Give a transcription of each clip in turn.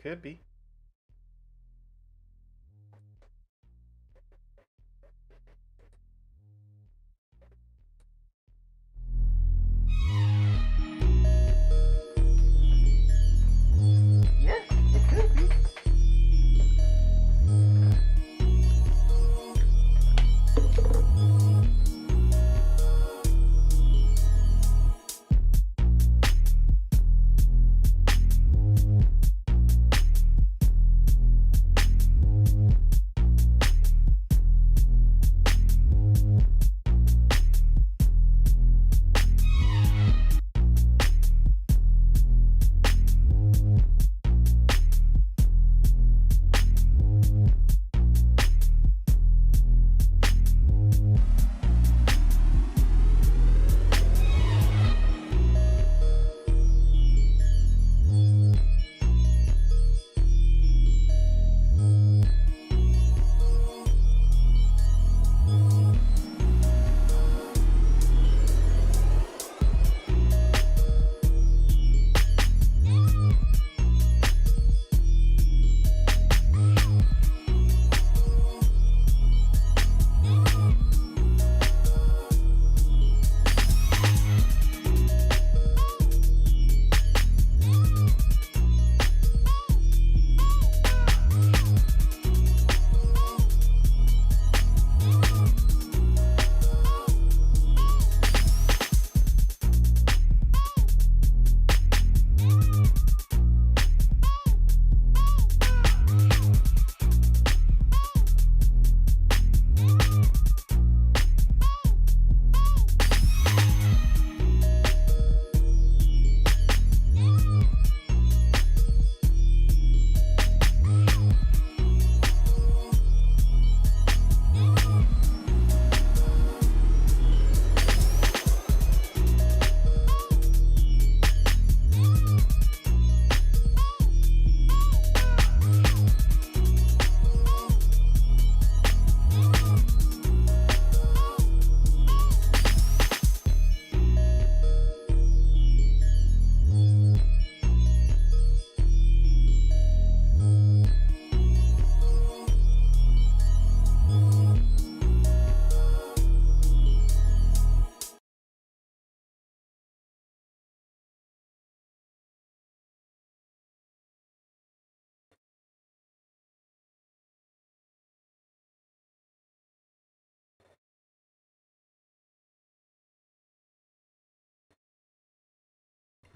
Could be. Yeah, it could be.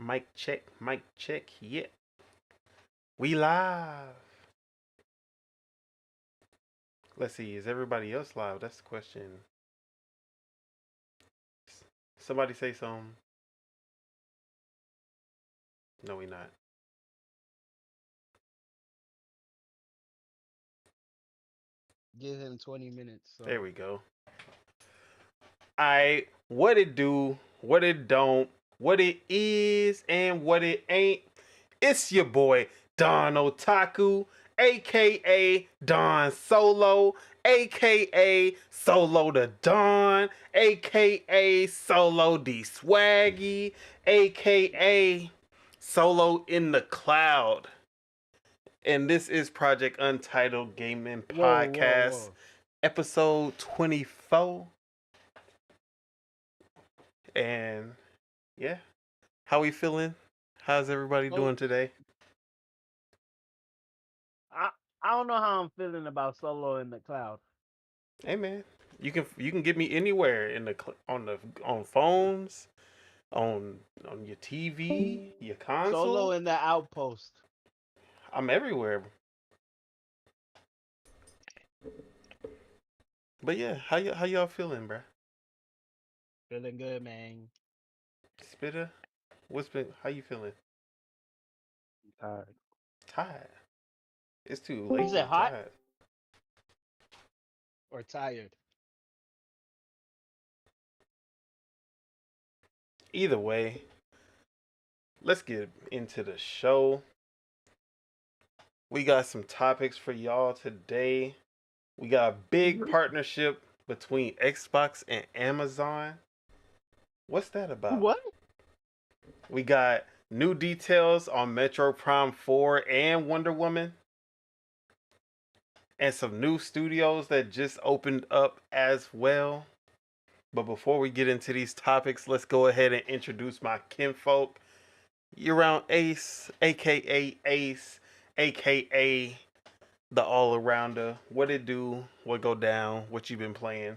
Mic check. Yeah, we live. Let's see, is everybody else live? That's the question. Somebody say something. No, we not. Give him 20 minutes. So. There we go. Alright, what it do, what it don't, what it is, and what it ain't. It's your boy, Don Otaku, aka Don Solo, aka Solo the Don, aka Solo the Swaggy, aka Solo in the Cloud. And this is Project Untitled Gaming Podcast, episode 24. And yeah, how we feeling? How's everybody doing today? I don't know how I'm feeling about Solo in the Cloud. Hey man, you can get me anywhere in the on phones, on your TV, your console. Solo in the Outpost. I'm everywhere. But yeah, how y'all feeling, bruh? Feeling good, man. Spitter, how you feeling? Tired. Tired. It's too late. Is it hot? Tired. Or tired? Either way, let's get into the show. We got some topics for y'all today. We got a big partnership between Xbox and Amazon. What's that about? What? We got new details on Metro Prime 4 and Wonder Woman, and some new studios that just opened up as well. But before we get into these topics, let's go ahead and introduce my kinfolk. You're around Ace, aka Ace, aka the all arounder. What it do? What go down? What you been playing?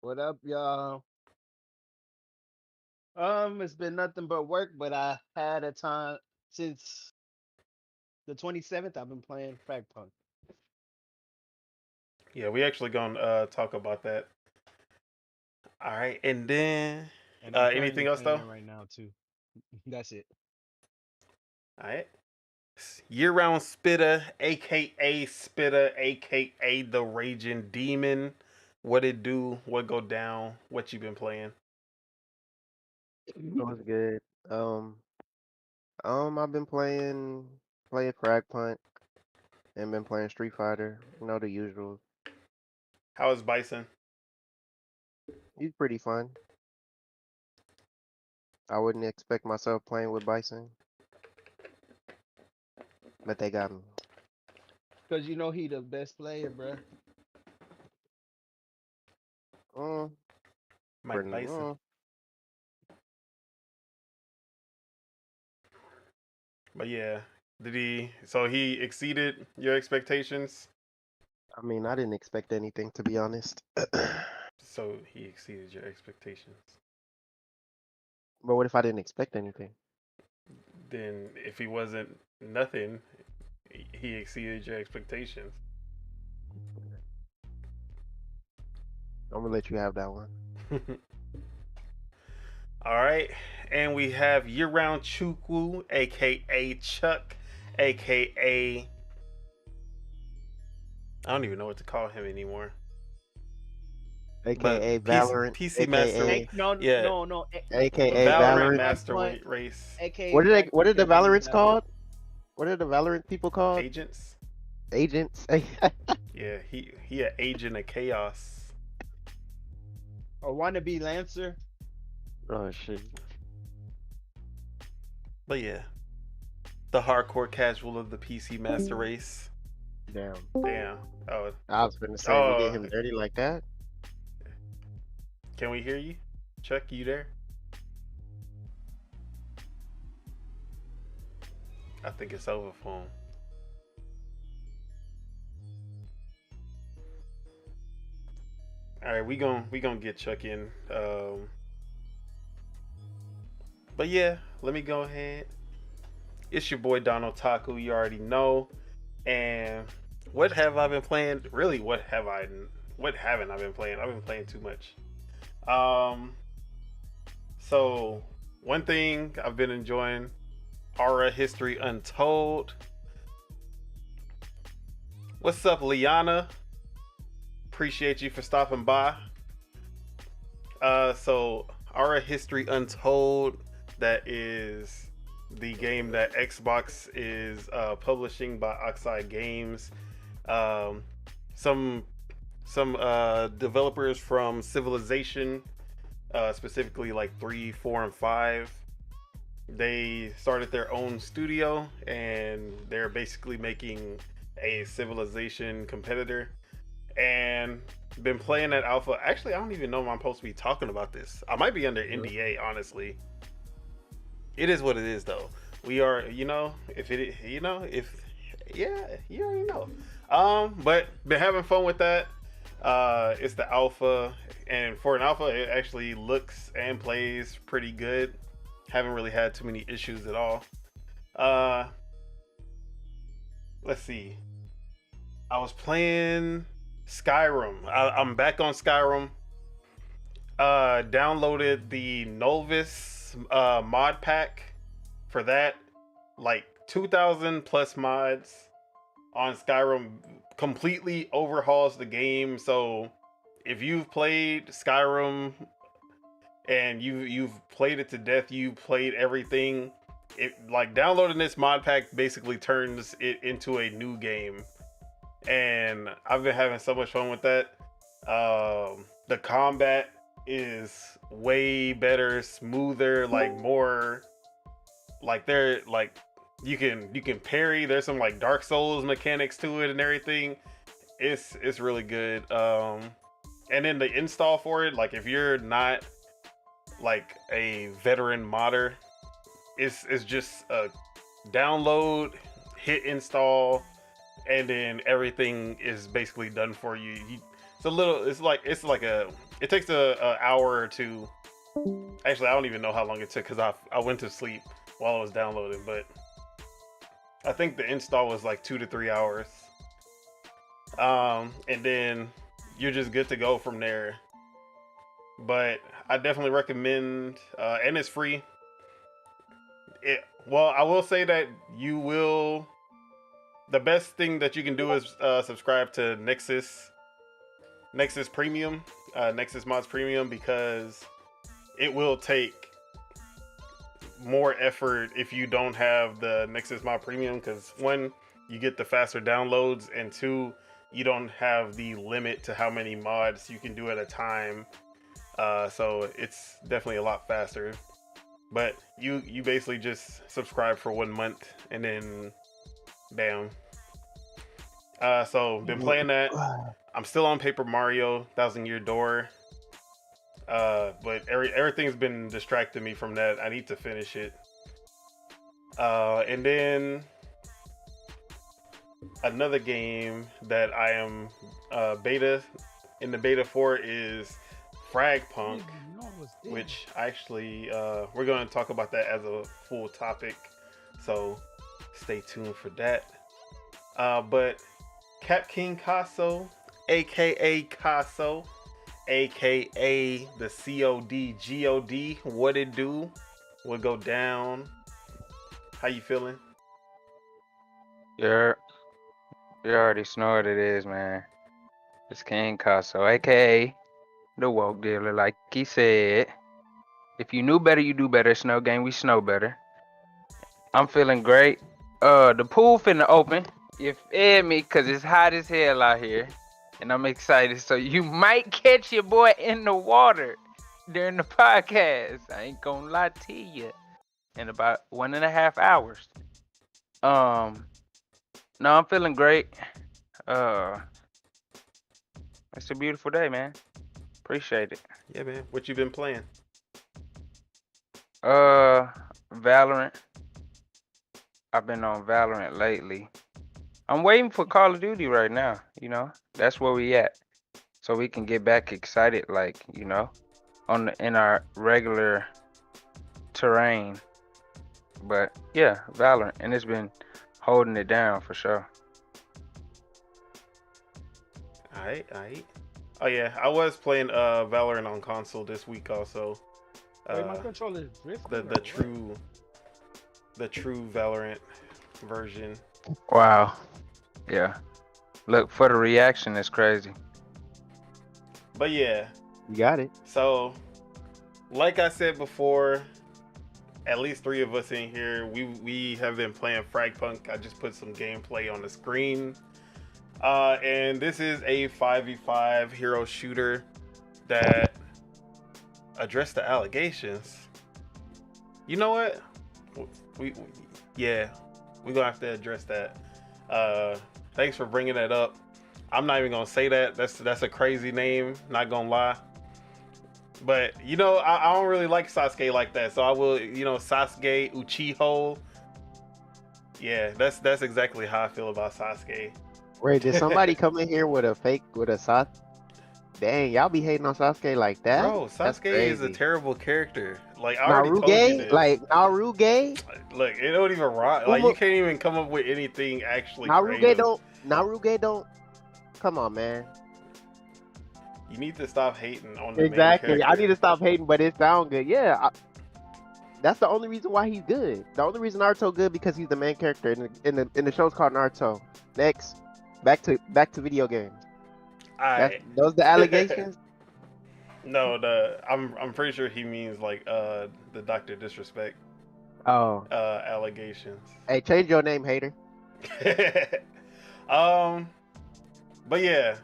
What up, y'all? It's been nothing but work, but I had a time since the 27th. I've been playing Fragpunk, Yeah, we actually gonna talk about that. All right, and then and I'm anything currently else playing though? it right now too. That's it. All right. Year round spitter, aka spitter, aka the raging demon. What it do? What go down? What you been playing? It was good. Um, I've been playing Frag Punt and been playing Street Fighter. You know the usual. How is Bison? He's pretty fun. I wouldn't expect myself playing with Bison, but they got me. Cause you know he the best player, bruh. Mm, Mike Bison. mm. But yeah, did he? So he exceeded your expectations. I mean, I didn't expect anything to be honest. So he exceeded your expectations. But what if I didn't expect anything? Then if he wasn't nothing, he exceeded your expectations. I'm gonna let you have that one. All right, and we have year-round Chukwu, aka Chuck, aka I don't even know what to call him anymore. AKA But Valorant, PC Master, No, yeah, no, no. AKA Valorant Valorant. Master Fragpunk, Race aka What are Fragpunk the is the new Valorants Valorant. called? What are the Valorant people called? Agents. Agents. Yeah, he an agent of chaos. Or wannabe Lancer. Oh shit. But yeah, the hardcore casual of the PC Master Race. Damn. Damn. Oh, I was gonna say we did oh, him dirty like that. can we hear you? Chuck, you there? I think it's over for him. All right, we gonna get Chuck in. But yeah, let me go ahead. It's your boy Donald Taku. You already know. And what have I been playing? Really, what haven't I been playing? I've been playing too much. So one thing I've been enjoying, Aura History Untold. What's up, Liana? Appreciate you for stopping by. So Aura History Untold, that is the game that Xbox is publishing by Oxide Games. Some developers from Civilization, specifically like 3, 4, and 5. They started their own studio and they're basically making a Civilization competitor. And been playing that alpha. Actually, I don't even know if I'm supposed to be talking about this. I might be under NDA, honestly. It is what it is, though. We are, yeah, you already know. But been having fun with that. It's the alpha, and for an alpha, it actually looks and plays pretty good. Haven't really had too many issues at all. Let's see. I was playing Skyrim. I'm back on Skyrim. Downloaded the Novice mod pack for that. Like 2,000 plus mods on Skyrim. Completely overhauls the game. So if you've played Skyrim and you've played it to death, you played everything. It, like, downloading this mod pack basically turns it into a new game, and I've been having so much fun with that. The combat is way better, smoother, like more like they're like you can parry. There's some like Dark Souls mechanics to it and everything. It's really good. And then the install for it, like if you're not like a veteran modder, it's just a download, hit install, and then everything is basically done for you. It takes a hour or two. Actually, I don't even know how long it took because I went to sleep while I was downloading, but I think the install was like 2 to 3 hours. And then you're just good to go from there. But I definitely recommend, and it's free. Well, I will say that the best thing that you can do is subscribe to Nexus Premium, Nexus Mods Premium, because it will take more effort if you don't have the Nexus Mod Premium, because one, you get the faster downloads, and two, you don't have the limit to how many mods you can do at a time. So it's definitely a lot faster. But you basically just subscribe for 1 month and then bam. So been playing that. I'm still on Paper Mario 1000 Year Door. But everything's been distracting me from that. I need to finish it. And then another game that I am in the beta for is Fragpunk, which actually we're going to talk about that as a full topic, so stay tuned for that. But Cap King Casso, aka Casso, aka the COD God, what it do? Will go down. How you feeling? You already know what it is, man. It's King Casso, aka the woke dealer, like he said. If you knew better, you do better. Snow game, we snow better. I'm feeling great. The pool finna open. You feel me? Cause it's hot as hell out here, and I'm excited. So you might catch your boy in the water during the podcast. I ain't gonna lie to you. In about 1.5 hours. No, I'm feeling great. It's a beautiful day, man. Appreciate it. Yeah, man. What you been playing? Valorant. I've been on Valorant lately. I'm waiting for Call of Duty right now, That's where we at. So we can get back excited, like, in our regular terrain. But yeah, Valorant, and it's been holding it down for sure. Alright. Oh yeah, I was playing Valorant on console this week also. Wait, my controller is drifting. The true Valorant version. Wow. Yeah. Look, for the reaction, it's crazy. But yeah. You got it. So, like I said before, at least 3 of us in here, we have been playing Fragpunk. I just put some gameplay on the screen. And this is a 5v5 hero shooter that addressed the allegations. You know what? We're gonna have to address that. Thanks for bringing that up. I'm not even gonna say that. That's a crazy name. Not gonna lie. But I don't really like Sasuke like that. So I will, Sasuke Uchiho. Yeah, that's exactly how I feel about Sasuke. Wait, did somebody come in here with a Sasuke? Dang, y'all be hating on Sasuke like that? Bro, Sasuke is a terrible character. Like, I already told you this. Like Naruge? Look, it don't even rock. Like, you can't even come up with anything actually creative. Naruge don't. Come on, man. You need to stop hating on the Exactly. main character. I need to stop hating, but it sounds good. Yeah, that's the only reason why he's good. The only reason Naruto good because he's the main character in the show's called Naruto. Next, back to video games. Those the allegations. No, I'm pretty sure he means like the Dr. Disrespect. Oh. Allegations. Hey, change your name, hater. But yeah.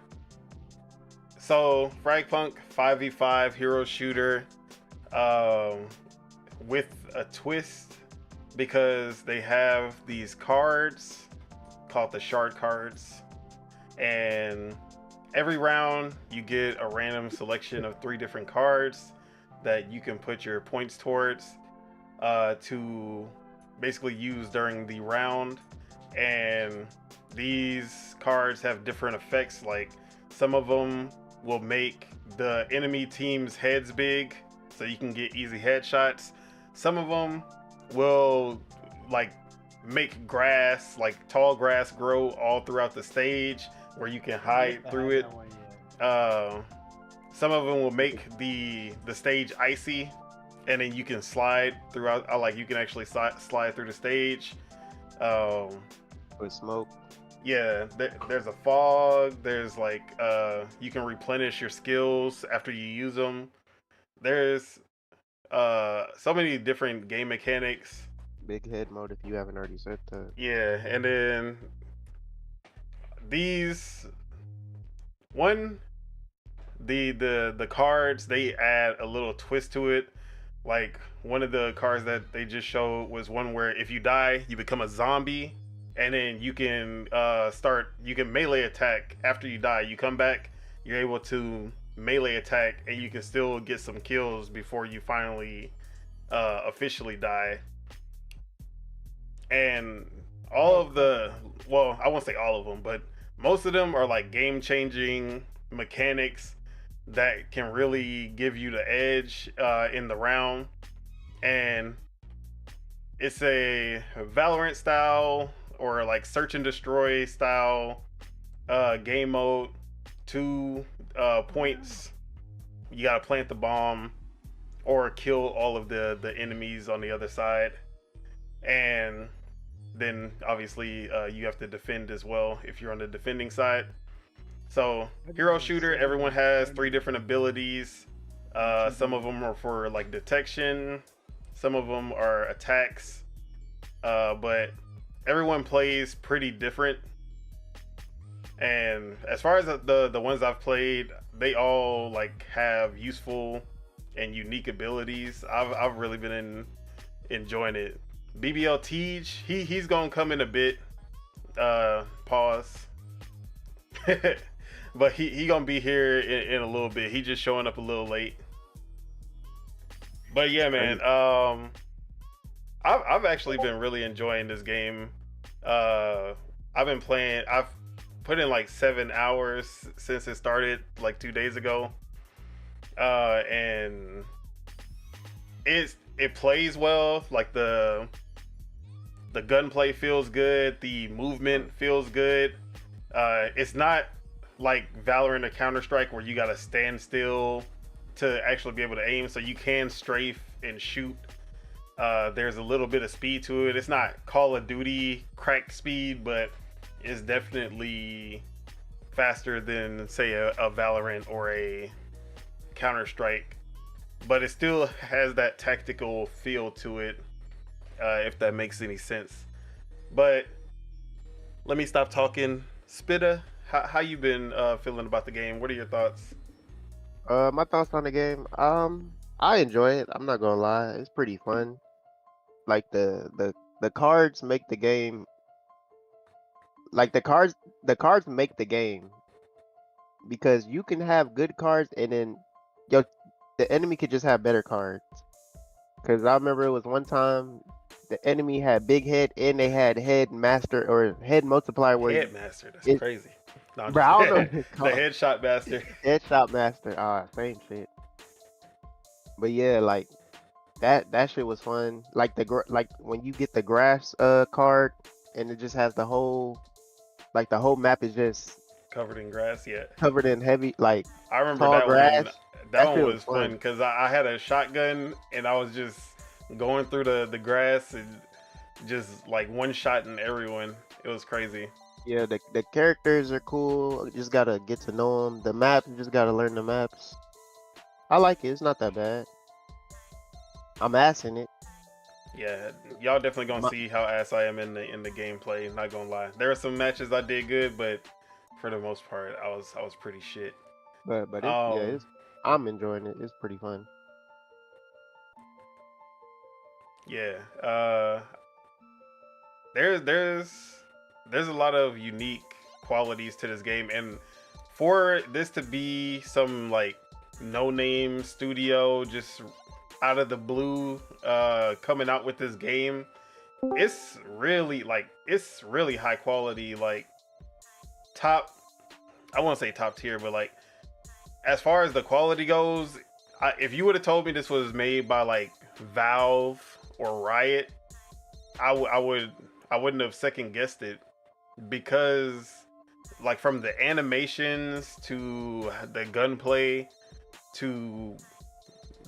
So Fragpunk 5v5 hero shooter, with a twist. because they have these cards called the shard cards, and every round you get a random selection of 3 different cards that you can put your points towards to basically use during the round. And these cards have different effects. Like some of them will make the enemy team's heads big so you can get easy headshots. Some of them will like make grass, like tall grass, grow all throughout the stage where you can hide through it. Some of them will make the stage icy, and then you can slide throughout. Like you can actually slide through the stage. With smoke. Yeah, there's a fog. There's like you can replenish your skills after you use them. There's so many different game mechanics. Big head mode if you haven't already said that. Yeah, and then these the cards, they add a little twist to it. Like one of the cards that they just showed was one where if you die, you become a zombie, and then you can you can melee attack after you die. You come back, you're able to melee attack, and you can still get some kills before you finally officially die. And all of the, well, I won't say all of them, but most of them are like game-changing mechanics that can really give you the edge in the round. And it's a Valorant style or like search and destroy style game mode. 2 points. You gotta plant the bomb or kill all of the enemies on the other side. And then obviously you have to defend as well if you're on the defending side. So hero shooter, everyone has 3 different abilities. Some of them are for like detection, some of them are attacks, but everyone plays pretty different. And as far as the ones I've played, they all like have useful and unique abilities. I've really been enjoying it. BBL Tej, he's gonna come in a bit. Pause. But he gonna be here in a little bit. He just showing up a little late. But yeah, man. I've actually been really enjoying this game. I've been playing. I've put in like 7 hours since it started like 2 days ago. And it plays well. Like the gunplay feels good. The movement feels good. It's not like Valorant or Counter-Strike where you gotta stand still to actually be able to aim, so you can strafe and shoot. There's a little bit of speed to it. It's not Call of Duty cracked speed, but it's definitely faster than say a Valorant or a Counter-Strike. But it still has that tactical feel to it, if that makes any sense. But let me stop talking. Spitta, how you been feeling about the game? What are your thoughts? My thoughts on the game. I enjoy it. I'm not gonna lie. It's pretty fun. Like the cards make the game. Like the cards make the game because you can have good cards and then the enemy could just have better cards. Because I remember it was one time the enemy had big head and they had head master or head multiplier. Where Head master, that's crazy. No, bro, I don't know. The headshot master. Headshot master. Same shit. But yeah, like that shit was fun. Like like when you get the grass card and it just has the whole map is just Covered in grass, yeah. covered in heavy like I remember tall that grass. one. That That one shit was was fun fun. because I had a shotgun and I was just going through the grass and just like one-shotting everyone. It was crazy. Yeah, the characters are cool. You just gotta get to know them. The map, you just gotta learn the maps. I like it. It's not that bad. I'm assing it. Yeah, y'all definitely gonna see how ass I am in the gameplay. Not gonna lie, there are some matches I did good, but for the most part, I was pretty shit. But I'm enjoying it. It's pretty fun. Yeah, there's a lot of unique qualities to this game, and for this to be some like no name studio just out of the blue coming out with this game, it's really high quality, like top, I won't say top tier, but like as far as the quality goes, if you would have told me this was made by like Valve or Riot, I wouldn't have second guessed it, because like from the animations to the gunplay to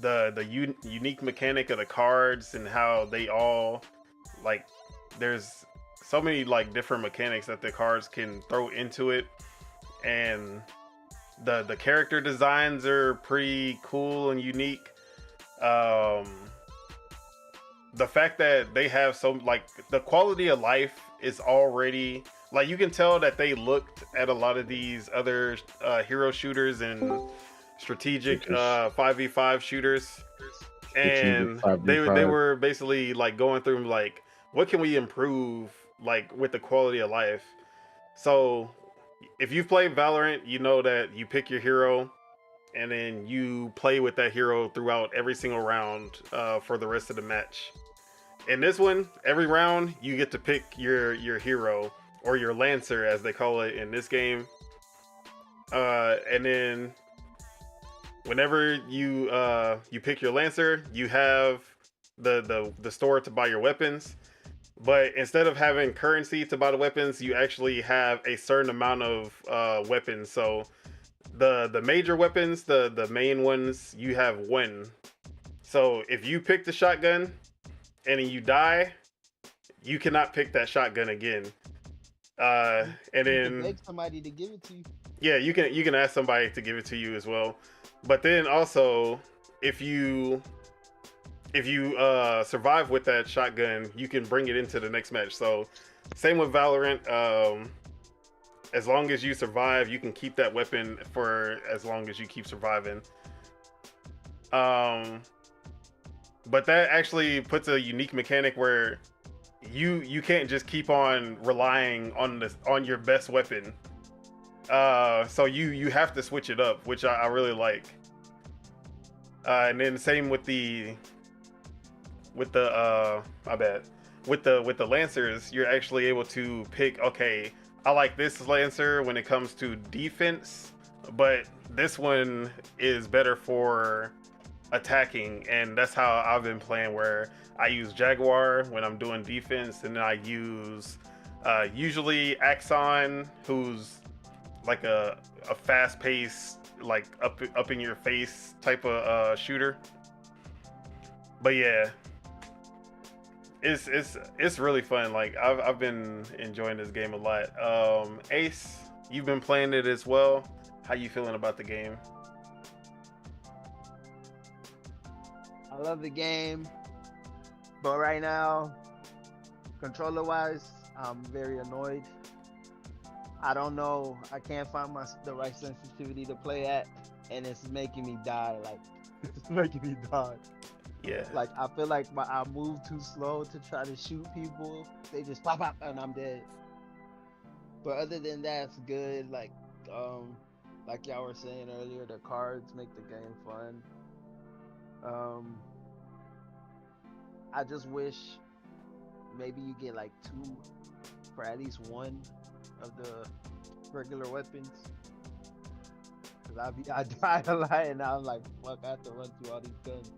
the unique mechanic of the cards and how they all, like, there's so many like different mechanics that the cards can throw into it, and the character designs are pretty cool and unique. The fact that they have so, like, the quality of life is already, like, you can tell that they looked at a lot of these other hero shooters and strategic 5v5 shooters, and they were basically like going through like, what can we improve like with the quality of life. So if you've played Valorant, you know that you pick your hero and then you play with that hero throughout every single round for the rest of the match. In this one, every round you get to pick your hero, or your Lancer as they call it in this game, and then whenever you pick your Lancer, you have the store to buy your weapons. But instead of having currency to buy the weapons, you actually have a certain amount of weapons. So the major weapons, the main ones, you have one. So if you pick the shotgun and then you die, you cannot pick that shotgun again. And You then can beg somebody to give it to you. yeah, you can ask somebody to give it to you as well. But then also, if you survive with that shotgun, you can bring it into the next match. So same with Valorant. As long as you survive, you can keep that weapon for as long as you keep surviving. But that actually puts a unique mechanic where you can't just keep on relying on your best weapon. So you have to switch it up, which I really like. And then same with the Lancers, you're actually able to pick, okay, I like this Lancer when it comes to defense, but this one is better for attacking, and that's how I've been playing, where I use Jaguar when I'm doing defense, and then I use usually Axon, who's like a fast-paced, like up in your face type of shooter. But yeah, it's really fun. Like I've been enjoying this game a lot. Ace, you've been playing it as well. How you feeling about the game? I love the game, but right now, controller-wise, I'm very annoyed. I don't know. I can't find the right sensitivity to play at, and it's making me die. Like, it's making me die. Yeah. Like, I feel like I move too slow to try to shoot people. They just pop up and I'm dead. But other than that, it's good. Like y'all were saying earlier, the cards make the game fun. I just wish maybe you get like 2 for at least one of the regular weapons. Cause I died a lot and now I'm like, fuck, I have to run through all these guns.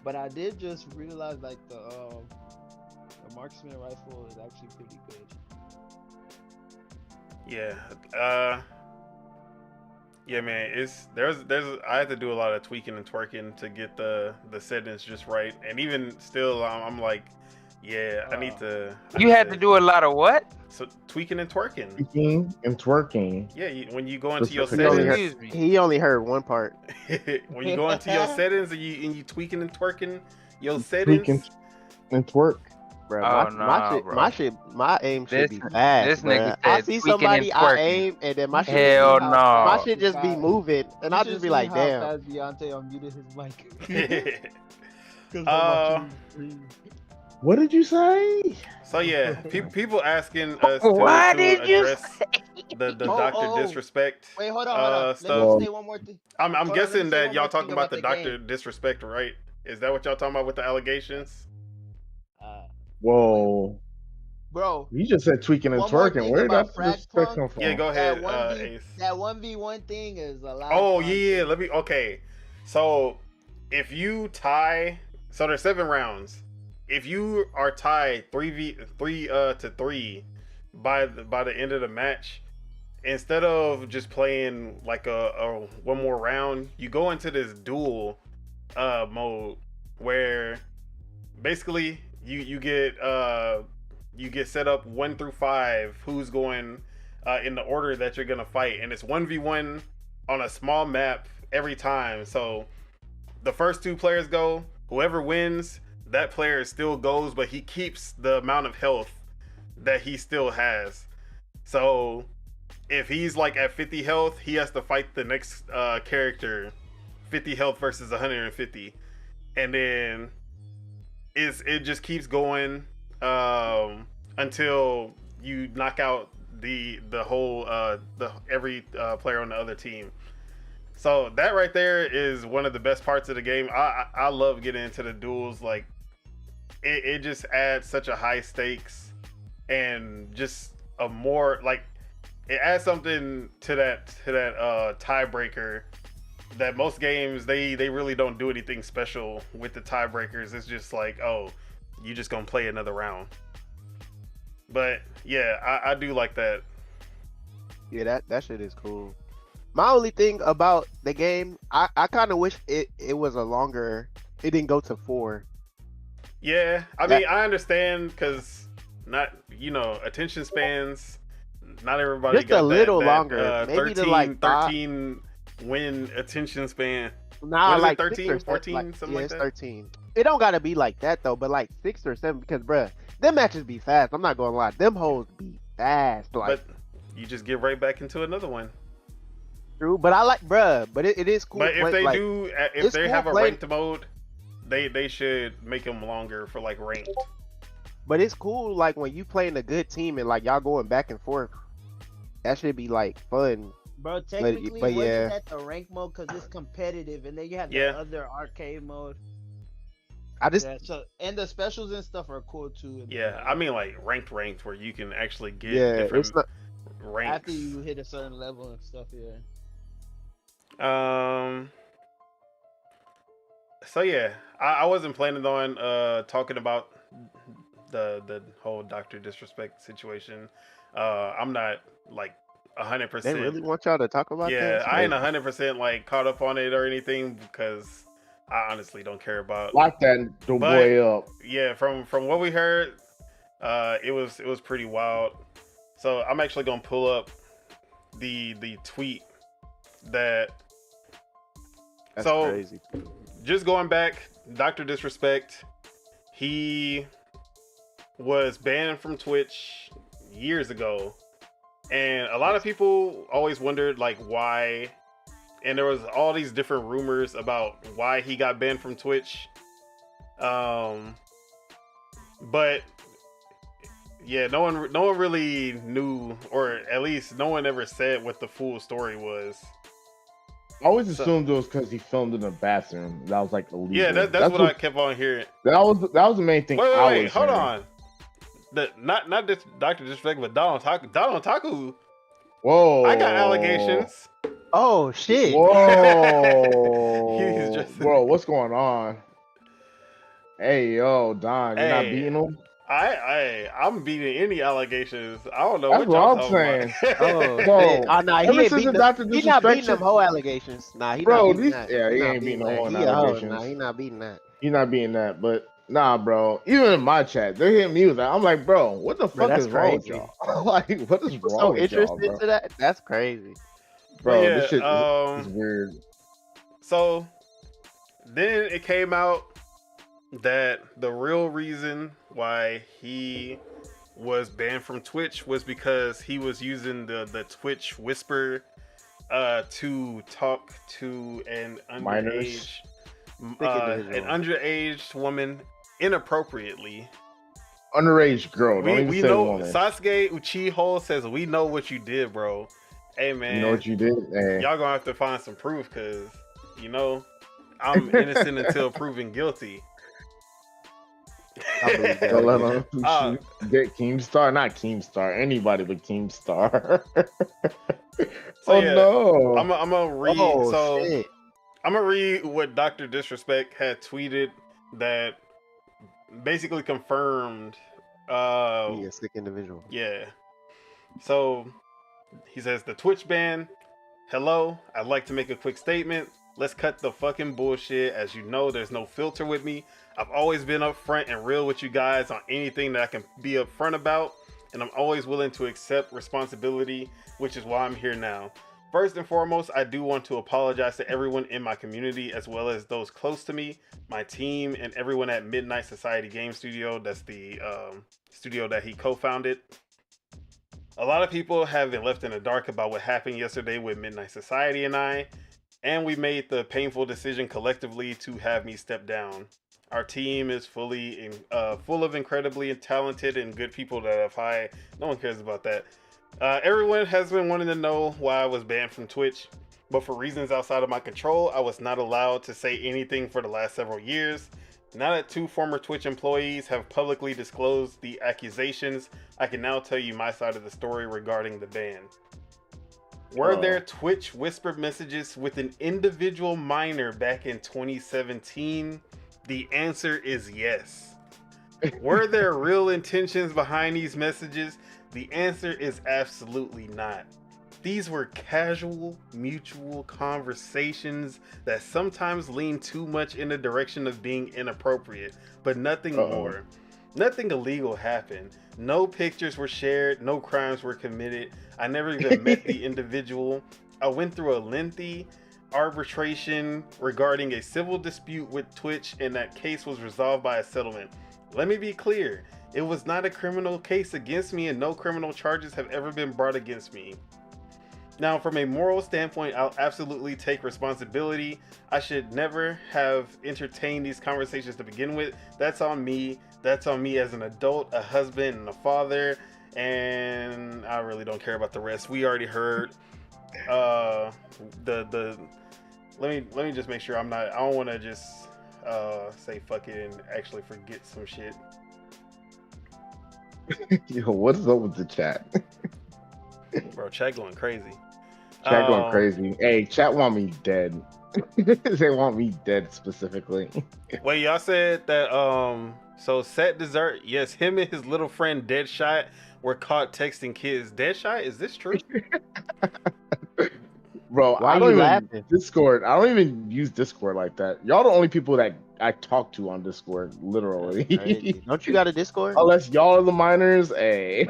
But I did just realize like the marksman rifle is actually pretty good. Yeah. Yeah, man. I had to do a lot of tweaking and twerking to get the settings just right, and even still, I'm like, yeah, I need to. You had to do a lot of what? So tweaking and twerking. Tweaking and twerking. Yeah, when you go into your Specifically- settings, He only heard one part. when you go into your settings and you tweaking and twerking your settings. Tweaking and twerk. Bro, Oh, nah, bro. my aim should This- be fast. this bruh. nigga I said see tweaking somebody, and I twerking. aim, and then my shit, Hell my no. shit just be moving, and I'll just be like, damn. How fast Deontay unmuted his mic. 'Cause Uh, I'm watching you. What did you say? So yeah, people asking us Why to did you address say? the Doctor Disrespect Wait, hold on. Let me stuff. Well, say one more thing. I'm Hold on, let guessing me say that one y'all more talking thing about about the the Doctor game. Disrespect, right? Is that what y'all talking about with the allegations? Uh, whoa. bro, You just said tweaking and one more twerking. thing Where did about that disrespect Fragpunk. come Yeah, from? go ahead, Ace. That 1v1 thing is a lot of Oh fun. yeah, too. let me. Okay, so if you tie, so there's 7 rounds. If you are tied 3 to 3 by the end of the match, instead of just playing like a one more round, you go into this duel mode where basically you get set up 1 through 5 who's going in the order that you're gonna fight, and it's 1v1 on a small map every time. So the first 2 players go, whoever wins, that player still goes, but he keeps the amount of health that he still has. So if he's like at 50 health, he has to fight the next character 50 health versus 150, and then it just keeps going until you knock out the whole the every player on the other team. So that right there is one of the best parts of the game. I love getting into the duels. Like it just adds such a high stakes and just a more like it adds something to that tiebreaker that most games they really don't do anything special with the tiebreakers. It's just like, oh, you just gonna play another round. But yeah, I do like that. Yeah, that shit is cool. My only thing about the game, I kind of wish it was a longer. It didn't go to 4. Yeah, I mean, I understand because not attention spans. Not everybody Just got a little that, longer, maybe 13, to like 13 win attention span. Nah, What is like it, 6 13, or 14, 7, something yeah, like it's that? 13. It don't gotta be like that though, but like 6 or 7 because bruh, them matches be fast. I'm not gonna lie, them hoes be fast. Like, But you just get right back into another one. true, but I like bruh, but it is cool. But if they like, do, if it's they cool have a playing- ranked mode, they should make them longer for like ranked. But it's cool like when you playing a good team and like y'all going back and forth. That should be like fun. Bro, technically, but it wasn't yeah. that the rank mode because it's competitive, and then you have Yeah. the other arcade mode. I just Yeah, so and the specials and stuff are cool too. Yeah, I mean like ranked where you can actually get it's different not. ranks. after you hit a certain level and stuff. Yeah. So yeah, I wasn't planning on talking about the whole Doctor Disrespect situation. I'm not like They 100%. really want y'all to talk about that. Yeah, It's I ain't crazy. 100% like caught up on it or anything because I honestly don't care about. Lock that boy up. Yeah, from what we heard, it was pretty wild. So I'm actually gonna pull up the tweet that. That's so crazy. just going back, Dr. Disrespect, he was banned from Twitch years ago, and a lot of people always wondered like why, and there was all these different rumors about why he got banned from Twitch. But yeah, no one really knew, or at least no one ever said what the full story was. I always assumed it was because he filmed in the bathroom. That was like illegal. Yeah, that's what I kept on hearing. That was the main thing. Wait, hold on. Not this Dr. Disrespect, but Don Taku. Whoa! I got allegations. Oh shit! Whoa! He's just- Bro, what's going on? Hey, yo, Don, you're not Hey, beating him? I'm beating any allegations. I don't know That's what y'all what I'm talking about. Oh Bro, shit! Oh nah, he ever ain't since beating the them. Dr. He not beating Disrespect them whole allegations. Nah, he Bro, not beating these- that. yeah, he not ain't beating no that. whole He a hoe. allegations. Nah, he not beating that. You're not beating that, but nah, bro. Even in my chat, they're hitting me with that. I'm like, bro, what the Bro, fuck that's is wrong with crazy. y'all? Like, what is People wrong so with y'all, interested bro? to that. That's crazy. Bro, Yeah, this shit is weird. So then it came out that the real reason why he was banned from Twitch was because he was using the Twitch whisper to talk to an Minors. underage woman inappropriately. Underage girl. Don't even We say know woman. Sasuke Uchiho says we know what you did, bro. Hey man, You know what you did? Hey. y'all gonna have to find some proof, cause you know I'm innocent until proven guilty. I believe that. Don't let him Uh, get Keemstar, not Keemstar, anybody but Keemstar. So Oh yeah, no! I'm gonna read. Oh so shit! I'm gonna read what Dr. Disrespect had tweeted that basically confirmed. He a sick individual. Yeah. So he says the Twitch ban. Hello, I'd like to make a quick statement. Let's cut the fucking bullshit. As you know, there's no filter with me. I've always been upfront and real with you guys on anything that I can be upfront about, and I'm always willing to accept responsibility, which is why I'm here now. First and foremost, I do want to apologize to everyone in my community as well as those close to me, my team, and everyone at Midnight Society Game Studio. That's the studio that he co-founded. A lot of people have been left in the dark about what happened yesterday with Midnight Society and we made the painful decision collectively to have me step down. Our team is full of incredibly talented and good people that have high. No one cares about that. Everyone has been wanting to know why I was banned from Twitch, but for reasons outside of my control, I was not allowed to say anything for the last several years. Now that 2 former Twitch employees have publicly disclosed the accusations, I can now tell you my side of the story regarding the ban. Were there Twitch whisper messages with an individual minor back in 2017? The answer is yes. Were there real intentions behind these messages? The answer is absolutely not. These were casual, mutual conversations that sometimes lean too much in the direction of being inappropriate, but nothing more. Nothing illegal happened. No pictures were shared, no crimes were committed. I never even met the individual. I went through a lengthy arbitration regarding a civil dispute with Twitch, and that case was resolved by a settlement. Let me be clear, it was not a criminal case against me, and no criminal charges have ever been brought against me. Now, from a moral standpoint, I'll absolutely take responsibility. I should never have entertained these conversations to begin with. That's on me. That's on me as an adult, a husband, and a father. And I really don't care about the rest. We already heard let me just make sure I don't want to just say fuck it and actually forget some shit. Yo, what is up with the chat? Bro, chat going crazy. Chat going crazy. Hey, chat want me dead. They want me dead specifically. Wait, y'all said that so Set Dessert, yes, him and his little friend Deadshot were caught texting kids. Deadshot, is this true? Bro, Why I don't you even laughing? Discord. I don't even use Discord like that. Y'all the only people that I talk to on Discord, literally. Crazy. Don't you got a Discord? Unless y'all are the minors, hey.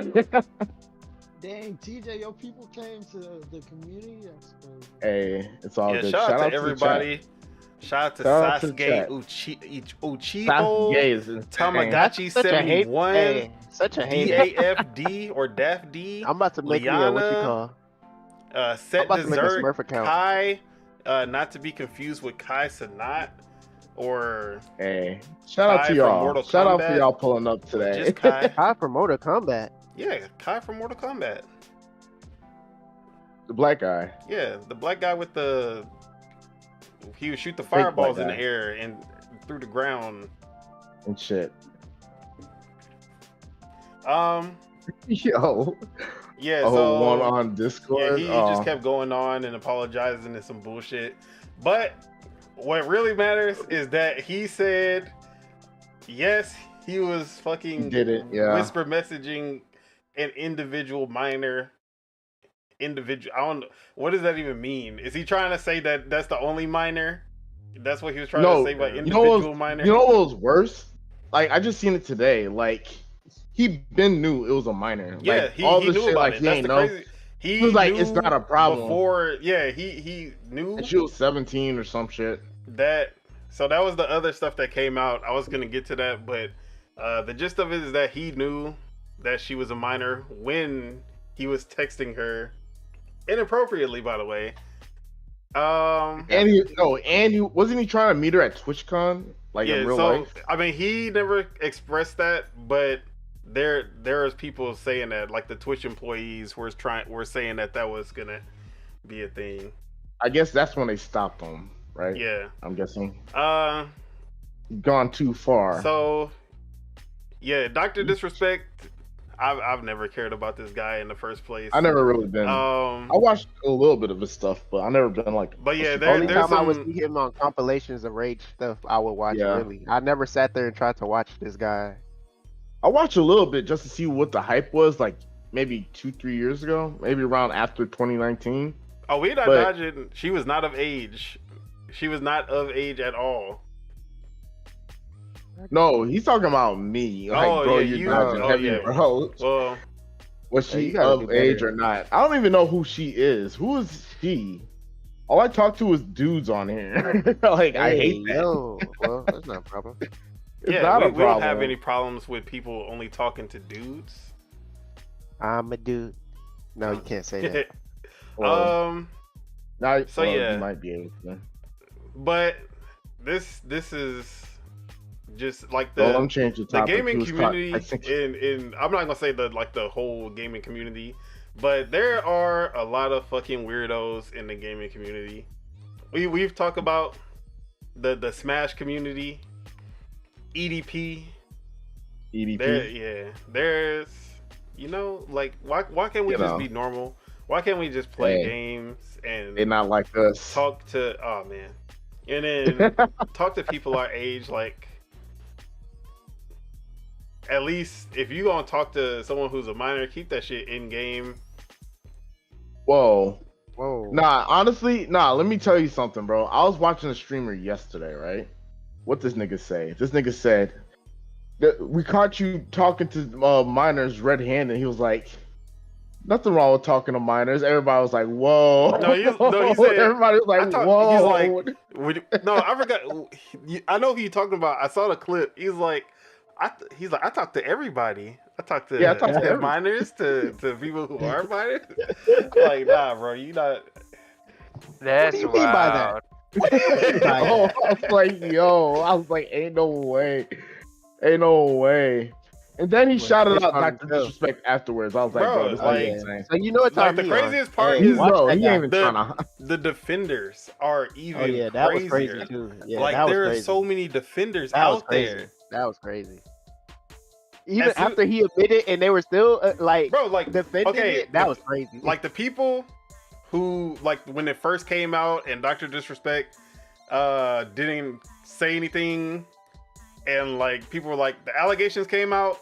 Dang, TJ, your people came to the community. That's crazy. Hey, it's all Yeah, good. shout out to the everybody. Shout out to Shout out to the Sasuke chat. Uchiho, Sasuke is insane. Tamagotchi Such a hate. 71, Hey, such a hate. DAFD or DAFD, I'm about to make me a what you Liana, call. I'm Set about to make a Dessert, Smurf account. Kai, not to be confused with Kai Sanat, or Hey, shout out Kai to from y'all. Mortal Shout out Kombat. for y'all pulling up today. just Kai. Hi for Mortal Kombat. Yeah, Kai from Mortal Kombat. The black guy. Yeah, the black guy with he would shoot the black fireballs in the guy. air and through the ground. And shit. Yeah, Yo. Oh, so one on yeah, Discord. he just kept going on and apologizing and some bullshit. But what really matters is that he said, yes, he was fucking He did it, yeah. whisper messaging an individual minor. I don't know. What does that even mean? Is he trying to say that that's the only minor? That's what he was trying to say by individual minor? You know what was worse? Like, I just seen it today. Like, he been knew it was a minor. Yeah, like, he this knew shit, about like, it. he That's ain't the know. crazy. He was like, knew it's not a problem. Before, yeah, he knew And she was 17 or some shit. that. So that was the other stuff that came out. I was gonna get to that, but the gist of it is that he knew that she was a minor when he was texting her inappropriately, by the way. And he wasn't he trying to meet her at TwitchCon, like yeah, in real so life. I mean, he never expressed that, but there's people saying that, like the Twitch employees were saying that was gonna be a thing. I guess that's when they stopped them, right? Yeah. I'm guessing. Gone too far. So, yeah, Dr. Disrespect. I've never cared about this guy in the first place. I never really been. I watched a little bit of his stuff, but I never been like. But yeah, Only there's time I would some. see him on compilations of Rage stuff, I would watch. Yeah. Really, I never sat there and tried to watch this guy. I watched a little bit just to see what the hype was, like maybe 2-3 years ago, maybe around after 2019. Oh, we're not dodging. She was not of age. She was not of age at all. No, he's talking about me. Like, bro, you're dodging heavy, bro. Well, was she of age or not? I don't even know who she is. Who is she? All I talk to is dudes on here. Like, I hate that. Yo, well, that's not a problem. It's yeah, not a we don't problem. have any problems with people only talking to dudes. I'm a dude. No, you can't say that. Now, So yeah, you might be able to. But this is just like the gaming community, and I'm not gonna say the whole gaming community, but there are a lot of fucking weirdos in the gaming community. We've talked about the Smash community, EDP. There's like why can't we just be normal? Why can't we just play games and they're not like us? Talk to and then talk to people our age. Like, at least if you gonna talk to someone who's a minor, keep that shit in game. Whoa. Nah, honestly, let me tell you something, bro. I was watching a streamer yesterday, right? What this nigga say? This nigga said that we caught you talking to minors red-handed. He was like, nothing wrong with talking to minors. Everybody was like, whoa. No, he said, everybody was like, whoa. He's like, no, I forgot. I know who you're talking about. I saw the clip. He's like, I talk to everybody. I talk to minors, to people who are minors. Like, nah, bro, you not. That's what do you mean by that? I was like, ain't no way. And then he shouted out Dr. Disrespect afterwards. I was like, bro, this is insane. So you know what the craziest part is the defenders are even crazier. Yeah, that was crazy too. Yeah, like there are so many defenders out there. That was crazy. Even after he admitted, and they were still defending it. That was crazy. Like the people who, like, when it first came out and Dr. Disrespect didn't say anything, and like people were like, the allegations came out,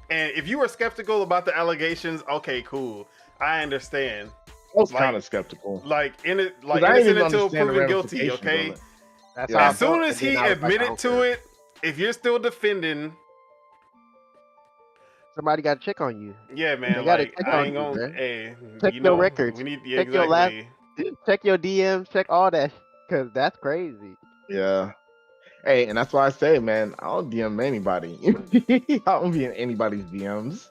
and if you were skeptical about the allegations, okay, cool, I understand. I was kind of skeptical. Like innocent until proven guilty. Okay. As soon as he admitted to it, if you're still defending, somebody got to check on you. Yeah, man. Like, I ain't gonna. Hey, check your records. We need check your last. Check your DMs. Check all that, because that's crazy. Yeah. Hey, and that's why I say, man, I don't DM anybody. I don't be in anybody's DMs.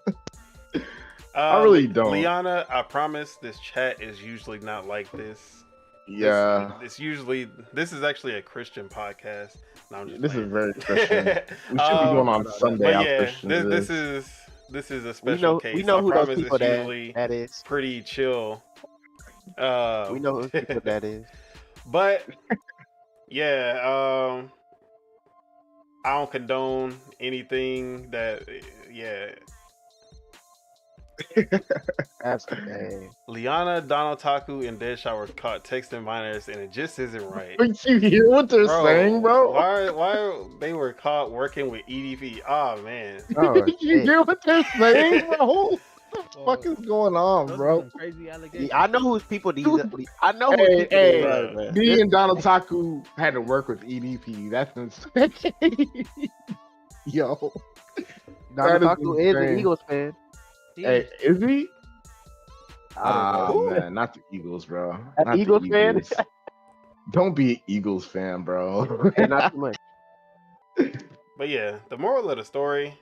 I really don't. Liana, I promise this chat is usually not like this. Yeah. This is actually a Christian podcast. No, I'm just this is very Christian. We should be going on Sunday. But yeah, this is a special case. We know who those people that is. Pretty chill. We know who people that is. But yeah, I don't condone anything that. Yeah. Absolutely. Liana, Donald Taku, and Deadshot were caught texting minors, and it just isn't right. Did you hear what they're saying, bro? Why they were caught working with EDP? Oh man. Did you hear what they're saying, bro? What the fuck is going on, bro? Crazy allegations. I know who's people these. I know who me and Donald Taku had to work with EDP. That's insane. Yo. Donald Taku is an Eagles fan. Hey, is he? Man, not the Eagles, bro. An Eagles fan? Don't be an Eagles fan, bro. Not too much. But yeah, the moral of the story,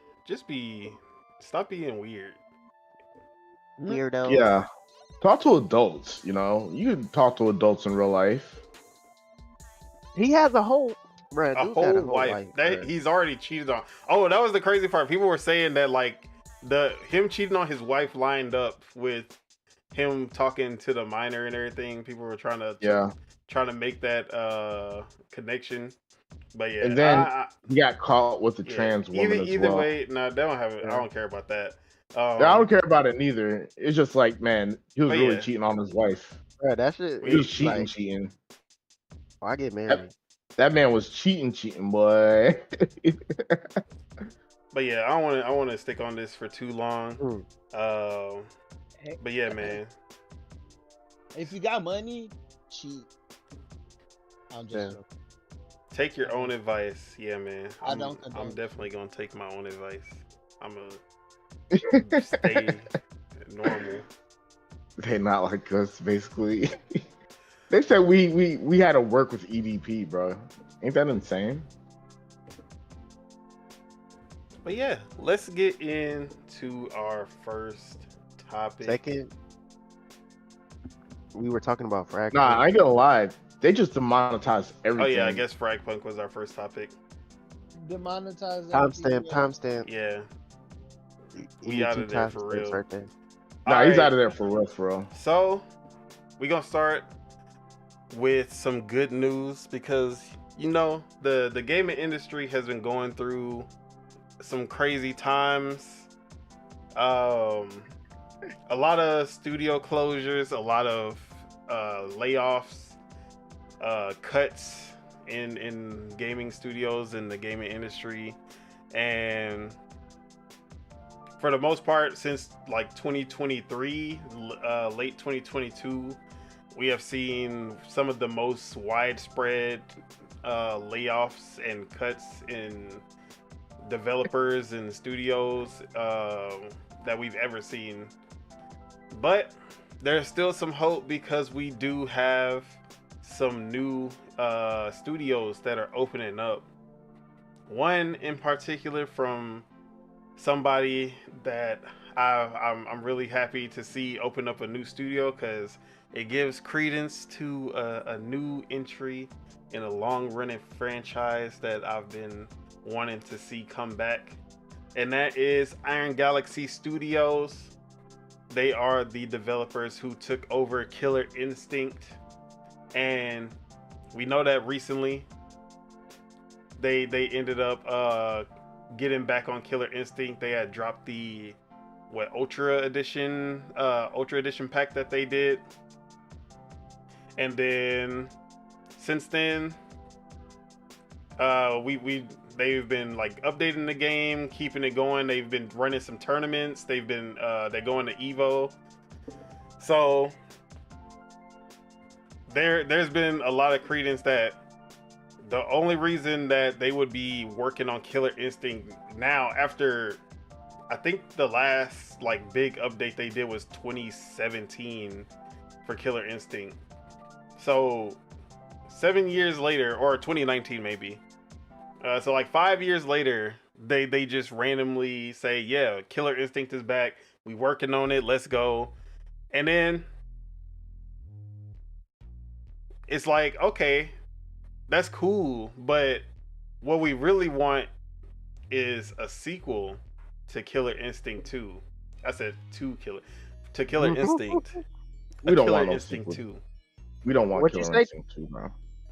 stop being weird. Weirdo. Yeah. Talk to adults, you know. You can talk to adults in real life. He has a whole wife. He's already cheated on. Oh, that was the crazy part. People were saying that, like, him cheating on his wife lined up with him talking to the minor and everything. People were trying to make that connection. But yeah, And then he got caught with the trans woman as either well. way, no, they don't have it. I don't care about that. I don't care about it neither. It's just like, man, he was really cheating on his wife. Bro, that shit. He was cheating. Oh, I get married. That man was cheating, boy. But yeah, I want to stick on this for too long. But yeah, man. If you got money, cheat. I'm just joking. Take your own advice. Yeah, man. I'm definitely gonna take my own advice. I'm gonna stay normal. They not like us, basically. They said we had to work with EDP, bro. Ain't that insane? But yeah, let's get into our first topic. Second, we were talking about Frag. Nah, I ain't gonna lie. They just demonetized everything. Oh yeah, I guess Fragpunk was our first topic. Demonetized. Timestamp. Yeah. We out of there for real. Right there. Nah, he's out of there for real. So, we gonna start with some good news because the gaming industry has been going through some crazy times. A lot of studio closures, a lot of layoffs, cuts in gaming studios in the gaming industry, and for the most part since like 2023, late 2022, we have seen some of the most widespread layoffs and cuts in developers and studios that we've ever seen. But there's still some hope because we do have some new studios that are opening up. One in particular from somebody that I'm really happy to see open up a new studio because it gives credence to a new entry in a long-running franchise that I've been wanting to see come back, and that is Iron Galaxy Studios. They are the developers who took over Killer Instinct, and we know that recently they ended up getting back on Killer Instinct. They had dropped the Ultra Edition pack that they did, and then since then they've been like updating the game, keeping it going. They've been running some tournaments. They're going to Evo. So there's been a lot of credence that the only reason that they would be working on Killer Instinct now, after I think the last like big update they did was 2017 for Killer Instinct. So 7 years later, or 2019 maybe. So like 5 years later, they just randomly say, yeah, Killer Instinct is back. We working on it. Let's go. And then it's like, okay, that's cool. But what we really want is a sequel to Killer Instinct 2. I said to Killer Instinct. We don't Killer want no Instinct sequel. 2. We don't want Killer Instinct 2, bro.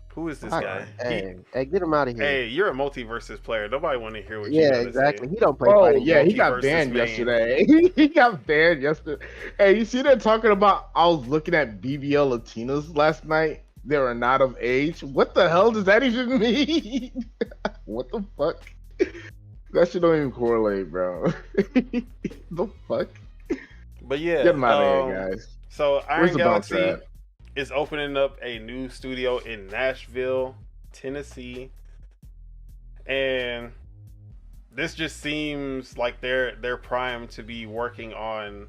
Who is this guy? Hey, get him out of here. Hey, you're a multiversus player. Nobody want to hear what you Yeah, got to exactly. say. He don't play Oh, fighting yeah, he games. got Multiversus banned man. yesterday. He got banned yesterday. Hey, you see that talking about, I was looking at BBL Latinas last night. They were not of age. What the hell does that even mean? What the fuck? That shit don't even correlate, bro. The fuck? But yeah, Get him out of here, guys. So Iron Where's the bounce Galaxy at? is opening up a new studio in Nashville, Tennessee, and this just seems like they're primed to be working on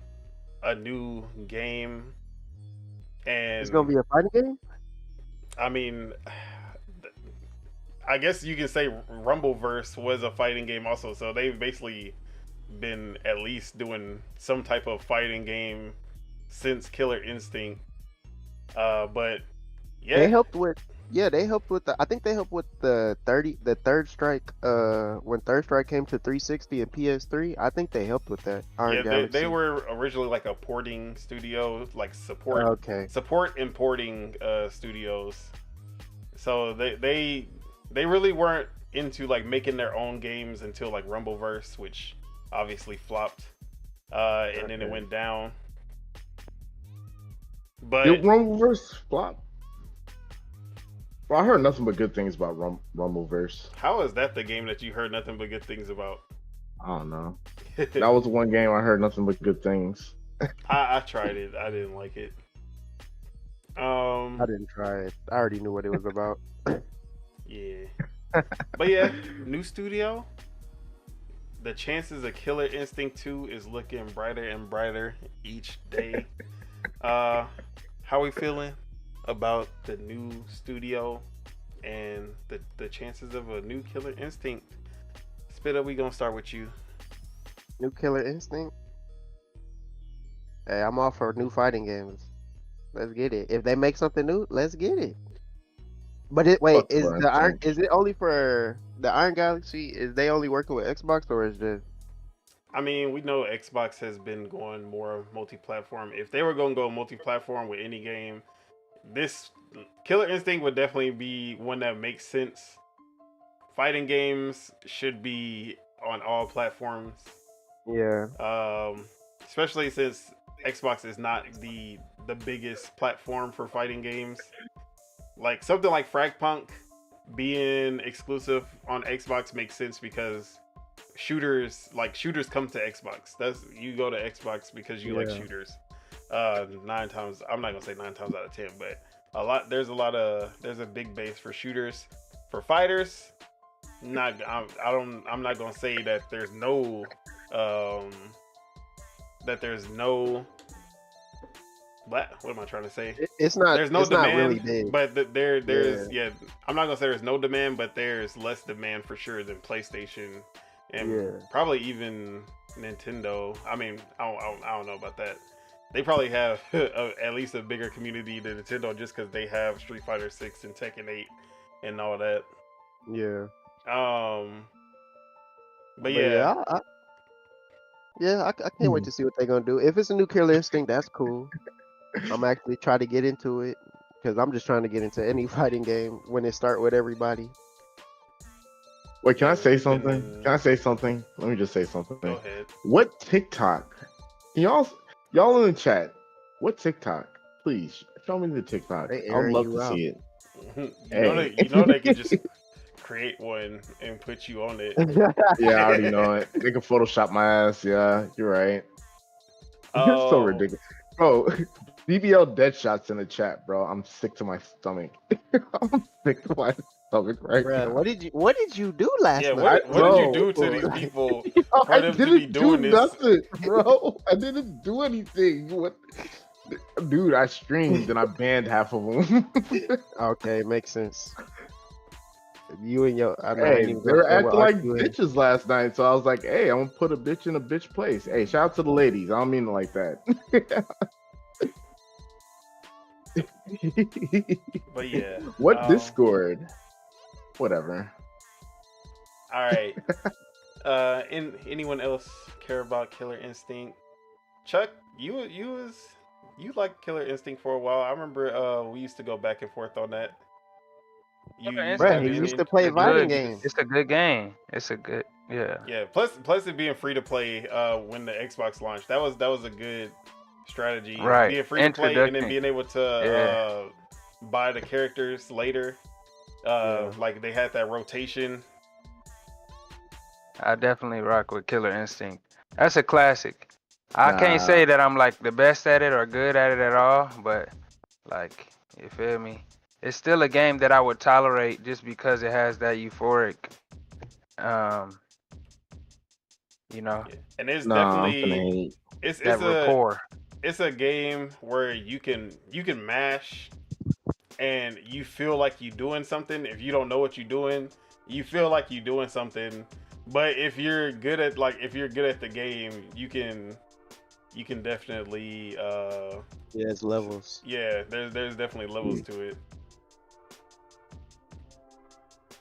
a new game. And It's gonna be a fighting game. I mean, I guess you can say Rumbleverse was a fighting game also, so they've basically been at least doing some type of fighting game since Killer Instinct. But yeah, They helped with Yeah, they helped with the. I think they helped with the third strike. When Third Strike came to 360 and PS3, I think they helped with that. Iron Yeah, Galaxy. they were originally like a porting studio, like Okay. support and porting studios. So they really weren't into like making their own games until like Rumbleverse, which obviously flopped, and then it Okay. went down. But Did Rumbleverse flop? Well, I heard nothing but good things about Rumbleverse. how is that the game that you heard nothing but good things about? I don't know. That was the one game I heard nothing but good things. I tried it. I didn't like it. I didn't try it. I already knew what it was about. Yeah. But yeah, new studio. The chances of Killer Instinct 2 is looking brighter and brighter each day. How we feeling about the new studio and the chances of a new Killer Instinct? Spitter, we gonna start with you. New Killer Instinct. Hey, I'm all for new fighting games. Let's get it. If they make something new, let's get it. But Fuck is for the Iron? Instinct. Is it only for the Iron Galaxy? Is they only working with Xbox, or is just? I mean, we know Xbox has been going more multi-platform. If they were gonna go multi-platform with any game, this Killer Instinct would definitely be one that makes sense. Fighting games should be on all platforms. Yeah. Especially since Xbox is not the biggest platform for fighting games. Like something like Fragpunk being exclusive on Xbox makes sense because shooters come to Xbox. You go to Xbox because you like Yeah. shooters. 9 times, I'm not gonna say 9 times out of 10, but there's a big base for shooters. For fighters, I'm not gonna say that there's no what am I trying to say? It's not. There's no it's demand, not really big. but there's I'm not gonna say there's no demand, but there's less demand for sure than PlayStation and Yeah. probably even Nintendo. I mean, I don't know about that. They probably have at least a bigger community than Nintendo just because they have Street Fighter 6 and Tekken 8 and all that. Yeah. But yeah, I can't wait to see what they're gonna do. If it's a new Killer Instinct, that's cool. I'm actually trying to get into it because I'm just trying to get into any fighting game when it start with everybody. Wait, can I say Then- something? Can I say something? Let me just say something. go ahead. What TikTok? Can y'all in the chat? What TikTok? Please show me the TikTok. They I'd airing love you to out. see it. You know they can just create one and put you on it. Yeah, I already know it. They can Photoshop my ass. Yeah, you're right. It's so ridiculous, bro. BBL Deadshots in the chat, bro. I'm sick to my stomach. I'm sick to my stomach right Bruh, now. what did you do last Yeah, night? what did you Bro. do to these people Yo, for I them to be didn't doing do this? nothing, bro. I didn't do anything. What, dude? I streamed and I banned half of them. Okay, makes sense. You and your I Hey, ain't they even were gonna say acting what like arc you in. bitches last night, so I was like, "Hey, I'm gonna put a bitch in a bitch place." Hey, shout out to the ladies. I don't mean it like that. But yeah, What Discord? Whatever. all right. Anyone else care about Killer Instinct? Chuck, you liked Killer Instinct for a while. I remember we used to go back and forth on that. Killer You Instinct Bruh, he have used any- to play It's fighting good. games. It's a good game. It's a good, yeah. Yeah, plus it being free to play when the Xbox launched. That was a good strategy. Right. Being free to play and then Introduction. being able to buy the characters later. Like they had that rotation. I definitely rock with Killer Instinct. That's a classic. I Nah. can't say that I'm like the best at it or good at it at all, but like, you feel me? It's still a game that I would tolerate just because it has that euphoric, you know, And it's Nah, I'm definitely finna hate. it's that a rapport. it's a game where you can mash and you feel like you're doing something. If you don't know what you're doing, you feel like you're doing something. But if you're good at the game, you can definitely Yeah, it's levels. there's definitely levels to it.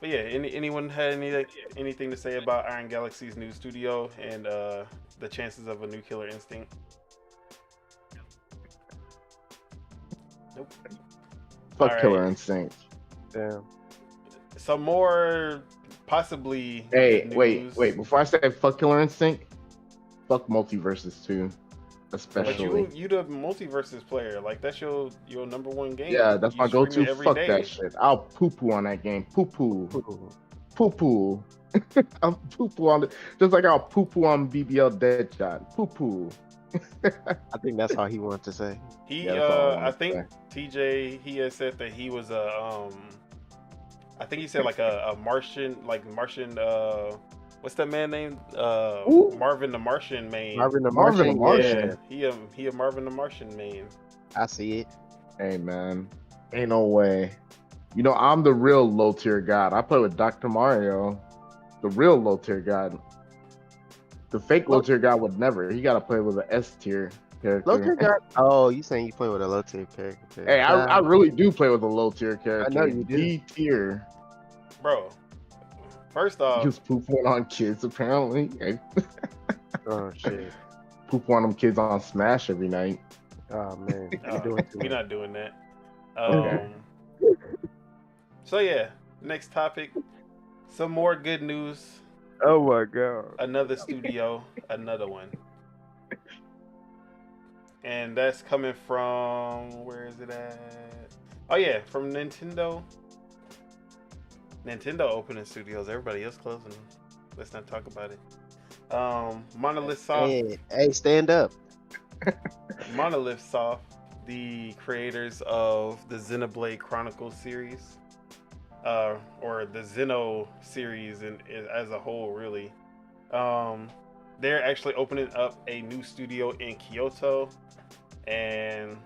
But yeah, anyone had anything to say about Iron Galaxy's new studio and the chances of a new Killer Instinct? Nope. Fuck All Killer right. Instinct. Damn. Some more possibly. Hey, good wait. news. Before I say fuck Killer Instinct, fuck Multiverses too, But especially. you the multiverses player. Like that's your number one game. Yeah, that's You my stream go-to. it every Fuck day. that shit. I'll poo-poo on that game. Poo-poo. Poo-poo. I'm poo-poo on it. Just like I'll poo-poo on BBL Deadshot. Poo-poo. I think that's all he wanted to say. He Yeah, that's all I I wanna think TJ he had said that he was a I think he said like a Martian what's that man named? Who? Marvin the Martian main. Marvin the Marvin Martian. the Yeah, Martian. he a Marvin the Martian main. I see it. Hey, man. Ain't no way. You know, I'm the real low-tier god. I play with Dr. Mario. The real low-tier god. The fake low-tier god would never. He gotta play with an S-tier character. Low tier guy. Oh, you saying you play with a low tier character? Hey, I really do play with a low-tier character. I know you do. D-tier. Bro. First He off, was pooping on kids, apparently. Hey, Oh shit. poop on them kids on Smash every night. Oh man. You're doing too we're much. not doing that. Okay. So yeah, next topic. Some more good news. Oh my god. Another studio, another one. And that's coming from, where is it at? Oh yeah, from Nintendo. Nintendo opening studios, everybody else closing them. Let's not talk about it. MonolithSoft, Hey, stand up. MonolithSoft, the creators of the Xenoblade Chronicles series, or the Xeno series as a whole, really. They're actually opening up a new studio in Kyoto, and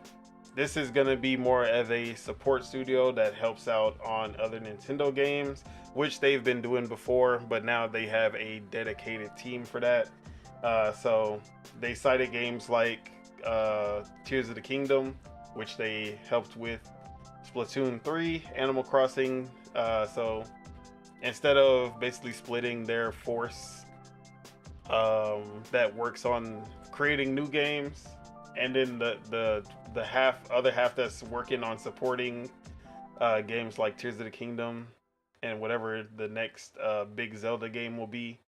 this is going to be more of a support studio that helps out on other Nintendo games, which they've been doing before, but now they have a dedicated team for that. So they cited games like Tears of the Kingdom, which they helped with, Splatoon 3, Animal Crossing. So instead of basically splitting their force that works on creating new games, and then the other half that's working on supporting games like Tears of the Kingdom and whatever the next big Zelda game will be,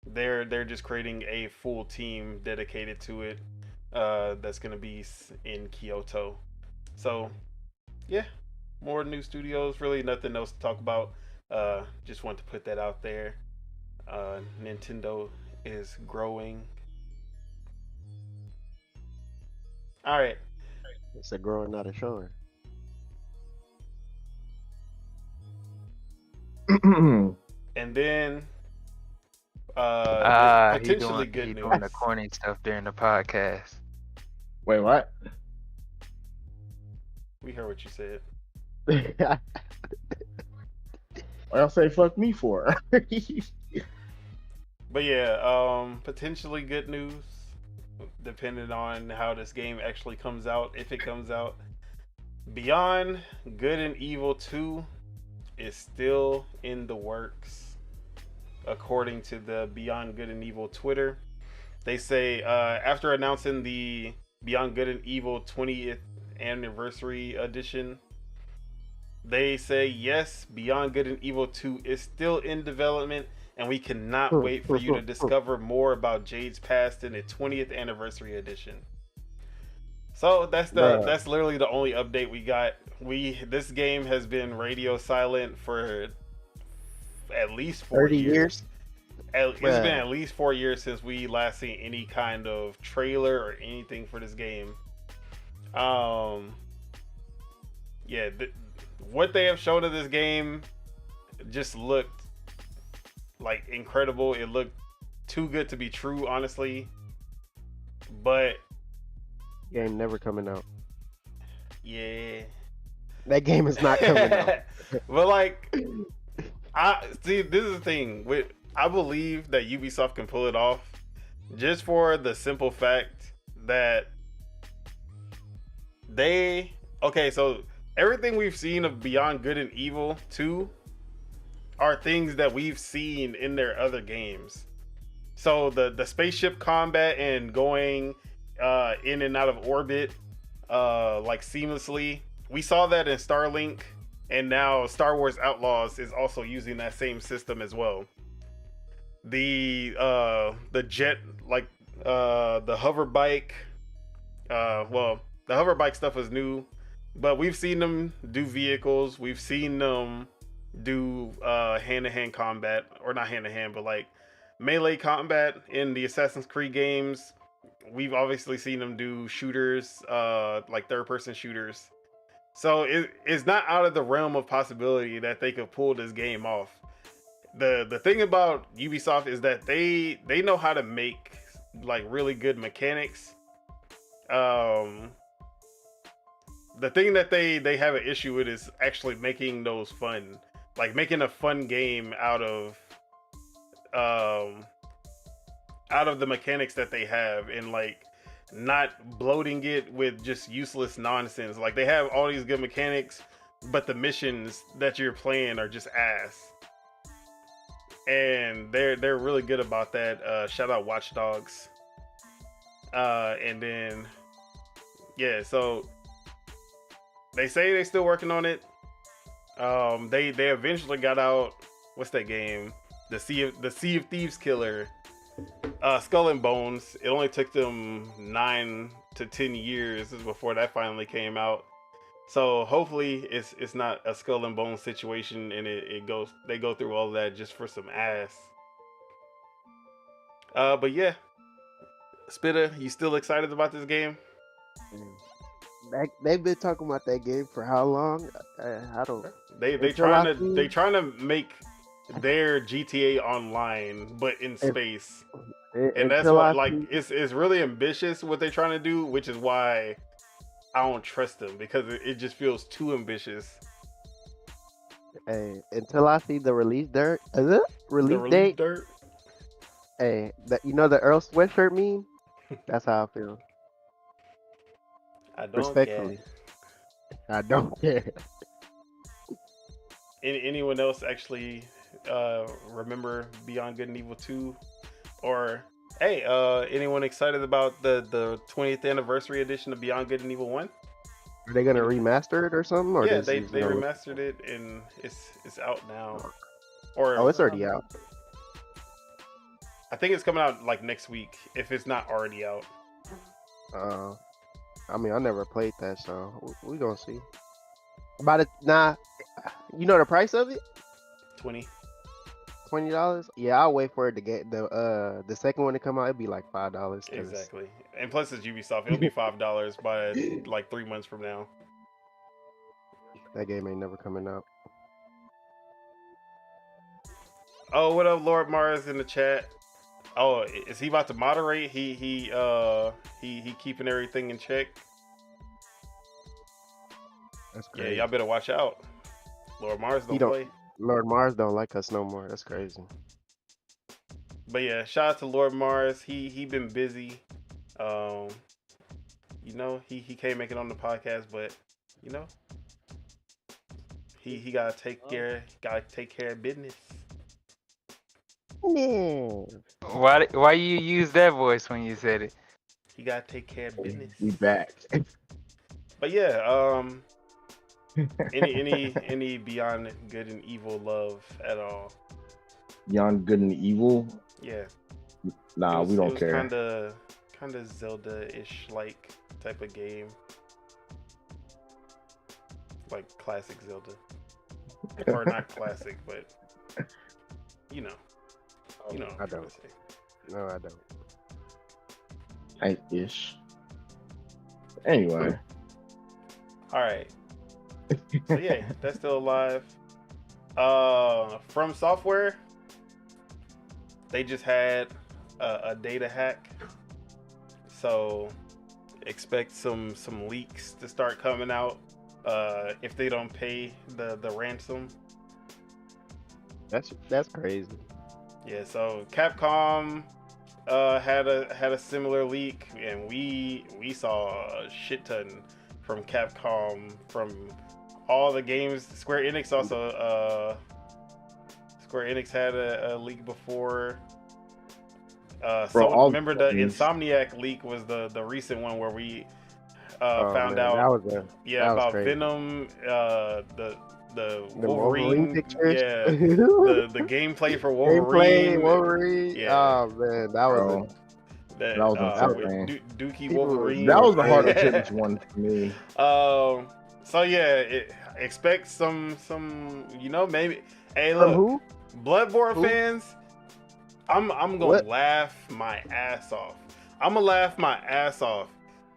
they're just creating a full team dedicated to it that's gonna be in Kyoto. So yeah, more new studios. Really nothing else to talk about. Just want to put that out there. Nintendo is growing. All right. It's a growing, not a showing. And then He potentially doing, good he news. doing the corny stuff during the podcast. Wait, what? We heard what you said. What y'all say fuck me for? But yeah, potentially good news, depending on how this game actually comes out, if it comes out. Beyond Good and Evil 2 is still in the works, according to the Beyond Good and Evil Twitter. They say after announcing the Beyond Good and Evil 20th Anniversary Edition, they say yes, Beyond Good and Evil 2 is still in development, and we cannot wait for you to discover more about Jade's past in the 20th Anniversary Edition. So that's literally the only update we got. This game has been radio silent for at least 4 30 years? It's been at least 4 years since we last seen any kind of trailer or anything for this game. What they have shown of this game just looked like incredible. It looked too good to be true, honestly. But Game never coming out. yeah, That game is not coming out. but like, I see. This is the thing. I believe that Ubisoft can pull it off, just for the simple fact that so everything we've seen of Beyond Good and Evil 2 are things that we've seen in their other games. So the spaceship combat and going in and out of orbit like seamlessly, we saw that in Starlink, and now Star Wars Outlaws is also using that same system as well. The jet, like the hover bike, well, the hover bike stuff is new, but we've seen them do vehicles. We've seen them do hand-to-hand combat, or not hand-to-hand, but like melee combat in the Assassin's Creed games. We've obviously seen them do shooters, like third-person shooters. So it's not out of the realm of possibility that they could pull this game off. The thing about Ubisoft is that they know how to make like really good mechanics. The thing that they have an issue with is actually making those fun, like making a fun game out of the mechanics that they have, and like not bloating it with just useless nonsense. Like they have all these good mechanics, but the missions that you're playing are just ass. And they're really good about that. Shout out Watch Dogs. And then yeah, so they say they're still working on it. They eventually got out, what's that game? The Sea of Thieves killer. Skull and Bones. It only took them 9 to 10 years before that finally came out. So hopefully it's not a Skull and Bones situation, and they go through all of that just for some ass. But yeah, Spitta, you still excited about this game? They've been talking about that game for how long? I don't. They trying to make their GTA Online, but in space. And that's why, like, it's really ambitious what they're trying to do, which is why I don't trust them, because it just feels too ambitious. Hey, until I see the release date, Dirt. Hey, you know the Earl sweatshirt meme? That's how I feel. I don't Respectfully, I don't care. Anyone else actually remember Beyond Good and Evil 2? Or hey, anyone excited about the 20th anniversary edition of Beyond Good and Evil 1? Are they gonna remaster it or something? Or yeah, they remastered it, and it's out now. Or it's already out. I think it's coming out like next week, if it's not already out. I mean, I never played that, so we gonna see. About it, nah. You know the price of it? $20. Yeah, I'll wait for it to get the second one to come out. It'd be like $5. Exactly, and plus it's Ubisoft. It'll be $5 by like 3 months from now. That game ain't never coming out. Oh, what up, Lord Mars in the chat? Oh, is he about to moderate? He keeping everything in check. That's crazy. Yeah, y'all better watch out. Lord Mars don't play. Lord Mars don't like us no more. That's crazy. But yeah, shout out to Lord Mars. He been busy. You know, he can't make it on the podcast, but you know, he gotta take care of business. Yeah. Why you use that voice when you said it? He gotta take care of business. We back. But yeah, any Beyond Good and Evil love at all? Beyond Good and Evil? Yeah. Nah, we don't care. Kind of Zelda-ish like type of game, like classic Zelda, or not classic, but you know. You know what I'm trying to say. No, I don't. Ish. Anyway. All right. So yeah, that's still alive. From Software, they just had a data hack, so expect some leaks to start coming out if they don't pay the ransom. That's crazy. Yeah, so Capcom had a similar leak, and we saw a shit ton from Capcom from all the games. Square Enix Square Enix had a leak before. Bro, So all remember the these- Insomniac leak was the recent one where we Oh, found man, out that was about crazy. Venom, the The Wolverine, pictures. yeah, the gameplay for Wolverine, Gameplay, Wolverine. yeah. Oh man, that was bro, that that was with insane. Dookie People- Wolverine. That was the hardest hitting one for me. So yeah, expect some maybe. Hey, from look, who? Bloodborne Who? fans, I'm gonna What? laugh my ass off. I'm gonna laugh my ass off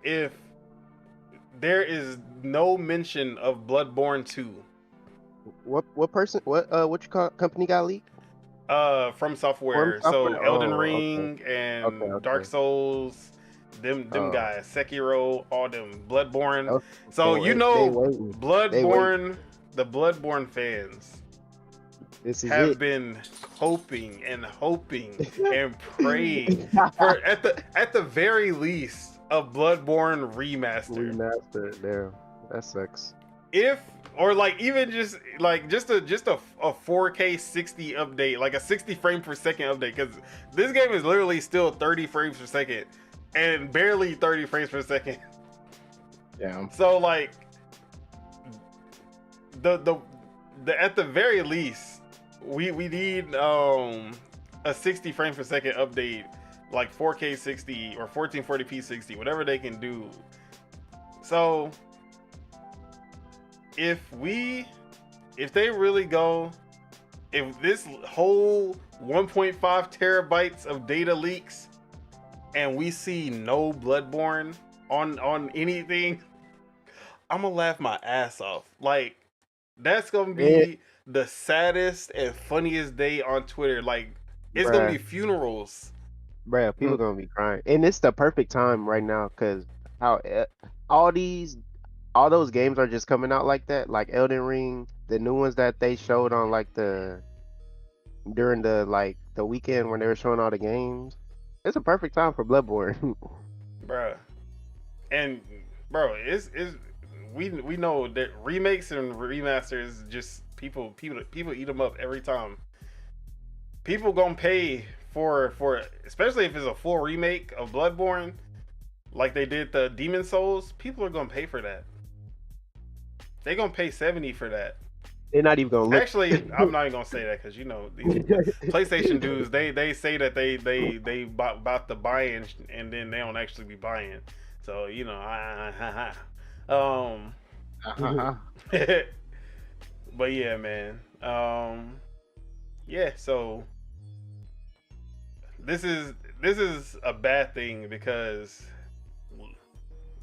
if there is no mention of Bloodborne 2. What person? What company got leaked? From software. From So Software? Elden Oh, okay. Ring and Okay. Dark Souls, them Oh. guys, Sekiro, all them, Bloodborne. Okay. So They waiting. Bloodborne, the Bloodborne fans This is have it. been hoping and praying for at the very least a Bloodborne remaster. Remastered. Damn, that sucks. If or like even just a 4K 60 update, like a 60 frame per second update, because this game is literally still 30 frames per second and barely 30 frames per second. Yeah. So like the at the very least we need a 60 frames per second update, like 4K 60 or 1440p 60, whatever they can do. So if they really go, if this whole 1.5 terabytes of data leaks and we see no Bloodborne on anything, I'm gonna laugh my ass off. Like, that's gonna be the saddest and funniest day on Twitter. Like, it's gonna be funerals. Bruh, people gonna be crying, and it's the perfect time right now because how all those games are just coming out like that, like Elden Ring, the new ones that they showed on like during the weekend when they were showing all the games. It's a perfect time for Bloodborne. Bruh. And bro, we know that remakes and remasters, just people eat them up every time. People gonna pay for especially if it's a full remake of Bloodborne, like they did the Demon Souls. People are gonna pay for that. They gonna pay $70 for that. They're not even gonna look. Actually, I'm not even gonna say that because these PlayStation dudes, they say that they about to buy in and then they don't actually be buying. So but yeah, man. Yeah. So this is a bad thing because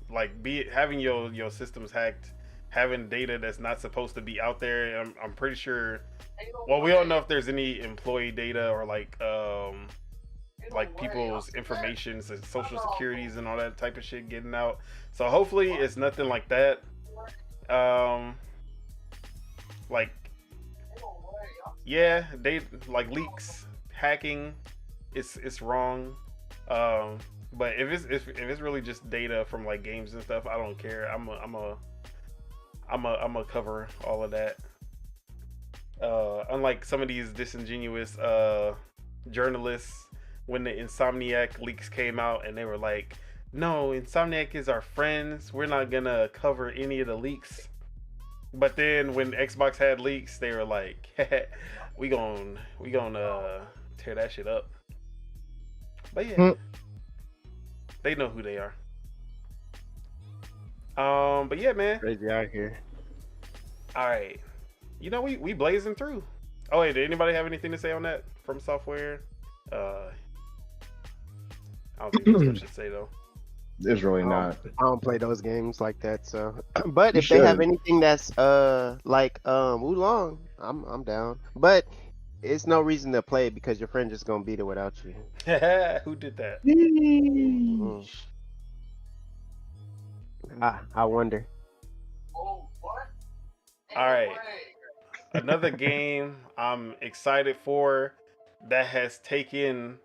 like having your systems hacked, having data that's not supposed to be out there. I'm pretty sure. Well, we don't know if there's any employee data or like people's information, so social securities and all that type of shit getting out. So hopefully it's nothing like that. Like, yeah, they like leaks, hacking. It's wrong. But if it's really just data from like games and stuff, I don't care. I'm a cover all of that. Unlike some of these disingenuous journalists, when the Insomniac leaks came out and they were like, "No, Insomniac is our friends. We're not gonna cover any of the leaks." But then when Xbox had leaks, they were like, "We gonna tear that shit up." But yeah, they know who they are. But yeah, man. Crazy out here. All right. We blazing through. Oh wait, did anybody have anything to say on that from software? I don't think that's what I should say though. It's really not. I don't play those games like that, so. But You if they have should. anything that's like Wulong, I'm down. But it's no reason to play it because your friend just gonna beat it without you. Who did that? Mm. I wonder. All right. Another game I'm excited for that has taken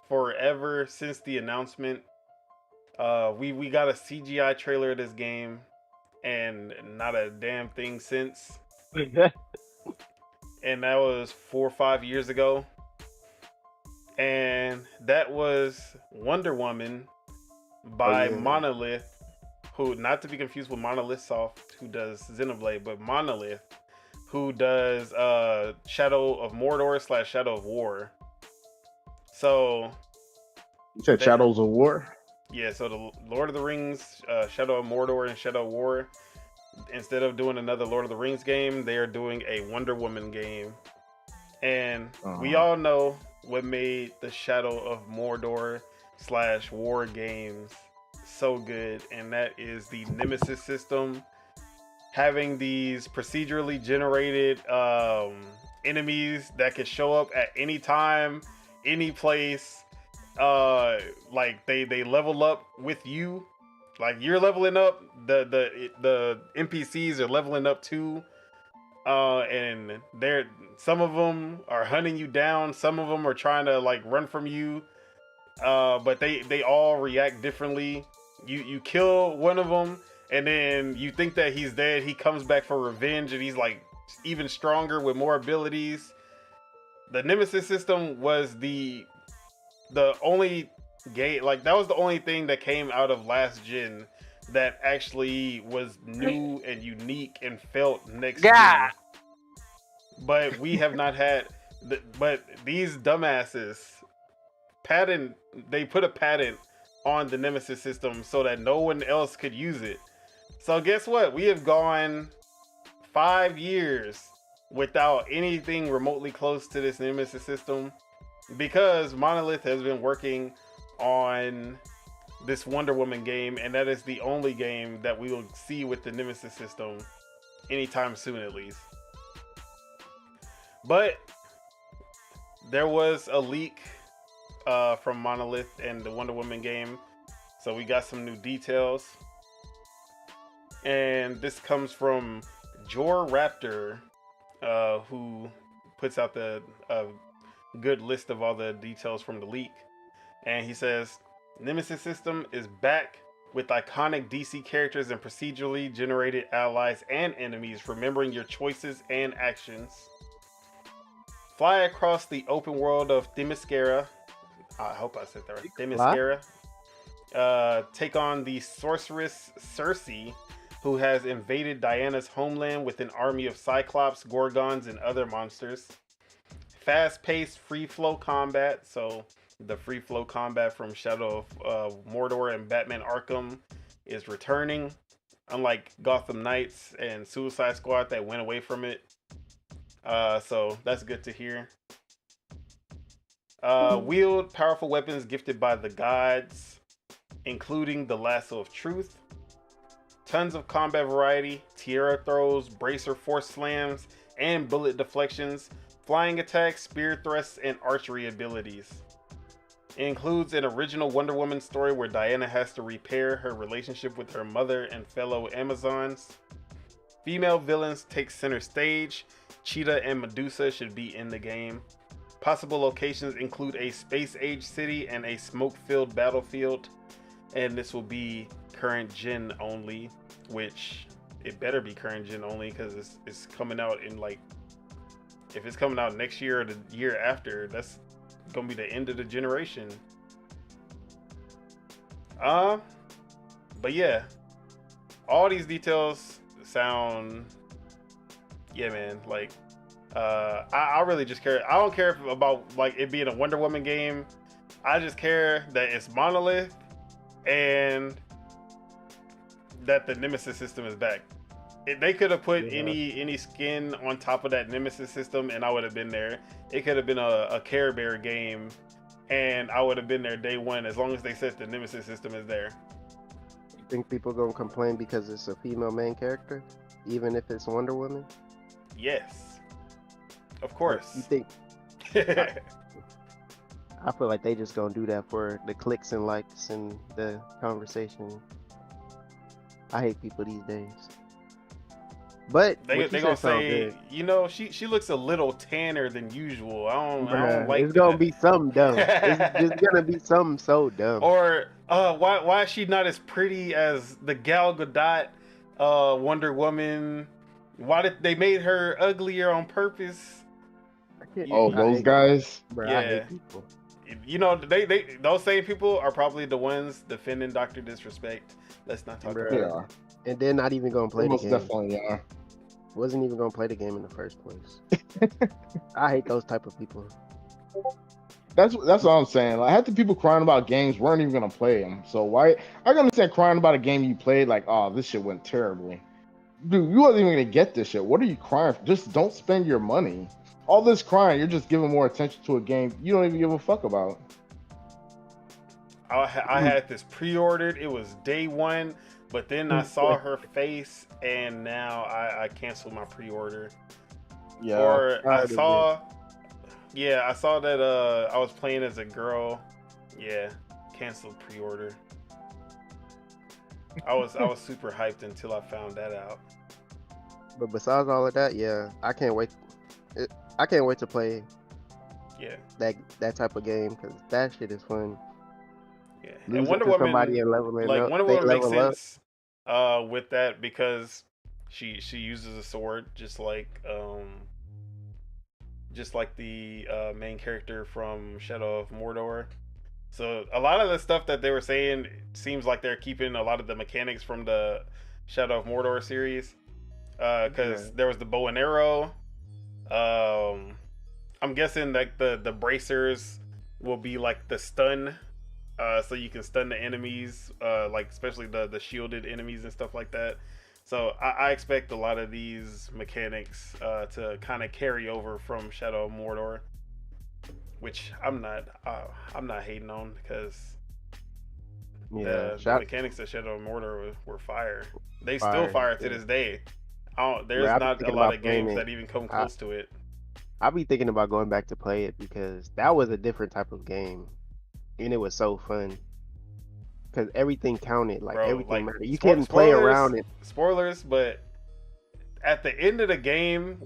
forever since the announcement. We got a CGI trailer of this game and not a damn thing since. and that was 4 or 5 years ago. And that was Wonder Woman by Monolith, who, not to be confused with MonolithSoft, who does Xenoblade, but Monolith, who does Shadow of Mordor / Shadow of War. So you said Shadows of War? Yeah, so the Lord of the Rings, Shadow of Mordor and Shadow of War, instead of doing another Lord of the Rings game, they are doing a Wonder Woman game. And we all know what made the Shadow of Mordor / War games so good, and that is the Nemesis system. Having these procedurally generated enemies that can show up at any time, any place. Like they level up with you. Like you're leveling up, the NPCs are leveling up too. And they're, some of them are hunting you down, some of them are trying to like run from you. But they all react differently. You kill one of them, and then you think that he's dead. He comes back for revenge, and he's like even stronger with more abilities. The Nemesis system was the only game, like that was the only thing that came out of last gen that actually was new and unique and felt next gen. But we have not had, but these dumbasses they put a patent on the Nemesis system so that no one else could use it. So guess what? We have gone 5 years without anything remotely close to this Nemesis system, because Monolith has been working on this Wonder Woman game, and that is the only game that we will see with the Nemesis system anytime soon, at least. But there was a leak from Monolith and the Wonder Woman game, so we got some new details. And this comes from Jor Raptor, who puts out the good list of all the details from the leak. And he says, Nemesis system is back with iconic DC characters and procedurally generated allies and enemies, remembering your choices and actions. Fly across the open world of Themyscira. I hope I said that right. Themyscira. Take on the sorceress Circe, who has invaded Diana's homeland with an army of Cyclops, Gorgons, and other monsters. Fast-paced, free-flow combat. So the free-flow combat from Shadow of Mordor and Batman Arkham is returning, unlike Gotham Knights and Suicide Squad that went away from it. So that's good to hear. Wield powerful weapons gifted by the gods, including the Lasso of Truth. Tons of combat variety, tiara throws, bracer force slams, and bullet deflections, flying attacks, spear thrusts, and archery abilities. It includes an original Wonder Woman story where Diana has to repair her relationship with her mother and fellow Amazons. Female villains take center stage. Cheetah and Medusa should be in the game. Possible locations include a space-age city and a smoke-filled battlefield. And this will be current gen only, which it better be current gen only, because it's coming out in, like, if it's coming out next year or the year after, that's gonna be the end of the generation. But yeah, all these details sound, yeah, man, like, I really just care. I don't care about like it being a Wonder Woman game. I just care that it's Monolith and that the Nemesis system is back. They could have put any skin on top of that Nemesis system, and I would have been there. It could have been a Care Bear game, and I would have been there day one, as long as they said the Nemesis system is there. You think people gonna complain because it's a female main character, even if it's Wonder Woman? Yes, of course. You think? I feel like they just gonna do that for the clicks and likes and the conversation. I hate people these days. But they gonna say, you know, she looks a little tanner than usual. I don't like it's gonna be something dumb. It's just gonna be something so dumb. Or why is she not as pretty as the Gal Gadot Wonder Woman? Why did they made her uglier on purpose? Oh, those guys. Bro, I Yeah. hate people. You know, they those same people are probably the ones defending Dr. Disrespect. Let's not talk about Bruh. it. Yeah, And they're not even gonna play they the most game. definitely are. Wasn't even gonna play the game in the first place. I hate those type of people. That's what I'm saying. Like, half the people crying about games weren't even gonna play them. So why? I can understand crying about a game you played. Like, oh, this shit went terribly. Dude, you wasn't even gonna get this shit. What are you crying for? Just don't spend your money. All this crying, you're just giving more attention to a game you don't even give a fuck about. I had this pre-ordered. It was day one, but then I saw her face, and now I canceled my pre-order. Yeah. Or I Probably saw that I was playing as a girl. Yeah, canceled pre-order. I was super hyped until I found that out. But besides all of that, yeah, I can't wait. I can't wait to play Yeah, that type of game because that shit is fun. yeah. Losing And Wonder to Woman, somebody and leveling like up, Wonder they Woman makes level up. sense with that because she uses a sword just like the main character from Shadow of Mordor. So a lot of the stuff that they were saying seems like they're keeping a lot of the mechanics from the Shadow of Mordor series. Because there was the bow and arrow. I'm guessing like the bracers will be like the stun, so you can stun the enemies, like especially the shielded enemies and stuff like that. So I expect a lot of these mechanics to kind of carry over from Shadow of Mordor, which I'm not hating on because Yeah, the mechanics of Shadow of Mordor were fire. They still fire to yeah. this day. There's Yeah, I be not a thinking lot about of games playing that it. even come close to it. I'll be thinking about going back to play it because that was a different type of game, and it was so fun because everything counted, like Bro, everything like mattered. You couldn't play around it. Spoilers, but at the end of the game,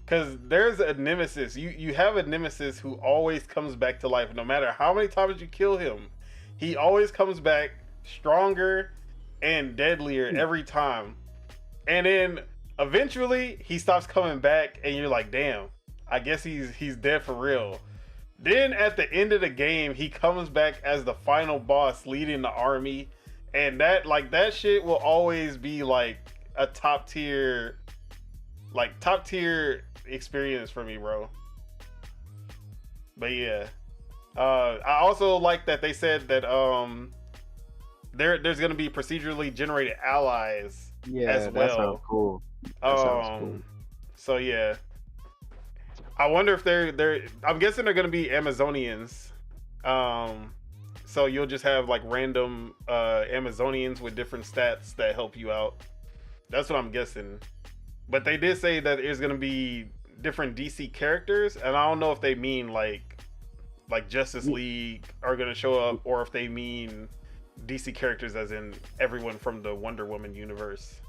because there's a nemesis, you have a nemesis who always comes back to life. No matter how many times you kill him, he always comes back stronger and deadlier every time. And then eventually he stops coming back, and you're like, damn, I guess he's dead for real. Then at the end of the game, he comes back as the final boss leading the army, and that shit will always be like a top tier experience for me, bro. But yeah, I also like that they said that there's gonna be procedurally generated allies Yeah, as that well. sounds cool. That sounds cool. So yeah, I wonder if they're. I'm guessing they're gonna be Amazonians. So you'll just have like random Amazonians with different stats that help you out. That's what I'm guessing. But they did say that there's gonna be different DC characters, and I don't know if they mean like Justice League are gonna show up, or if they mean DC characters as in everyone from the Wonder Woman universe.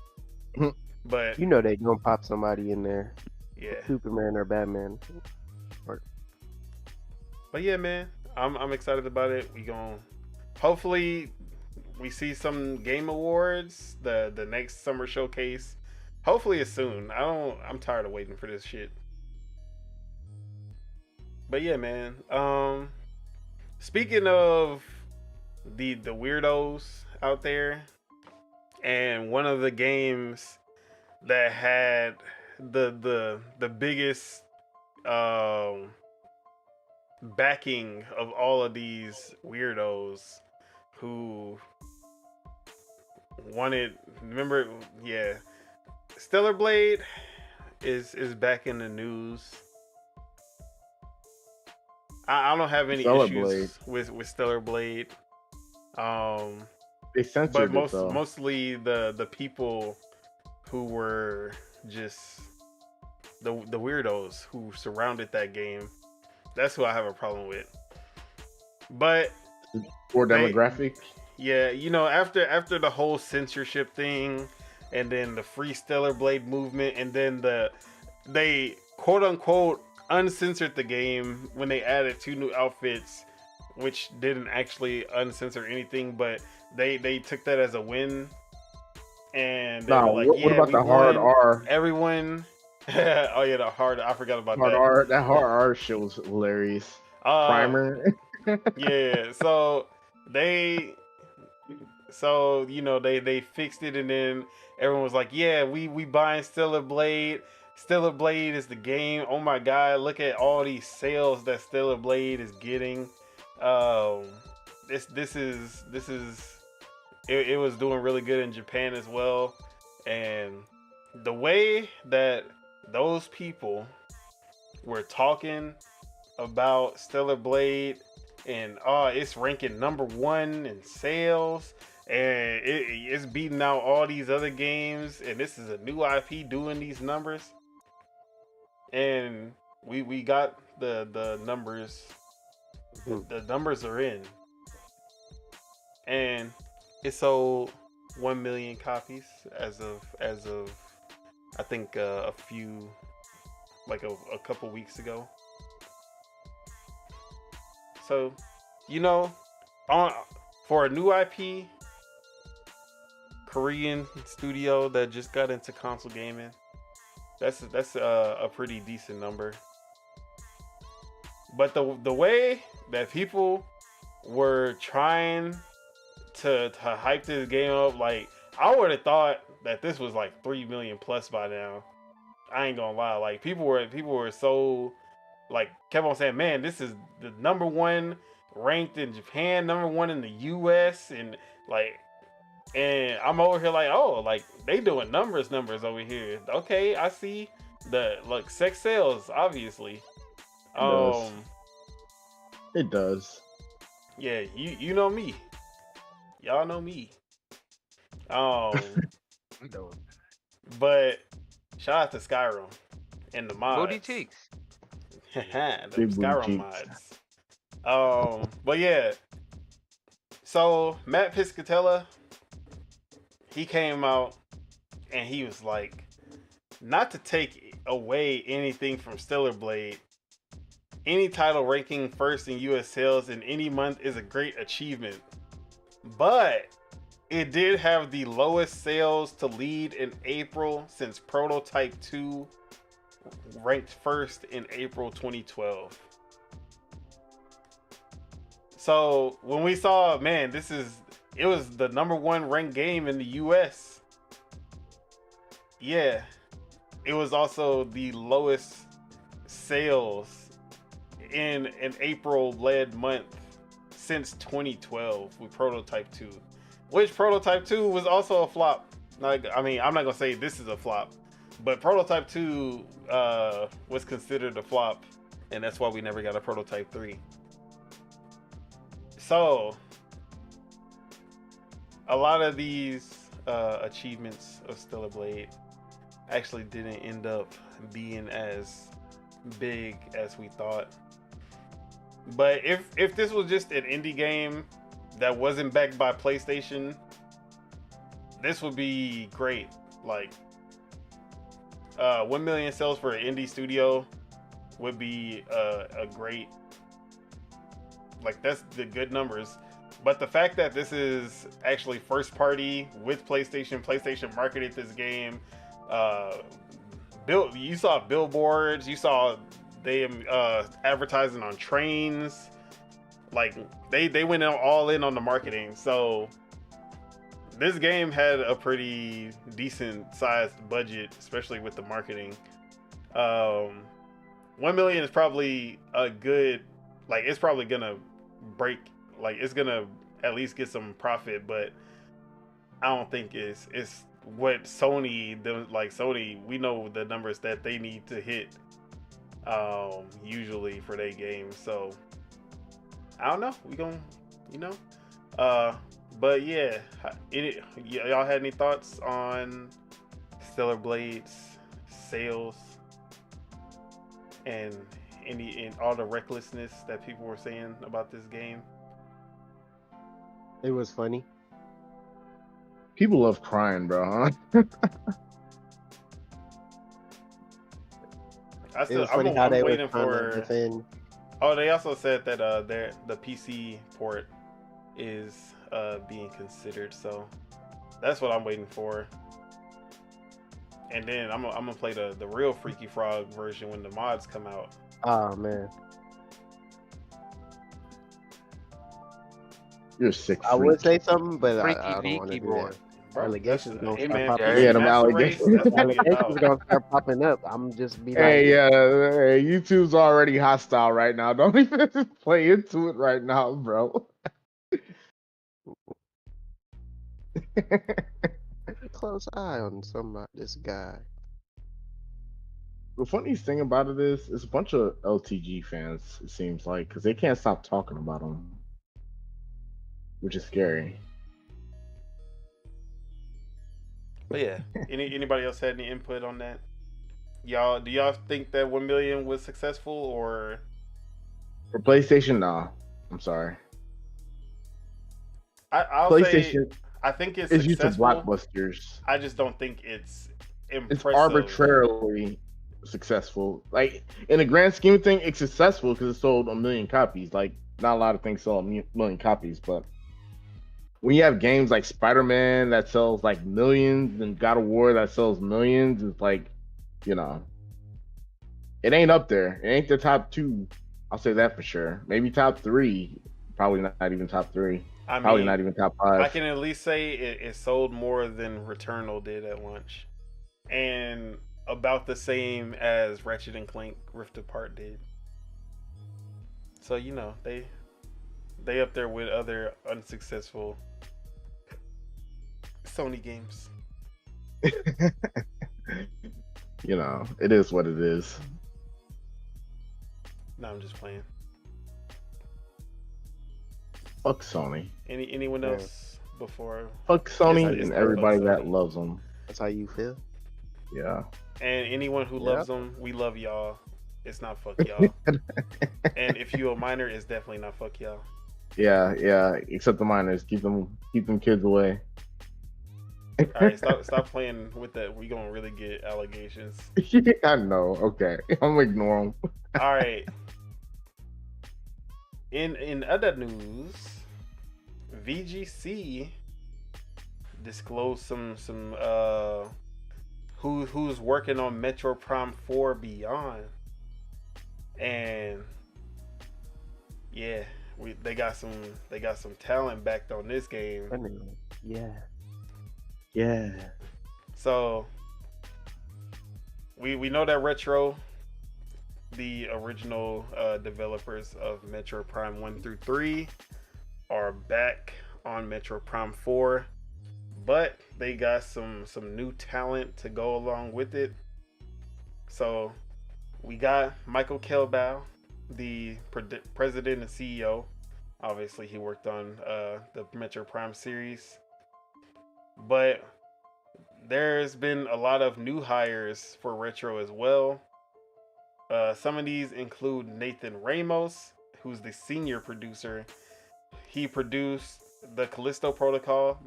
But You know they gonna pop somebody in there, yeah, Superman or Batman. but yeah, man, I'm excited about it. We hopefully we see some game awards, the next summer showcase. Hopefully it's soon. I'm tired of waiting for this shit. But yeah, man. Speaking of the weirdos out there, and one of the games that had the biggest backing of all of these weirdos who wanted, remember, yeah, Stellar Blade is back in the news. I don't have any Stellar issues with Stellar Blade. They censored But it though. mostly the people who were just the weirdos who surrounded that game. That's who I have a problem with. But Or demographic. yeah, after the whole censorship thing, and then the Free Stellar Blade movement, and then they quote unquote uncensored the game when they added 2 new outfits, which didn't actually uncensor anything, but they took that as a win. And they were like, what yeah, about we the hard won. R? Everyone Oh yeah, the hard. I forgot about Hard that. art. That hard art shit was hilarious. Primer. Yeah. So they, so they fixed it, and then everyone was like, yeah, we buying Stellar Blade. Stellar Blade is the game. Oh my god, look at all these sales that Stellar Blade is getting. Um, this is it was doing really good in Japan as well, and the way that those people were talking about Stellar Blade, and it's ranking number one in sales, and it's beating out all these other games, and this is a new IP doing these numbers, and we got the numbers. The numbers are in, and it sold 1 million copies as of I think a few, like a couple weeks ago. So, on for a new IP, Korean studio that just got into console gaming, that's a pretty decent number. But the way that people were trying to hype this game up, like, I would have thought that this was like 3 million plus by now. I ain't gonna lie, like people were so, like, kept on saying, man, this is the number one ranked in Japan, number one in the US, and like, and I'm over here like, oh, like they doing numbers over here. Okay, I see the like sex sales, obviously. It does. Yeah, you know me. Y'all know me. We don't. But shout out to Skyrim and the mods. Booty cheeks. The Big booty Skyrim cheeks. mods. But yeah. So Matt Piscatella, he came out and he was like, not to take away anything from Stellar Blade, any title ranking first in US sales in any month is a great achievement. But it did have the lowest sales to lead in April since Prototype 2 ranked first in April 2012. So when we saw, man, it was the number one ranked game in the US. Yeah, it was also the lowest sales in an April-led month since 2012 with Prototype 2. Which Prototype 2 was also a flop. Like, I mean, I'm not gonna say this is a flop, but Prototype 2 was considered a flop, and that's why we never got a Prototype 3. So, a lot of these achievements of Stellar Blade actually didn't end up being as big as we thought. But if this was just an indie game that wasn't backed by PlayStation, this would be great. Like, 1 million sales for an indie studio would be a great, like, that's the good numbers. But the fact that this is actually first party with PlayStation marketed this game. You saw billboards, you saw them advertising on trains. Like, they went all in on the marketing. So this game had a pretty decent sized budget, especially with the marketing. 1 million is probably a good, like, it's probably gonna break, like, it's gonna at least get some profit, but I don't think it's what Sony, we know the numbers that they need to hit usually for their games. So I don't know. We gonna, but yeah, y'all had any thoughts on Stellar Blade's sales and all the recklessness that people were saying about this game? It was funny. People love crying, bro, huh? It was funny how they were trying to defend. Oh, they also said that the PC port is being considered, so that's what I'm waiting for. And then I'm gonna play the real Freaky Frog version when the mods come out. Oh man, You're a sick I would freak. say something, but Freaky I don't want to Vicky do boy. that. Bro, Allegations that's, gonna hey start man, popping PC up. Yeah, them Master Race, allegations. that's what we Allegations about. gonna start popping up. I'm just be like, Hey, hey, YouTube's already hostile right now. Don't even play into it right now, bro. keep a close eye on this guy. The funniest thing about it is, it's a bunch of LTG fans. It seems like because they can't stop talking about them, which is scary. But yeah, anybody else had any input on that? Do y'all think that 1 million was successful or? For PlayStation, nah. I'm sorry. I'll say PlayStation I think it's is used to successful. blockbusters. I just don't think it's It's impressive. arbitrarily successful. Like in the grand scheme of things, it's successful because it sold 1 million copies. Like not a lot of things sell 1 million copies, but when you have games like Spider-Man that sells like millions and God of War that sells millions, it's like, you know, it ain't up there. It ain't the top two. I'll say that for sure. Maybe top three. Probably not even top three. I Probably mean, not even top five. I can at least say it sold more than Returnal did at launch, and about the same as Ratchet and Clank Rift Apart did. So you know they up there with other unsuccessful Sony games. You know, it is what it is. No, I'm just playing. Fuck Sony. Anyone Yeah. else before? Fuck Sony It's and not everybody fuck that Sony. loves them. That's how you feel. Yeah. And anyone who Yeah. loves them, we love y'all. It's not fuck y'all. And if you a minor, it's definitely not fuck y'all. Yeah. Except the minors. Keep them kids away. All right, stop playing with that. We gonna really get allegations. I know. Okay, I'm gonna ignore them. All right. In other news, VGC disclosed some who's working on Metro Prime 4 Beyond, and yeah, they got some talent backed on this game. Yeah. So we know that Retro, the original developers of Metro Prime 1 through 3, are back on Metro Prime 4, but they got some new talent to go along with it. So we got Michael Kelbow, the president and CEO. Obviously, he worked on the Metro Prime series. But there's been a lot of new hires for Retro as well. Some of these include Nathan Ramos, who's the senior producer. He produced the Callisto Protocol,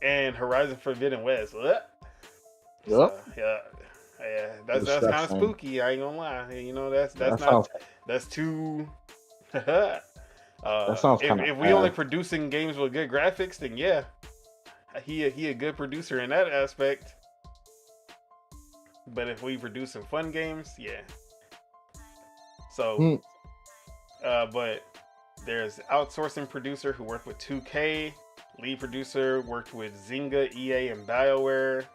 and Horizon Forbidden West. Yep. So, yeah, that's kind of spooky. I ain't gonna lie. You know, that's too. That sounds kind of. If we only producing games with good graphics, then yeah. He a good producer in that aspect, but if we producing fun games, yeah. So, but there's outsourcing producer who worked with 2K, lead producer worked with Zynga, EA, and BioWare.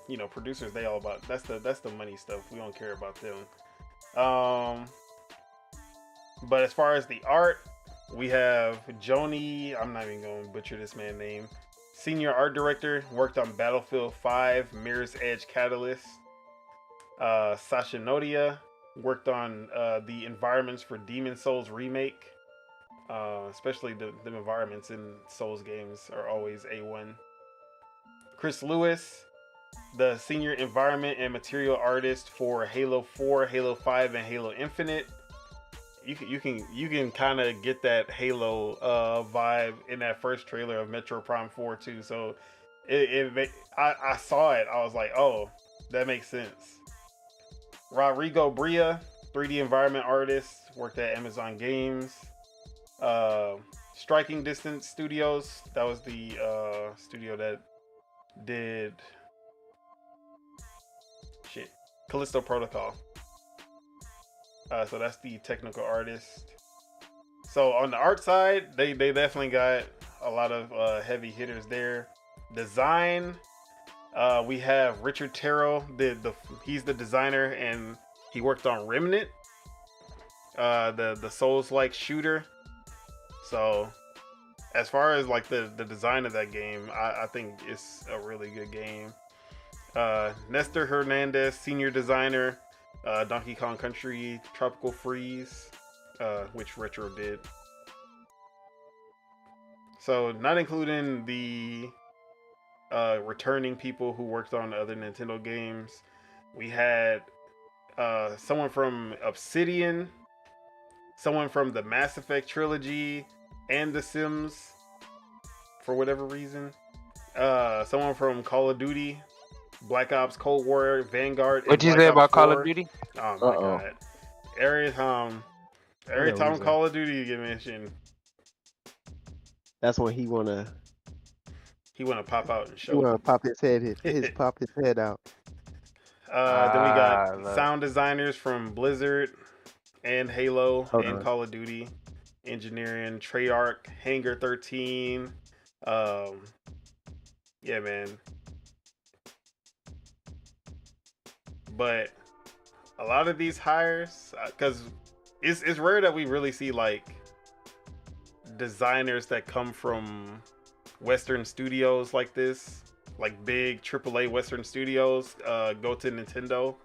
You know, producers they all about that's the money stuff. We don't care about them. But as far as the art, we have Joni, I'm not even going to butcher this man's name. Senior art director, worked on Battlefield 5, Mirror's Edge Catalyst. Sasha Nodia worked on the environments for Demon Souls remake. Especially the environments in Souls games are always A1. Chris Lewis, the senior environment and material artist for Halo 4, Halo 5, and Halo Infinite. You can kind of get that Halo vibe in that first trailer of Metro Prime 4 too. So I saw it. I was like, oh, that makes sense. Rodrigo Bria, 3D environment artist, worked at Amazon Games. Striking Distance Studios, that was the studio that did shit. Callisto Protocol. So that's the technical artist. So on the art side, they definitely got a lot of heavy hitters there. Design, we have Richard Terrell. He's the designer, and he worked on Remnant, the Souls-like shooter. So as far as like the design of that game, I think it's a really good game. Nestor Hernandez, senior designer, Donkey Kong Country, Tropical Freeze, which Retro did. So not including the returning people who worked on other Nintendo games, we had someone from Obsidian, someone from the Mass Effect trilogy and The Sims, for whatever reason, someone from Call of Duty, Black Ops, Cold War, Vanguard. What you Black say Ops about 4. Call of Duty? Oh my god! Every time Call of Duty get mentioned, That's when he wanna pop out and he show. wanna pop his head pop his head out. Then we got love sound designers from Blizzard and Halo Hold and on. Call of Duty. Engineering, Treyarch, Hangar 13. Yeah, man. But a lot of these hires, because it's rare that we really see like designers that come from Western studios like this, like big AAA Western studios, go to Nintendo.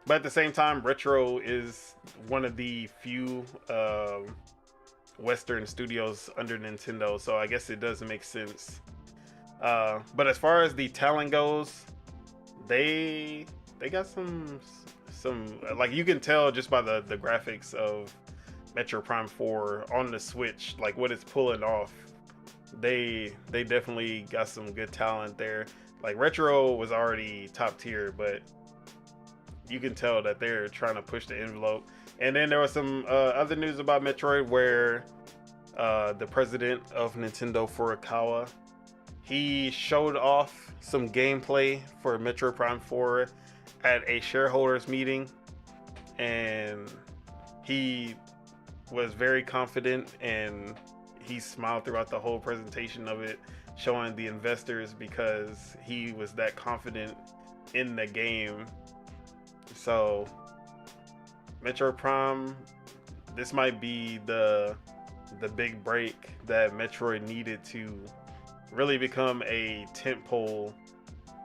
But at the same time, Retro is one of the few Western studios under Nintendo, so I guess it does make sense. But as far as the talent goes, they got some like, you can tell just by the graphics of Metro Prime 4 on the Switch, like what it's pulling off. They definitely got some good talent there. Like Retro was already top tier, but you can tell that they're trying to push the envelope. And then there was some other news about Metroid where the president of Nintendo, Furukawa, he showed off some gameplay for Metroid Prime 4 at a shareholders meeting, and he was very confident, and he smiled throughout the whole presentation of it, showing the investors because he was that confident in the game. So Metroid Prime, this might be the big break that Metroid needed to really become a tentpole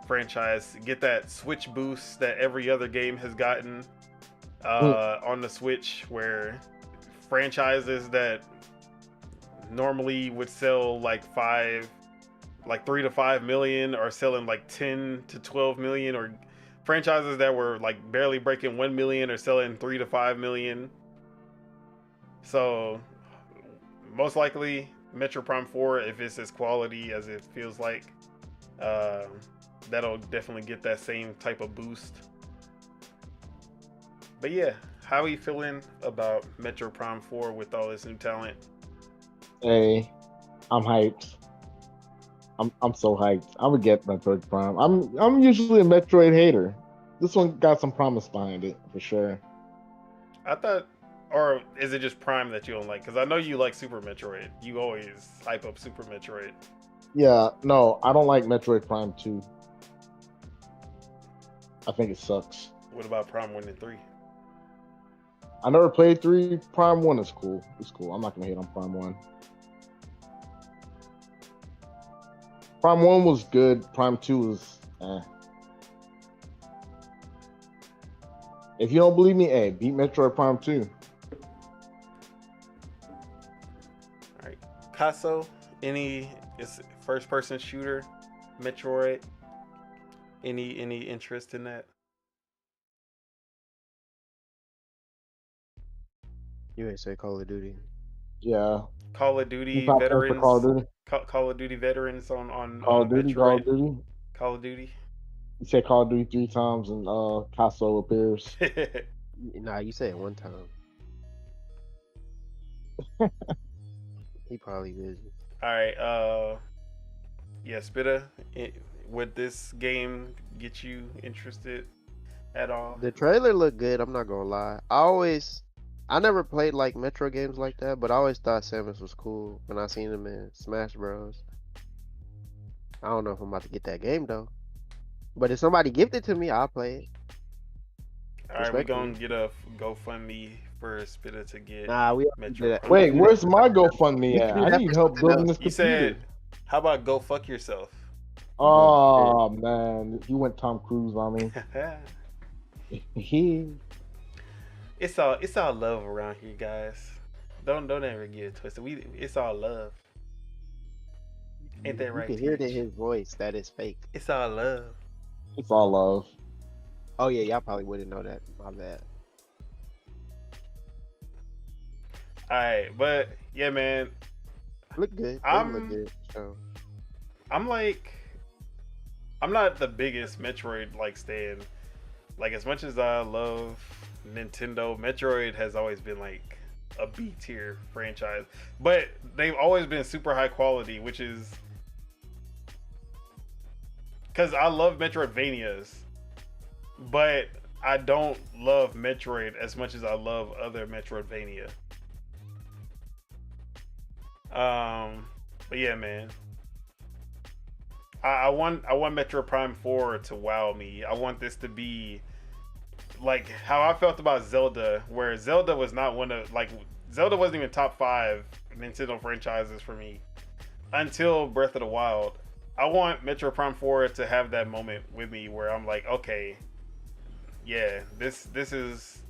franchise, get that Switch boost that every other game has gotten on the Switch, where franchises that normally would sell like 3 to 5 million are selling like 10 to 12 million, or franchises that were like barely breaking 1 million are selling 3 to 5 million. So most likely Metro Prime 4, if it's as quality as it feels like, that'll definitely get that same type of boost. But yeah, how are you feeling about Metro Prime 4 with all this new talent? Hey, I'm hyped. I'm so hyped. I'm gonna get Metroid Prime. I'm usually a Metroid hater. This one got some promise behind it for sure. I thought, or is it just Prime that you don't like? Because I know you like Super Metroid. You always hype up Super Metroid. Yeah, no, I don't like Metroid Prime 2. I think it sucks. What about Prime 1 and 3? I never played 3. Prime 1 is cool. It's cool. I'm not gonna hate on Prime 1. Prime 1 was good. Prime 2 was If you don't believe me, hey, beat Metroid Prime 2. Alright. Casso, it's first person shooter, Metroid. Any interest in that? You ain't say Call of Duty. Yeah. Call of Duty Top 10 for veterans. Call of Duty. Call of Duty veterans on Call of Duty. Metroid. Call of Duty. Call of Duty. You say Call of Duty 3 times and Casso appears. Nah, you said it one time. He probably busy. All right. Yeah, Spitta. would this game get you interested at all? The trailer looked good. I'm not gonna lie. I never played like Metro games like that, but I always thought Samus was cool when I seen him in Smash Bros. I don't know if I'm about to get that game though. But if somebody gifted to me, I'll play it. All right, we gonna get a GoFundMe for Spitter to get Nah, we already Metro did that. Prime. Wait, where's my GoFundMe at? We I can do need that help for building something this You computer. said, how about go fuck yourself? Oh man, you went Tom Cruise on me. It's all love around here, guys. Don't ever get it twisted. It's all love. Ain't that right? You can hear it in Teach? his voice that it's fake. It's all love. It's all love. Oh yeah, y'all probably wouldn't know that. My bad. All right, but yeah, man. Look good. It I'm- look good. So. I'm not the biggest Metroid stan. Like, as much as I love Nintendo, Metroid has always been like a B tier franchise, but they've always been super high quality, which is because I love Metroidvanias, but I don't love Metroid as much as I love other Metroidvania. But yeah, man. I want Metro Prime 4 to wow me. I want this to be like how I felt about Zelda, where Zelda was not Zelda wasn't even top 5 Nintendo franchises for me until Breath of the Wild. I want Metro Prime 4 to have that moment with me where I'm like, okay, yeah, this is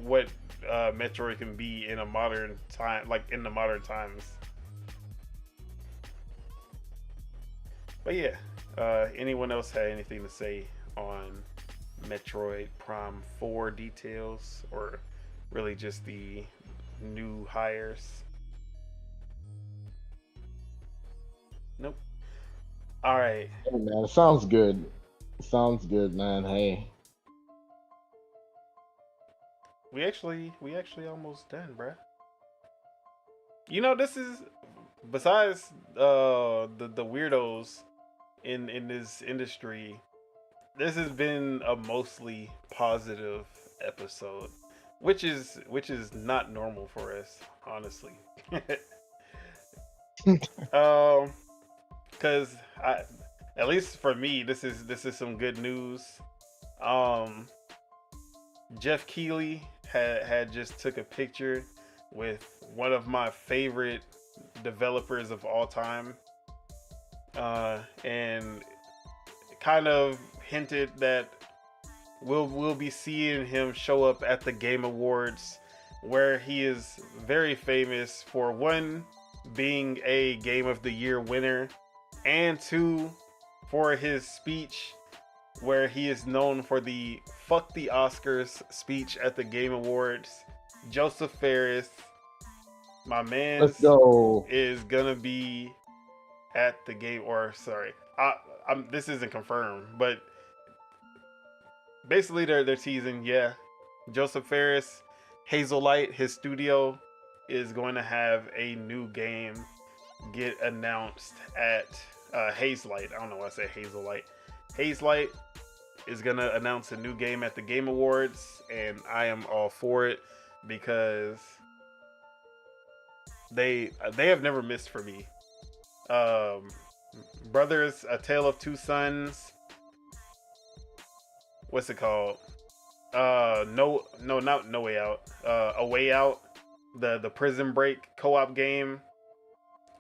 what Metroid can be in a modern time, like in the modern times. But yeah, anyone else had anything to say on Metroid Prime 4 details, or really just the new hires? Nope. All right. Hey man, it sounds good. It sounds good, man. Hey. We actually almost done, bruh. You know, this is besides the weirdos in this industry, this has been a mostly positive episode, which is not normal for us, honestly. Because at least for me, this is some good news. Jeff Keighley had just took a picture with one of my favorite developers of all time, and kind of hinted that we'll be seeing him show up at the Game Awards, where he is very famous for, one, being a Game of the Year winner, and two, for his speech where he is known for the "fuck the Oscars" speech at the Game Awards. Joseph Ferris, my man, Let's go. is gonna be at the game. Or sorry, this isn't confirmed, but basically they're teasing. Yeah, Joseph Ferris, Hazelight, his studio, is going to have a new game get announced at Hazelight. I don't know why I say Hazelight. Hazelight is gonna announce a new game at the Game Awards, and I am all for it because they have never missed for me. Brothers, A Tale of Two Sons. What's it called? Not No Way Out. A Way Out, the Prison Break co-op game,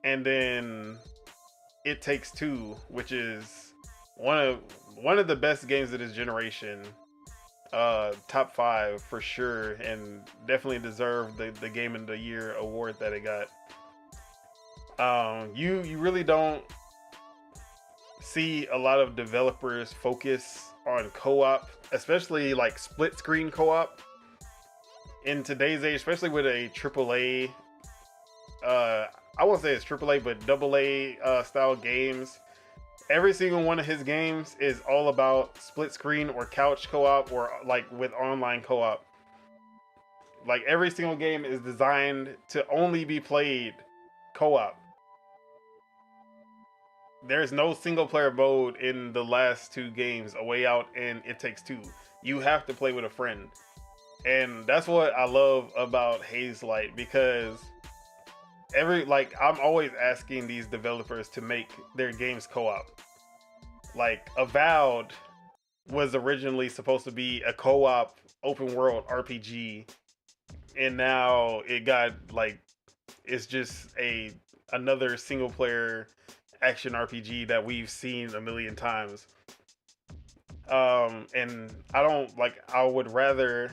and then It Takes Two, which is one of the best games of this generation. Top 5 for sure, and definitely deserved the Game of the Year award that it got. You really don't see a lot of developers focus on co-op, especially like split screen co-op in today's age, especially with a AAA. I won't say it's AAA, but AA style games. Every single one of his games is all about split screen or couch co-op, or like with online co-op. Like every single game is designed to only be played co-op. there's no single player mode in the last two games, A Way Out and It Takes Two. You have to play with a friend. And that's what I love about Haze Light, because I'm always asking these developers to make their games co-op. Like Avowed was originally supposed to be a co-op open world RPG, and now it's just another single player action RPG that we've seen a million times. And I would rather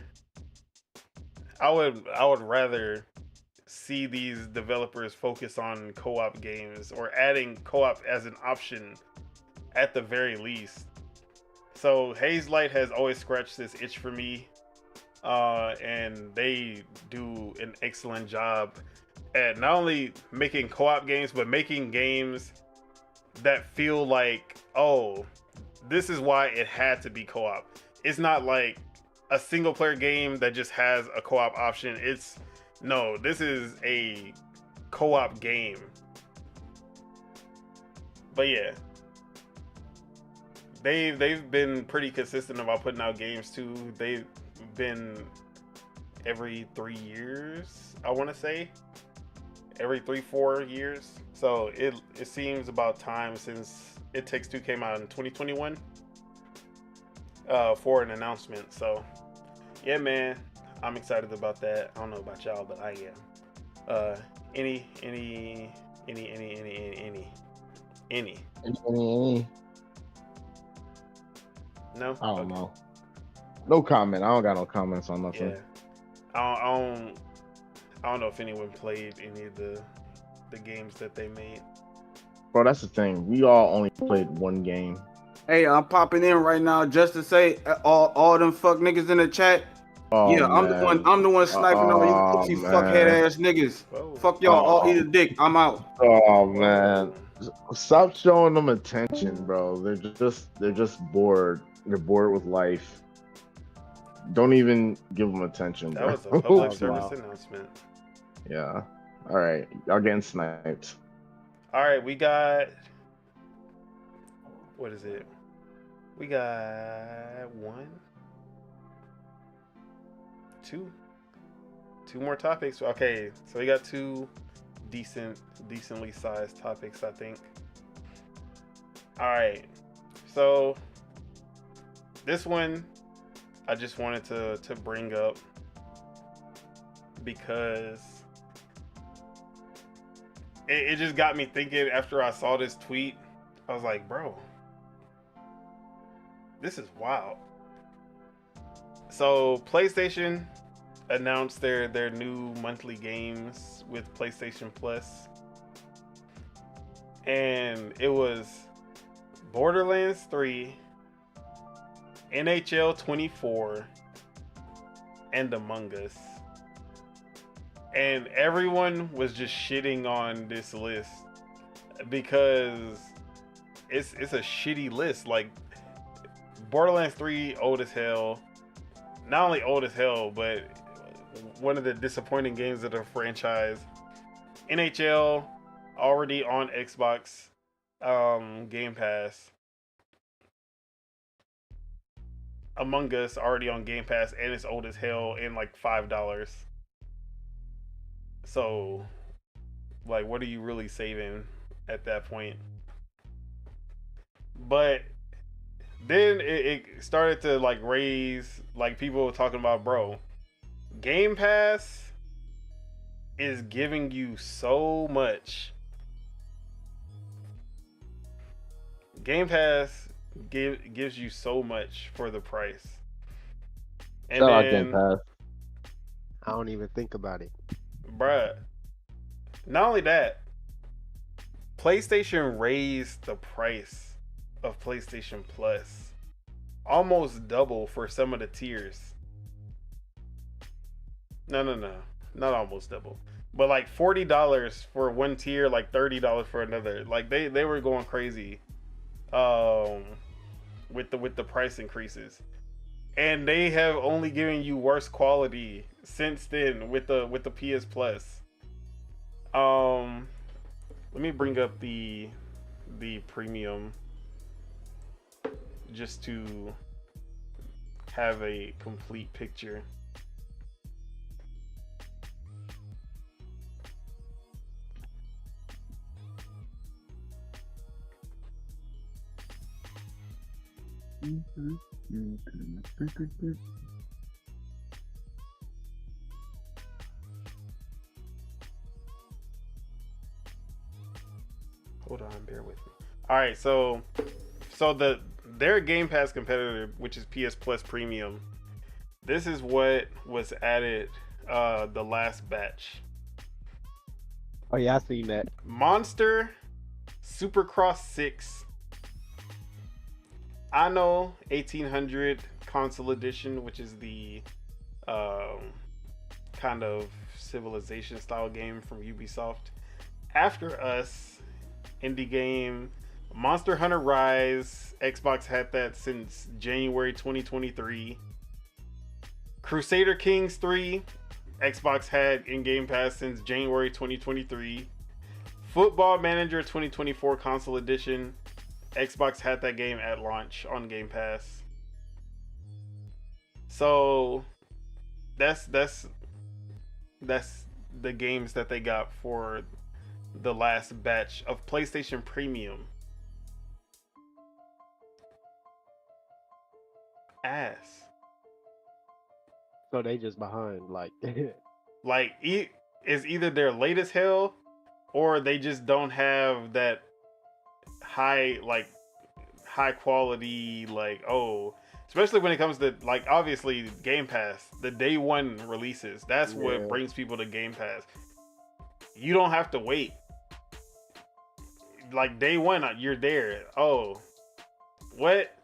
see these developers focus on co-op games, or adding co-op as an option at the very least. So Haze Light has always scratched this itch for me, and they do an excellent job at not only making co-op games, but making games that feel like, oh, this is why it had to be co-op. It's not like a single player game that just has a co-op option. This is a co-op game. But yeah, they've been pretty consistent about putting out games too. They've been every 3 years, I want to say, every 3-4 years. So it seems about time since It Takes Two came out in 2021 for an announcement. So yeah, man, I'm excited about that. I don't know about y'all, but I am. Any? No? I don't know. No comment. I don't got no comments on nothing. Yeah. I don't know if anyone played any of the games that they made. Bro, that's the thing. We all only played one game. Hey, I'm popping in right now just to say all them fuck niggas in the chat. Oh, yeah, I'm the one sniping on you pussy fuckhead ass niggas. Whoa. Fuck y'all, all eat a dick. I'm out. Oh man. Stop showing them attention, bro. They're just bored. They're bored with life. Don't even give them attention, bro. That was a public service announcement. Yeah. All right. Y'all getting sniped. All right, we got... What is it? We got two more topics. Okay, so we got two decently sized topics, I think. All right, so this one I just wanted to bring up because it just got me thinking after I saw this tweet. I was like, bro, this is wild. So PlayStation announced their new monthly games with PlayStation Plus, and it was Borderlands 3, NHL 24, and Among Us. And everyone was just shitting on this list because it's a shitty list. Like, Borderlands 3 old as hell. Not only old as hell, but one of the disappointing games of the franchise. NHL already on Xbox Game Pass. Among Us already on Game Pass, and it's old as hell and like $5. So, like, what are you really saving at that point? But then it started to like raise, like, people were talking about, bro, Game Pass is giving you so much. Game Pass gives you so much for the price. And Shout out then, Game Pass. I don't even think about it. bruh, not only that, PlayStation raised the price of PlayStation Plus almost double for some of the tiers. No, not almost double, but like $40 for one tier, like $30 for another. Like they were going crazy with the price increases, and they have only given you worse quality since then with the PS Plus. Let me bring up the the premium just to have a complete picture. Hold on, bear with me. All right, so their Game Pass competitor, which is PS Plus Premium, this is what was added the last batch. Oh yeah, I seen that. Monster Supercross 6, Anno 1800 Console Edition, which is the kind of civilization style game from Ubisoft. After Us indie game, Monster Hunter Rise, Xbox had that since January 2023. Crusader Kings 3, Xbox had in Game Pass since January 2023. Football Manager 2024 Console Edition, Xbox had that game at launch on Game Pass. So that's the games that they got for the last batch of PlayStation Premium. Ass. So they just behind, like. Like, it's either they're late as hell, or they just don't have that high quality, like, especially when it comes to, like, obviously Game Pass, the day one releases. That's what brings people to Game Pass. You don't have to wait. Like, day one, you're there. Oh, what?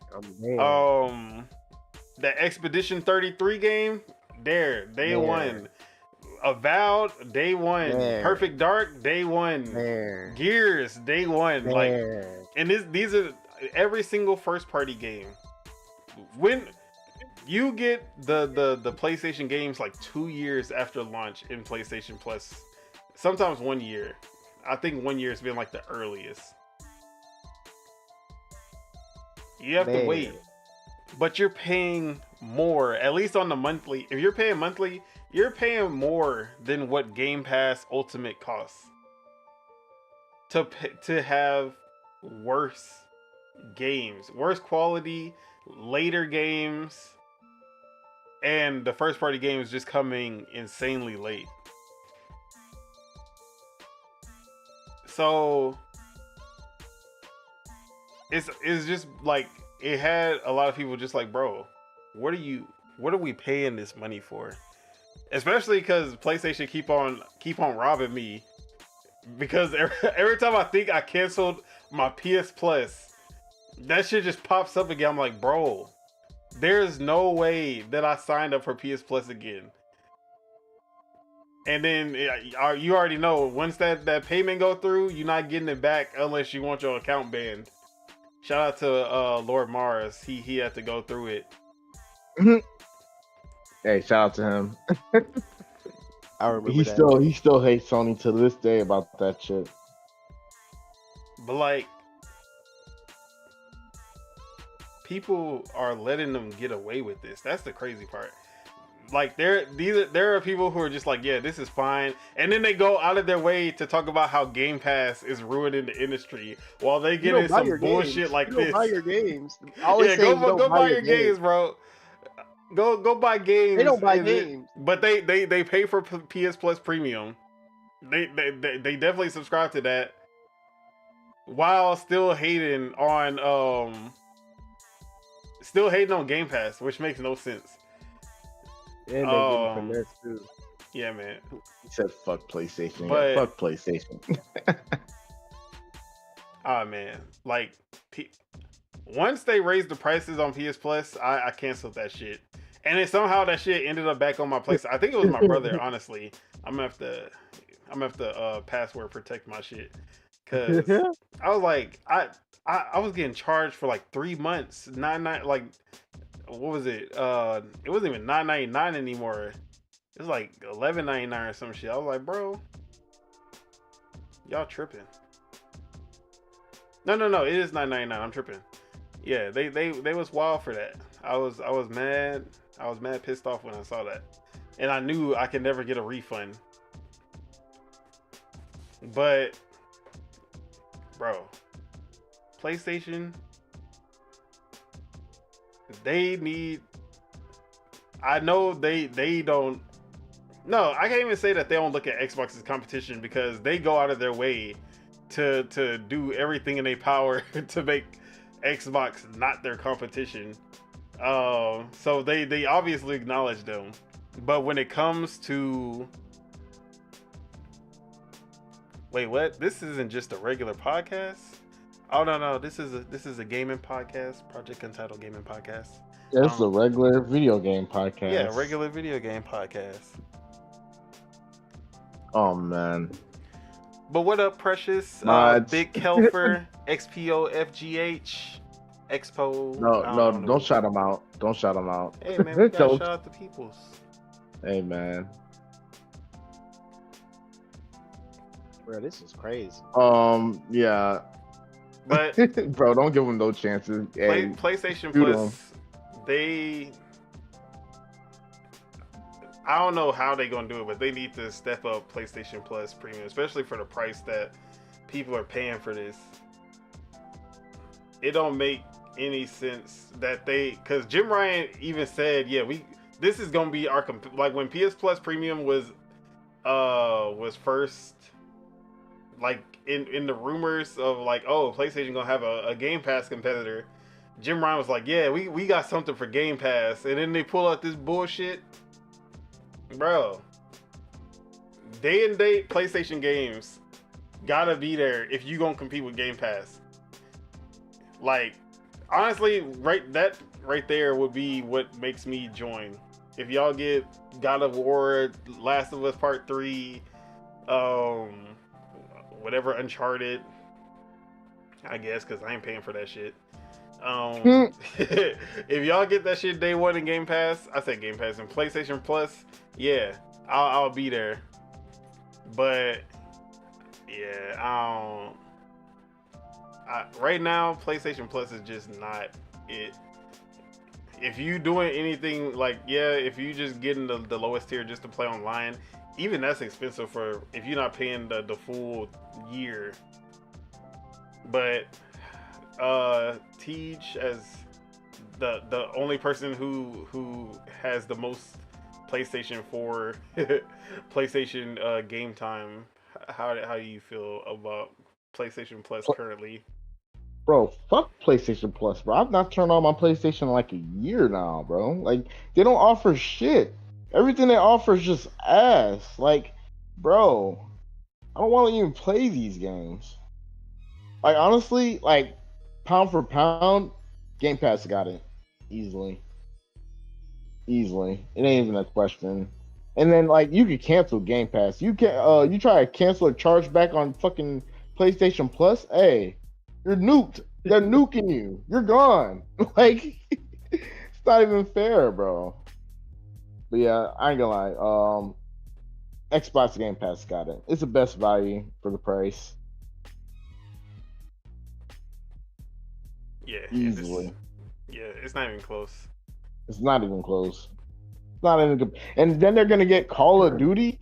The Expedition 33 game, there, day one. Avowed, day one. Perfect Dark, day one. Gears, day one. Like, and these are every single first party game. When you get the PlayStation games like 2 years after launch in PlayStation Plus, sometimes 1 year. I think 1 year has been like the earliest. You have to wait, but you're paying more, at least on the monthly. If you're paying monthly, you're paying more than what Game Pass Ultimate costs to have worse games, worse quality, later games, and the first party games just coming insanely late. So it's just like, it had a lot of people just like, bro, what are we paying this money for? Especially because PlayStation keep on robbing me, because every time I think I canceled my PS Plus, that shit just pops up again. I'm like, bro, there's no way that I signed up for PS Plus again. And then you already know, once that payment go through, you're not getting it back unless you want your account banned. Shout out to Lord Mars. He had to go through it. Hey, shout out to him. I remember he still hates Sony to this day about that shit. But like, people are letting them get away with this. That's the crazy part. Like, there are people who are just like, yeah, this is fine, and then they go out of their way to talk about how Game Pass is ruining the industry while they get in some bullshit like this. Buy your games. Yeah, go buy your games, bro. Go buy games. They don't buy games, but they pay for PS Plus Premium. They definitely subscribe to that while still hating on Game Pass, which makes no sense. And they get finesse too. Yeah, man. He said, "Fuck PlayStation." But, yeah, fuck PlayStation. Man, like, once they raised the prices on PS Plus, I canceled that shit, and then somehow that shit ended up back on my place. I think it was my brother. Honestly, I'm gonna have to password protect my shit, cause I was like, I was getting charged for like 3 months, like. What was it? It wasn't even $9.99 anymore. It was like $11.99 or some shit. I was like, bro, y'all tripping. No. It is $9.99. I'm tripping. Yeah, they was wild for that. I was mad. I was mad pissed off when I saw that, and I knew I could never get a refund. But, bro, PlayStation, they need. I know they don't. No, I can't even say that they don't look at Xbox as competition because they go out of their way to do everything in their power to make Xbox not their competition. So they obviously acknowledge them. But when it comes to wait, what? This isn't just a regular podcast? Oh no, this is a gaming podcast, Project Untitled Gaming Podcast. It's a regular video game podcast. Yeah, regular video game podcast. Oh man. But what up, Precious? Big Kelfer, XPO, FGH, Expo. No, don't shout them out. Don't shout them out. Hey man, we gotta shout out the peoples. Hey man. Bro, this is crazy. Yeah. But bro, don't give them no chances. Hey, PlayStation Plus, I don't know how they're gonna do it, but they need to step up PlayStation Plus Premium, especially for the price that people are paying for this. It don't make any sense that because Jim Ryan even said, yeah, this is gonna be our like when PS Plus Premium was first like in the rumors of like, oh, PlayStation gonna have a Game Pass competitor. Jim Ryan was like, yeah, we got something for Game Pass, and then they pull out this bullshit. Bro, day and date PlayStation games gotta be there if you gonna compete with Game Pass. Like, honestly, right there would be what makes me join. If y'all get God of War, Last of Us Part 3, whatever, Uncharted, I guess, because I ain't paying for that shit. If y'all get that shit day one in Game Pass, I said Game Pass and PlayStation Plus, yeah, I'll be there. But yeah, right now PlayStation Plus is just not it. If you doing anything like, yeah, if you just getting the lowest tier just to play online, even that's expensive for if you're not paying the full year. But Tej, as the only person who has the most PlayStation 4 PlayStation game time, how do you feel about PlayStation Plus currently? Bro, fuck PlayStation Plus, bro. I've not turned on my PlayStation in like a year now, bro. Like, they don't offer shit. Everything they offer is just ass. Like, bro, I don't want to even play these games. Like, honestly, like, pound for pound, Game Pass got it. Easily. It ain't even a question. And then, like, you could cancel Game Pass. You can you try to cancel a charge back on fucking PlayStation Plus, hey, you're nuked. They're nuking you. You're gone. Like, it's not even fair, bro. But yeah, I ain't gonna lie. Xbox Game Pass got it. It's the best value for the price. Yeah, easily. It's not even close. It's not even close. It's not even good. And then they're gonna get Call of Duty.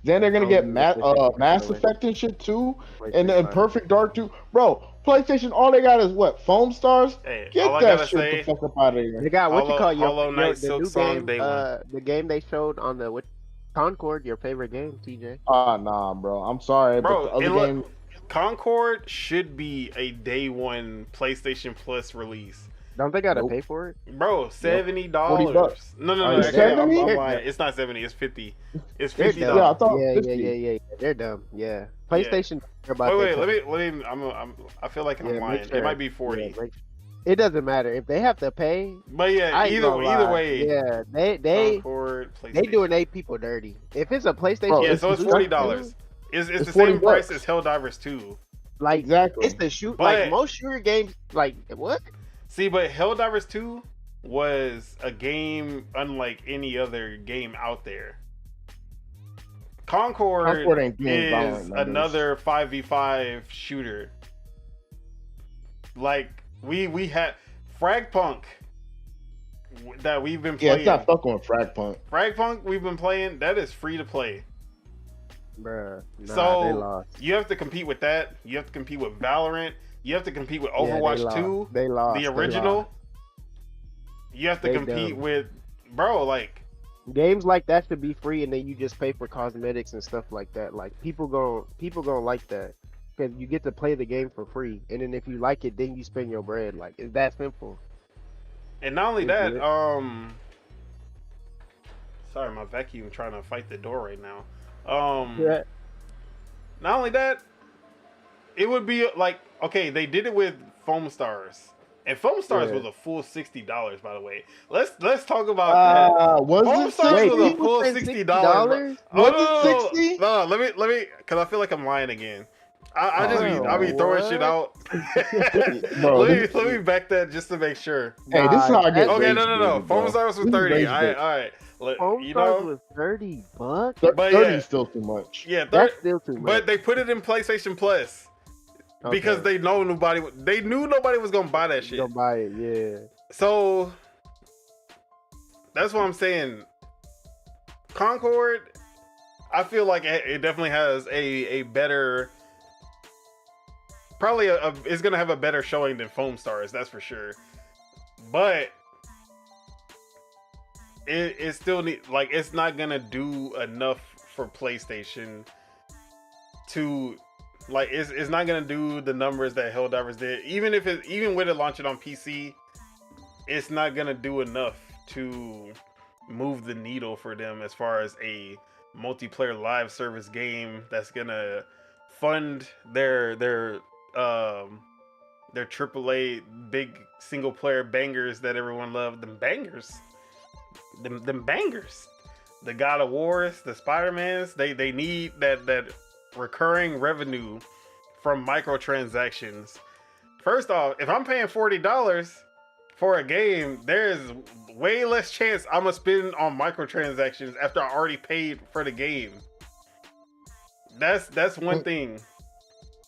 Then they're gonna get Mass Effect and shit too, and then Perfect Dark 2. Bro, PlayStation, all they got is what? Foam stars? Hey, get all that shit the fuck up out of here. They got what you call Hollow Knight, the Silk new Song, game, Day One. the game they showed on the Concord, your favorite game, TJ. Nah, bro. I'm sorry, bro. But the other game, Concord should be a day one PlayStation Plus release. Don't they gotta pay for it? Bro, $70. No. It's Actually, 70? I'm lying. It's not 70. It's 50. It's They're $50. dumb. Yeah, I thought yeah, 50. yeah. They're dumb. Yeah. PlayStation. Wait. Let me. I feel like I'm lying. Sure. It might be 40. Yeah, it doesn't matter if they have to pay. But yeah, either way. Yeah, they Concord, doing 8 people dirty. If it's a PlayStation, Bro, yeah, so it's $40. It's the same price as Helldivers 2. Like, exactly. It's the shoot. But, like most shooter games. Like what? See, but Helldivers 2 was a game unlike any other game out there. Concord ain't doing is violent numbers. another 5v5 shooter. Like we had Fragpunk that we've been Yeah, playing. it's not fucking with Fragpunk. Fragpunk we've been playing, that is free to play. Bruh. Nah, they So lost. you have to compete with that. You have to compete with Valorant. You have to compete with Yeah, they Overwatch lost. 2, They lost. the They original. lost. You have to They compete dumb. with, bro, like, Games like that should be free, and then you just pay for cosmetics and stuff like that. Like people gonna like that because you get to play the game for free, and then if you like it, then you spend your bread. Like it's that simple. and not only Is that, it? sorry, my vacuum trying to fight the door right now. Yeah. Not only that, it would be like, okay, they did it with Foam Stars. And Foam Stars Yeah. was a full $60, by the way. Let's talk about that. Was Foam it Stars 60? was a people full spend $60. Was Oh, it 60? No, let me, because I feel like I'm lying again. I just Oh, I be throwing what? shit out. Bro, let me back that just to make sure. Hey, this is how I get Okay, rage no. bait, Foam bro. Stars was This is 30. rage All bait. right. Foam You Stars know, was $30. But 30 yeah. is still too much. yeah, That's still too much. but they put it in PlayStation Plus because Okay. they knew nobody was gonna buy that shit. Go buy it. Yeah. So that's what I'm saying. Concord, I feel like it definitely has a better, probably it's gonna have a better showing than Foam Stars, that's for sure. But it still it's not gonna do enough for PlayStation to it's not gonna do the numbers that Helldivers did. Even with it launching on PC, it's not gonna do enough to move the needle for them as far as a multiplayer live service game that's gonna fund their AAA big single player bangers that everyone loved. Them bangers. Them bangers. The God of Wars, the Spider-Mans, they need that recurring revenue from microtransactions. First off, if I'm paying $40 for a game, there's way less chance I'm gonna spend on microtransactions after I already paid for the game. That's one thing.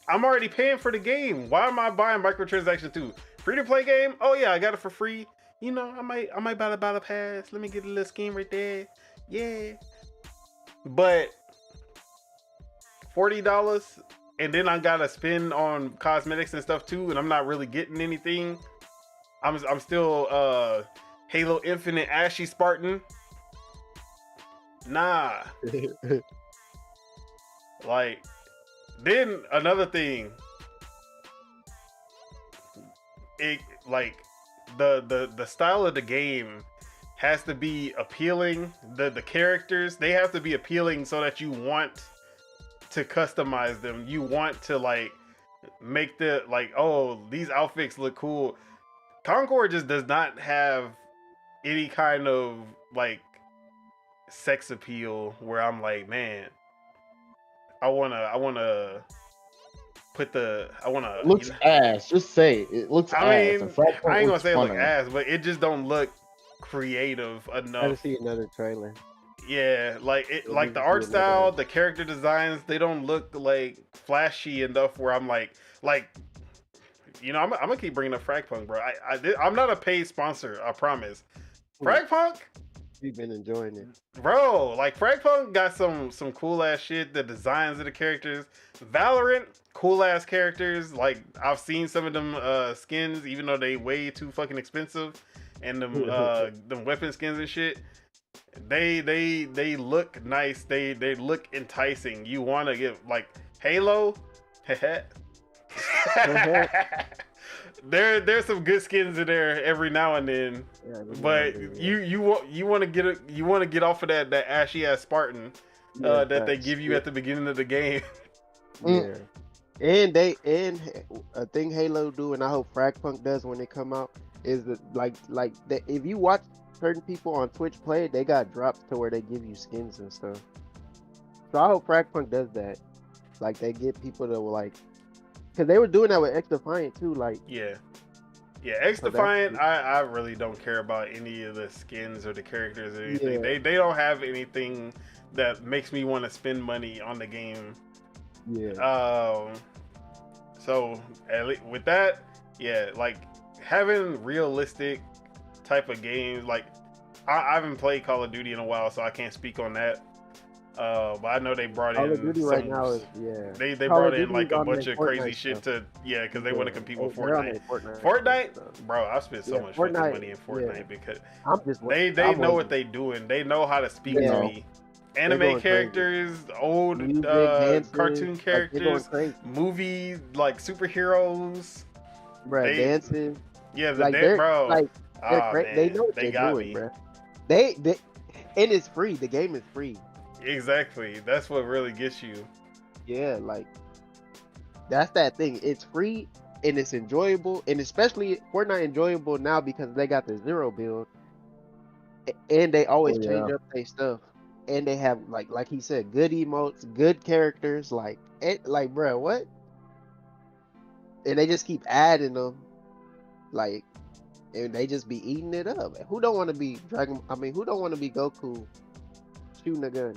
I'm already paying for the game. Why am I buying microtransactions too? Free to play game? Oh yeah, I got it for free. You know, I might buy the battle pass. Let me get a little skin right there. Yeah. But $40 and then I gotta spend on cosmetics and stuff too, and I'm not really getting anything. I'm still Halo Infinite Ashy Spartan. Nah. Like, then another thing, it like the style of the game has to be appealing. The characters, they have to be appealing so that you want to customize them. You want to like make the oh, these outfits look cool. Concord just does not have any kind of like sex appeal where I'm like, man, I wanna put the It looks ass. Just say it. It looks I ass. mean, And Fragpunk I ain't gonna looks say it look funny. ass, but it just don't look creative I gotta enough. see another trailer. Yeah, like it, Yeah, like we the can art see another style, one. the character designs, they don't look like flashy enough where I'm like, you know, I'm gonna keep bringing up Fragpunk, bro. I'm not a paid sponsor, I promise. Fragpunk, We've been enjoying it. bro, like Fragpunk got some cool ass shit. The designs of the characters, Valorant, cool ass characters. Like I've seen some of them skins, even though they way too fucking expensive, and them weapon skins and shit. They look nice. They look enticing. You want to get like Halo. There's some good skins in there every now and then, Yeah, but you want to get off of that ashy ass Spartan that they give you at the beginning of the game. Yeah. And a thing Halo do, and I hope Fragpunk does when they come out, is that like that if you watch certain people on Twitch play it, they got drops to where they give you skins and stuff. So I hope Fragpunk does that. Like they get people to like, because they were doing that with X Defiant too. Like Yeah, X So that's Defiant, good. I really don't care about any of the skins or the characters or anything. Yeah. They don't have anything that makes me want to spend money on the game. yeah, So with that, Yeah, like having realistic type of games. Like I haven't played Call of Duty in a while, so I can't speak on that. But I know they brought Call of in Duty some. right now is They Call brought of in Duty like is a on bunch their of crazy Fortnite shit stuff. because they want to compete with They're on Fortnite. their Fortnite, stuff. bro, I've spent so Yeah, much fucking Fortnite, money in Fortnite yeah. because I'm just they I'm know waiting. what they doing. They know how to speak Yeah. to me. They're Anime going crazy. characters, old Music, dances, cartoon like, they're going characters, crazy. movies like superheroes. Bruh, They- dances. Yeah, the Like dan- they're bro. like they're Ah, great. They man, know what they they're got doing, me. bruh. They and it's free. The game is free. Exactly. That's what really gets you. Yeah, like that's that thing. It's free and it's enjoyable, and especially Fortnite enjoyable now because they got the zero build, and they always Oh, change yeah. up their stuff, and they have like he said, good emotes, good characters, like bruh, what? And they just keep adding them, like, and they just be eating it up. Who don't want to be who don't want to be Goku shooting a gun?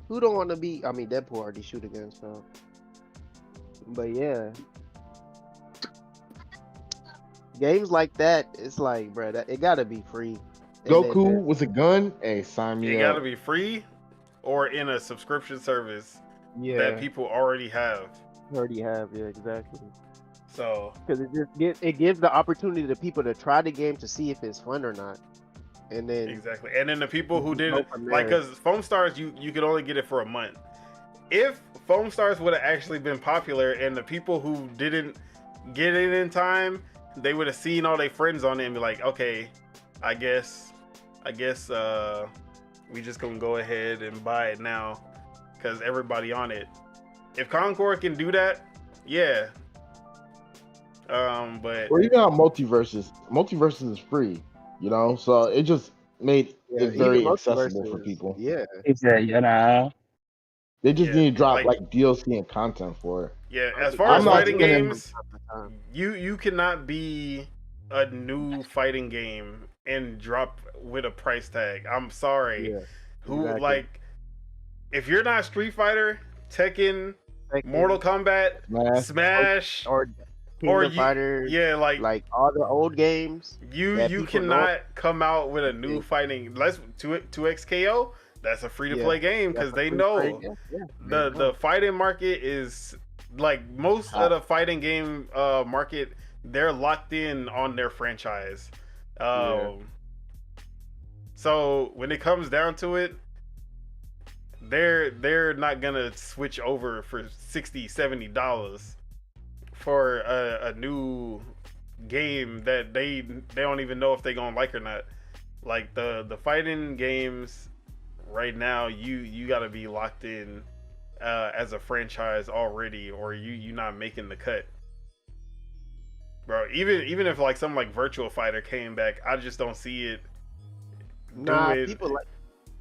Who don't want to be? I mean, Deadpool already shoot a gun, so. But yeah, games like that, it's like, bro, it gotta be free. And Goku with a gun? Hey, sign me It up. gotta be free or in a subscription service yeah, that people already have. already have, yeah, exactly. So Because it gives the opportunity to people to try the game to see if it's fun or not, and then exactly, and then the people who Go didn't from like, there. because Foam Stars, you could only get it for a month. If Foam Stars would have actually been popular, and the people who didn't get it in time, they would have seen all their friends on it and be like, okay, I guess we just gonna go ahead and buy it now because everybody on it. If Concord can do that, yeah. But Well, you know how multiverses is free, you know, so it just made yeah, it very even accessible for multiverses, people. Yeah, He said, you know. They just Yeah, need to drop like- like DLC and content for it. yeah, as far I'm as not fighting spending- games, time. you cannot be a new fighting game and drop with a price tag. I'm sorry. Yeah, Who exactly. like if you're not Street Fighter, Tekken, Tekken, Mortal Kombat, Smash. Smash, or or Kingdom Fighters, yeah, like all the old games. you that you people cannot come out with a new Yeah. fighting. Let's 2XKO. That's a free to play game because they know the fighting market is like most of the fighting game market. They're locked in on their franchise. So when it comes down to it, they're not gonna switch over for $60-$70 for a new game that they don't even know if they gonna like or not. Like the fighting games right now, you gotta be locked in as a franchise already, or you not making the cut, bro. Even if like something like Virtual Fighter came back, I just don't see it. Nah, do it. people like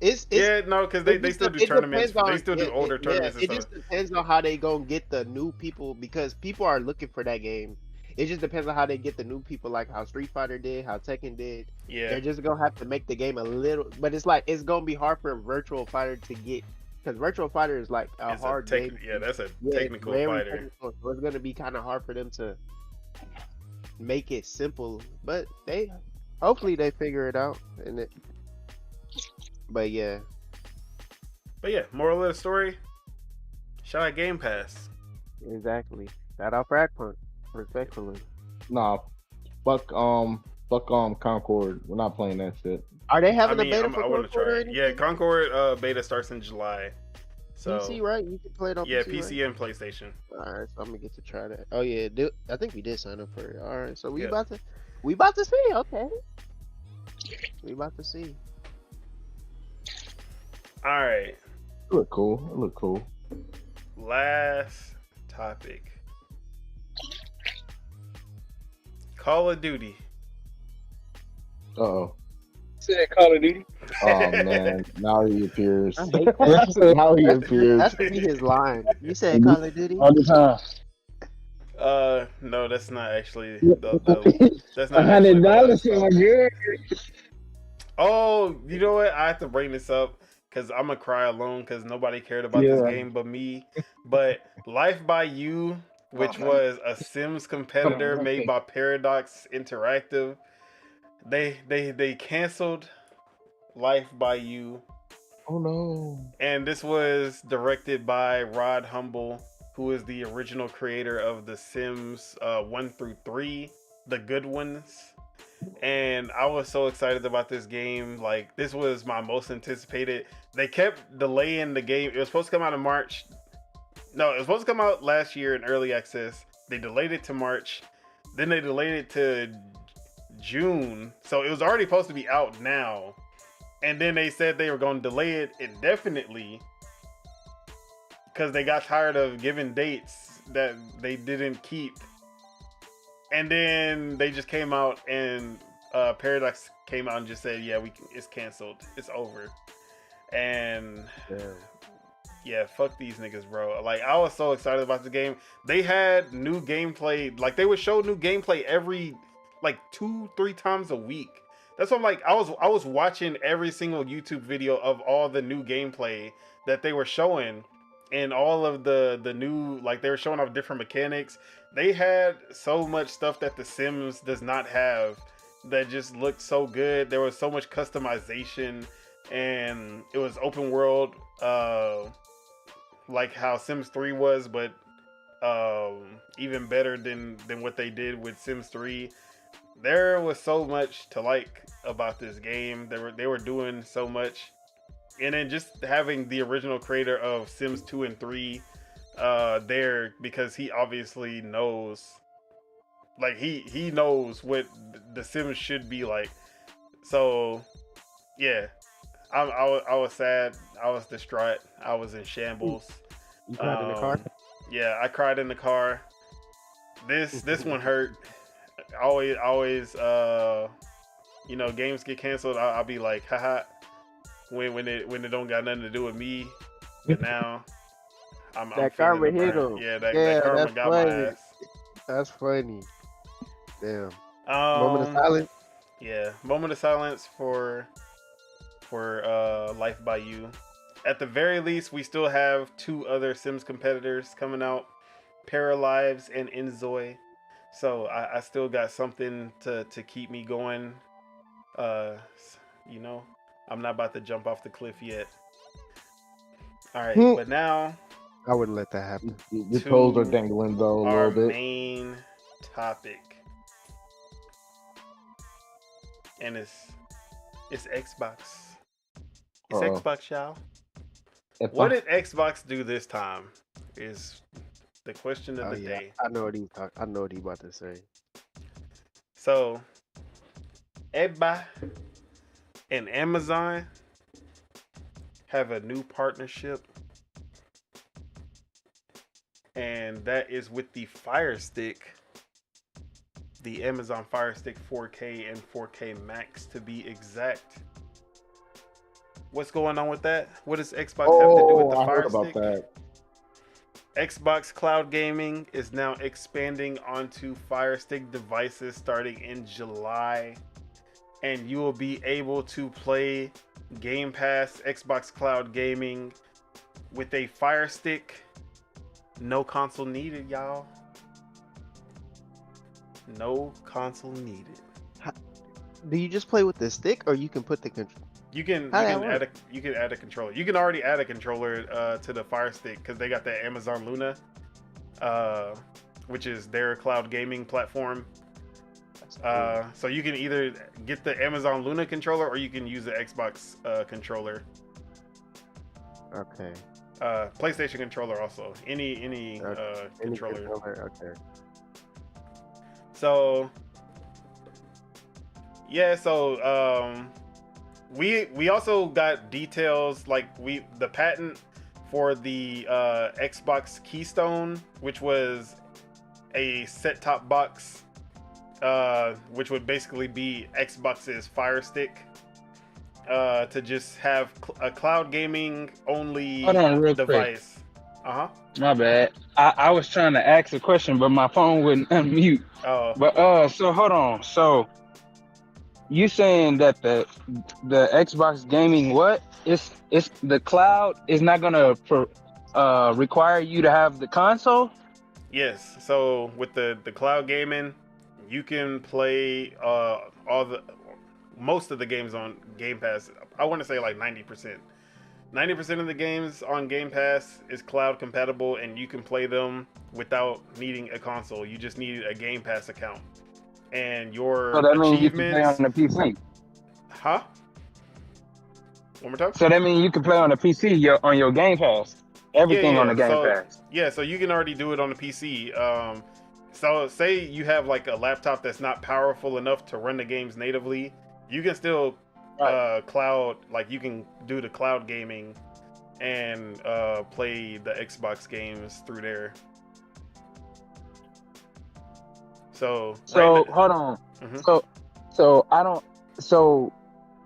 it's Yeah, no, because they still do tournaments. They still do older tournaments and It stuff. just depends on how they gonna get the new people, because people are looking for that game. It just depends on how they get the new people, like how Street Fighter did, how Tekken did. Yeah, They're just gonna have to make the game a little, but it's like it's gonna be hard for Virtual Fighter to get, because Virtual Fighter is like a it's hard game. yeah, that's a Yeah, it's technical very fighter. technical, so it's gonna be kind of hard for them to make it simple. But hopefully they figure it out. But yeah, Moral of the story: shout out Game Pass. exactly. Shout out Frag Punk, respectfully. Nah, fuck Concord. We're not playing that shit. Are they I having mean, a beta for I want to Concord or try it. Yeah, anything? Concord beta starts in July. So PC, right? You can play it on yeah, PC, PC and PlayStation. right? All right, so I'm gonna get to try that. Oh yeah, I think we did sign up for it. All right, so we Yeah. about to see. Okay, we about to see. All right, It look cool. It look cool. last topic. Call of Duty. Uh-oh. Said Call of Duty. Oh man, now he appears. I hate that. Now he appears. That's to be his line. You said Call of Duty? All the time. No, that's not actually that's not actually the $100 last for my topic. girl. Oh, you know what? I have to bring this up because I'm gonna cry alone because nobody cared about this Yeah. game but me. But Life by You which was a Sims competitor made by Paradox Interactive. They canceled Life by You. Oh no. And this was directed by Rod Humble, who is the original creator of The Sims 1 through 3, the good ones. And I was so excited about this game. Like, this was my most anticipated. They kept delaying the game. It was supposed to come out in March. No, it was supposed to come out last year in early access. They delayed it to March. Then they delayed it to June. So it was already supposed to be out now. And then they said they were going to delay it indefinitely because they got tired of giving dates that they didn't keep. And then they just came out and Paradox came out and just said, yeah, it's canceled. It's over. And yeah, fuck these niggas, bro. Like, I was so excited about the game. They had new gameplay. Like, they would show new gameplay every, like, 2-3 times a week. That's what I'm like. I was watching every single YouTube video of all the new gameplay that they were showing. And all of the new, like, they were showing off different mechanics. They had so much stuff that The Sims does not have that just looked so good. There was so much customization, and it was open world, like how Sims 3 was, but even better than what they did with Sims 3. There was so much to like about this game. They were doing so much. And then just having the original creator of Sims 2 and 3 there, because he obviously knows, like, he knows what the Sims should be like. So yeah, I was sad. I was distraught. I was in shambles. You cried in the car? Yeah, I cried in the car. This one hurt. Always you know, games get canceled. I'll be like, haha, when it don't got nothing to do with me. But now I'm karma hit him. Yeah, that karma got funny. my ass. That's funny. Damn. Moment of silence. Yeah, moment of silence for Life by You. At the very least, we still have 2 other Sims competitors coming out, Paralives and Enzoy. So I still got something to keep me going. You know, I'm not about to jump off the cliff yet. All right, but now I wouldn't let that happen. Your toes are dangling though a little bit. Our main topic, and it's Xbox. It's Xbox, y'all. What did Xbox do this time? Is the question of the day. I know what he about to say. So, Ebba and Amazon have a new partnership, and that is with the Fire Stick, the Amazon Fire Stick 4K and 4K Max to be exact. What's going on with that? What does Xbox have to do with the Fire Stick? That. Xbox Cloud Gaming is now expanding onto Fire Stick devices starting in July, and you will be able to play Game Pass Xbox Cloud Gaming with a Fire Stick. No console needed, y'all. No console needed. Do you just play with the stick, or you can put the control? You can add a controller. You can already add a controller to the Fire Stick because they got the Amazon Luna, which is their cloud gaming platform. So you can either get the Amazon Luna controller or you can use the Xbox controller. Okay. PlayStation controller also. Any controller. Okay. So yeah, so we also got details, like the patent for the Xbox Keystone, which was a set-top box, which would basically be Xbox's Fire Stick, to just have a cloud gaming only device. My bad. I was trying to ask a question, but my phone wouldn't unmute. Oh. But so hold on. So you saying that the Xbox gaming it's the cloud is not gonna require you to have the console? Yes. So with the cloud gaming, you can play most of the games on Game Pass. I want to say like 90%. 90% of the games on Game Pass is cloud compatible, and you can play them without needing a console. You just need a Game Pass account, and So your that means you can play on achievements. the PC. Huh? One more time. So that means you can play on the PC on your Game Pass. Yeah, Everything on yeah. the Game So Pass. yeah, so you can already do it on the PC. So say you have like a laptop that's not powerful enough to run the games natively, you can still cloud, like you can do the cloud gaming and play the Xbox games through there. So Hold on. Mhm. So I don't. So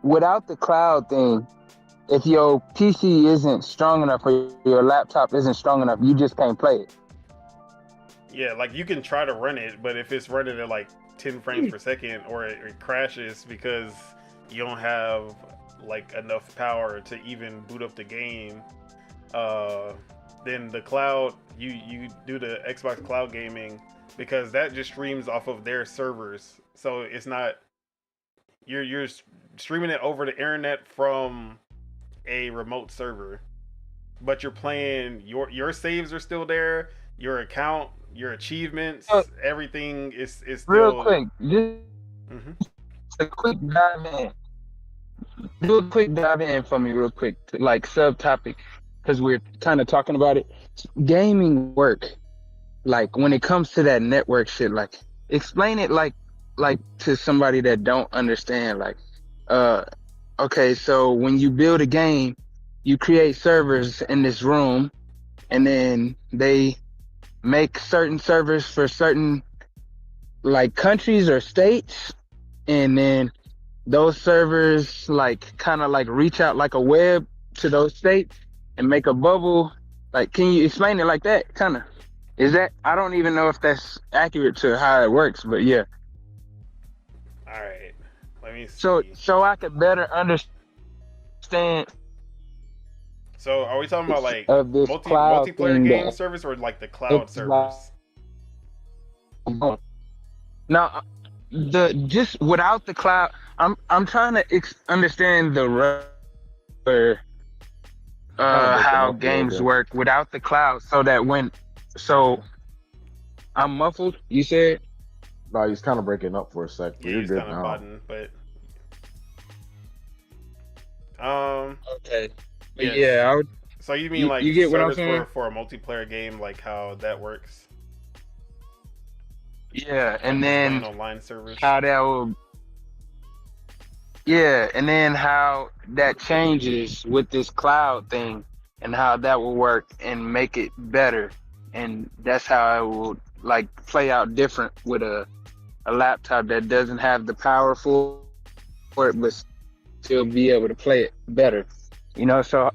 without the cloud thing, if your PC isn't strong enough or your laptop isn't strong enough, you just can't play it. Yeah, like you can try to run it, but if it's running at like 10 frames per second, or it crashes because you don't have like enough power to even boot up the game, then the cloud, you do the Xbox cloud gaming, because that just streams off of their servers. So it's not, you're streaming it over the internet from a remote server, but you're playing, your saves are still there, your account, your achievements, everything is still Real quick, just Mhm. a quick dive in. Do a quick dive in for me, real quick, to like subtopic, because we're kind of talking about it. Gaming work, like when it comes to that network shit, like explain it like to somebody that don't understand. Like, okay, so when you build a game, you create servers in this room, and then they make certain servers for certain like countries or states, and then those servers like kind of like reach out like a web to those states and make a bubble. Like, can you explain it like that? Kind of. Is that, I don't even know if that's accurate to how it works, but yeah. All right, let me So see. I could better understand So are we talking about like of this cloud multiplayer thing game that service, or like the cloud Xbox. servers? Now, the just without the cloud, I'm trying to understand the Kind of breaking how up a little games bit. work without the cloud, so that so I'm muffled. You said No, he's kind of breaking up for a sec. But Yeah, you're he's good kind of now. button, but okay. yes. Yeah, I would, So you mean like you get what I'm servers saying? for a multiplayer game, like how that works? Yeah, Like and just playing then online servers. how that will. Yeah, and then how that changes with this cloud thing, and how that will work and make it better, and that's how it will like play out different with a laptop that doesn't have the power for it, but still be able to play it better. You know, so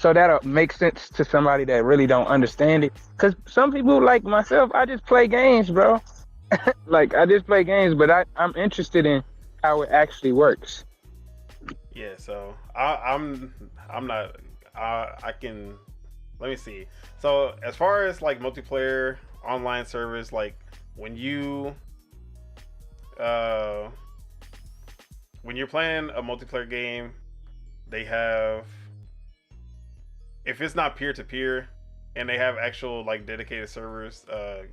that'll make sense to somebody that really don't understand it. Cause some people like myself, I just play games, bro. Like I just play games, but I'm interested in how it actually works. Yeah, so I'm not, I can, let me see. So as far as like multiplayer online servers, like when you when you're playing a multiplayer game, they have, if it's not peer to peer and they have actual like dedicated servers, a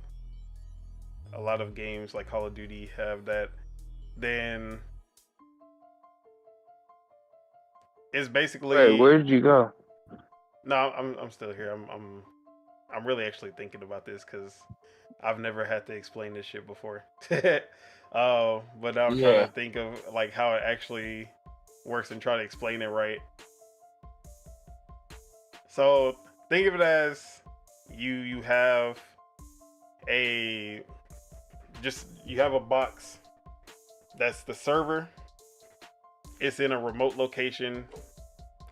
lot of games like Call of Duty have that, then it's basically, Wait, where did you go? no, I'm still here. I'm really actually thinking about this because I've never had to explain this shit before. But now I'm trying Yeah. to think of like how it actually works and try to explain it right. So think of it as you have a box that's the server. It's in a remote location,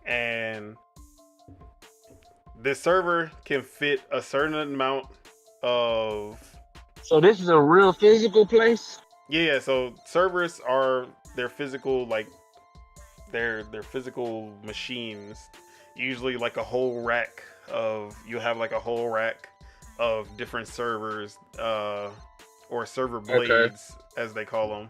and this server can fit a certain amount of. So this is a real physical place? Yeah, so servers are their physical, like their physical machines. Usually like a whole rack of, you have like a whole rack of different servers, or server blades, as they call them.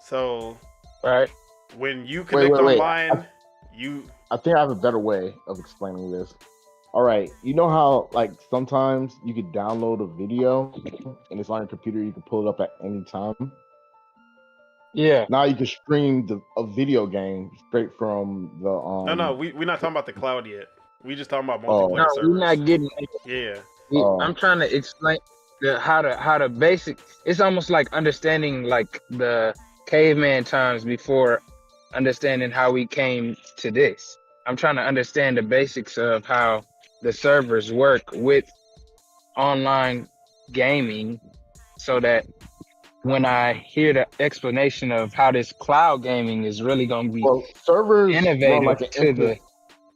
So, Right. when you connect wait. online, you I think I have a better way of explaining this. All right, you know how like sometimes you could download a video and it's on your computer, you can pull it up at any time. Yeah. Now you can stream a video game straight from the no, we're not talking about the cloud yet. We just talking about Oh. multiplayer No, servers. we're not getting. Yeah. I'm trying to explain how to basic. It's almost like understanding like the caveman times before understanding how we came to this. I'm trying to understand the basics of how the servers work with online gaming, so that when I hear the explanation of how this cloud gaming is really going to be servers run innovative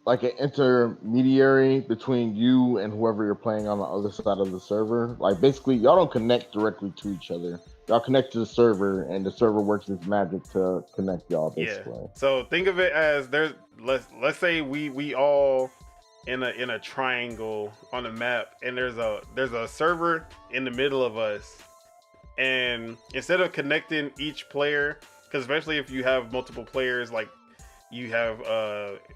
like an intermediary between you and whoever you're playing on the other side of the server. Like basically, y'all don't connect directly to each other. Y'all connect to the server, and the server works its magic to connect y'all. Basically. Yeah. So think of it as let's say we all in a triangle on a map, and there's a server in the middle of us, and instead of connecting each player, because especially if you have multiple players, like you have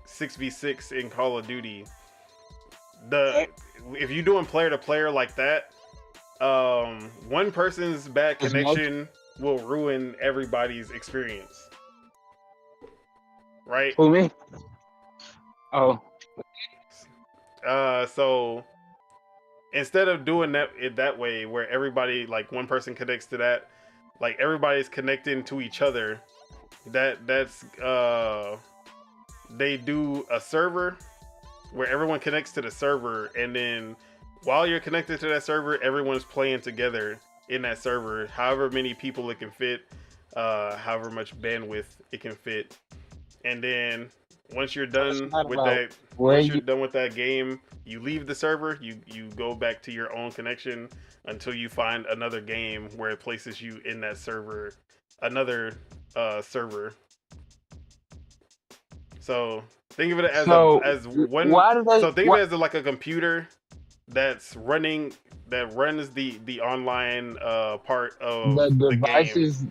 6v6 in Call of Duty, if you're doing player to player like that, one person's bad connection will ruin everybody's experience, right? Who, me? Oh. So instead of doing that way, where everybody, like one person connects to that, like everybody's connecting to each other, that's they do a server where everyone connects to the server, and then while you're connected to that server, everyone's playing together in that server, however many people it can fit, however much bandwidth it can fit. And then once you're done with that game, you leave the server, you go back to your own connection until you find another game where it places you in that server, another server. So think of it as one. So think of it as like a computer that runs the online part of the game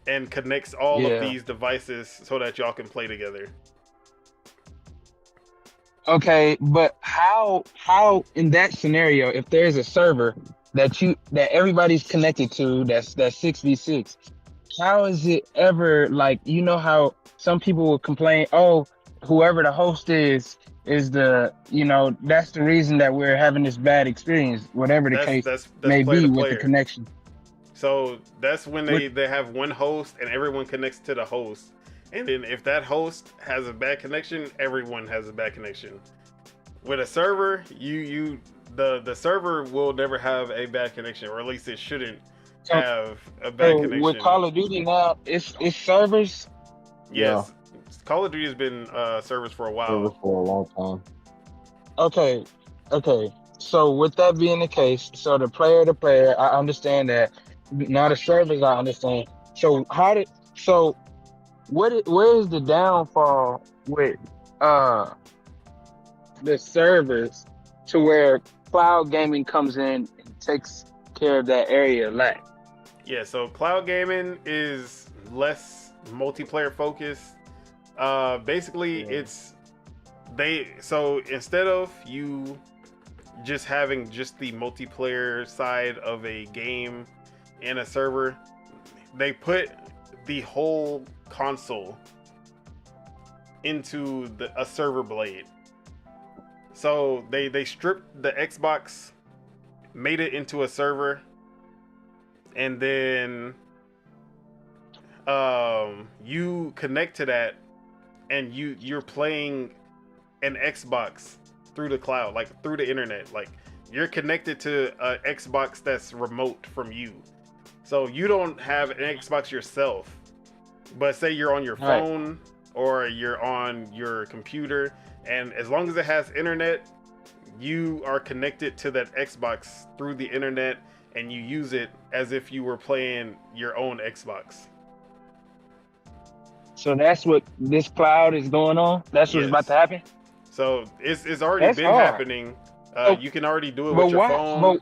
and connects all of these devices so that y'all can play together. Okay, but how in that scenario, if there's a server that everybody's connected to, that's 6v6, how is it ever like, you know how some people will complain, oh, whoever the host is the, that's the reason that we're having this bad experience, whatever the case may be with the connection. So that's when they have one host and everyone connects to the host. And then if that host has a bad connection, everyone has a bad connection. With a server, the server will never have a bad connection, or at least it shouldn't have a bad connection. With Call of Duty now, it's servers? Yes. Yeah. Call of Duty has been servers for a while. Servers for a long time. Okay. So with that being the case, so the player to player, I understand that. Now the servers, I understand. So where is the downfall with the servers to where cloud gaming comes in and takes care of that area lack? Yeah, so cloud gaming is less multiplayer focused. Basically, so instead of you just having just the multiplayer side of a game in a server, they put the whole console into a server blade. So they stripped the Xbox, made it into a server, and then you connect to that, and you're playing an Xbox through the cloud, like through the internet. Like you're connected to an Xbox that's remote from you. So you don't have an Xbox yourself, but say you're on your phone or you're on your computer, and as long as it has internet, you are connected to that Xbox through the internet, and you use it as if you were playing your own Xbox. So that's what this cloud is going on? That's what's about to happen? So it's already been happening. You can already do it But with your why? phone.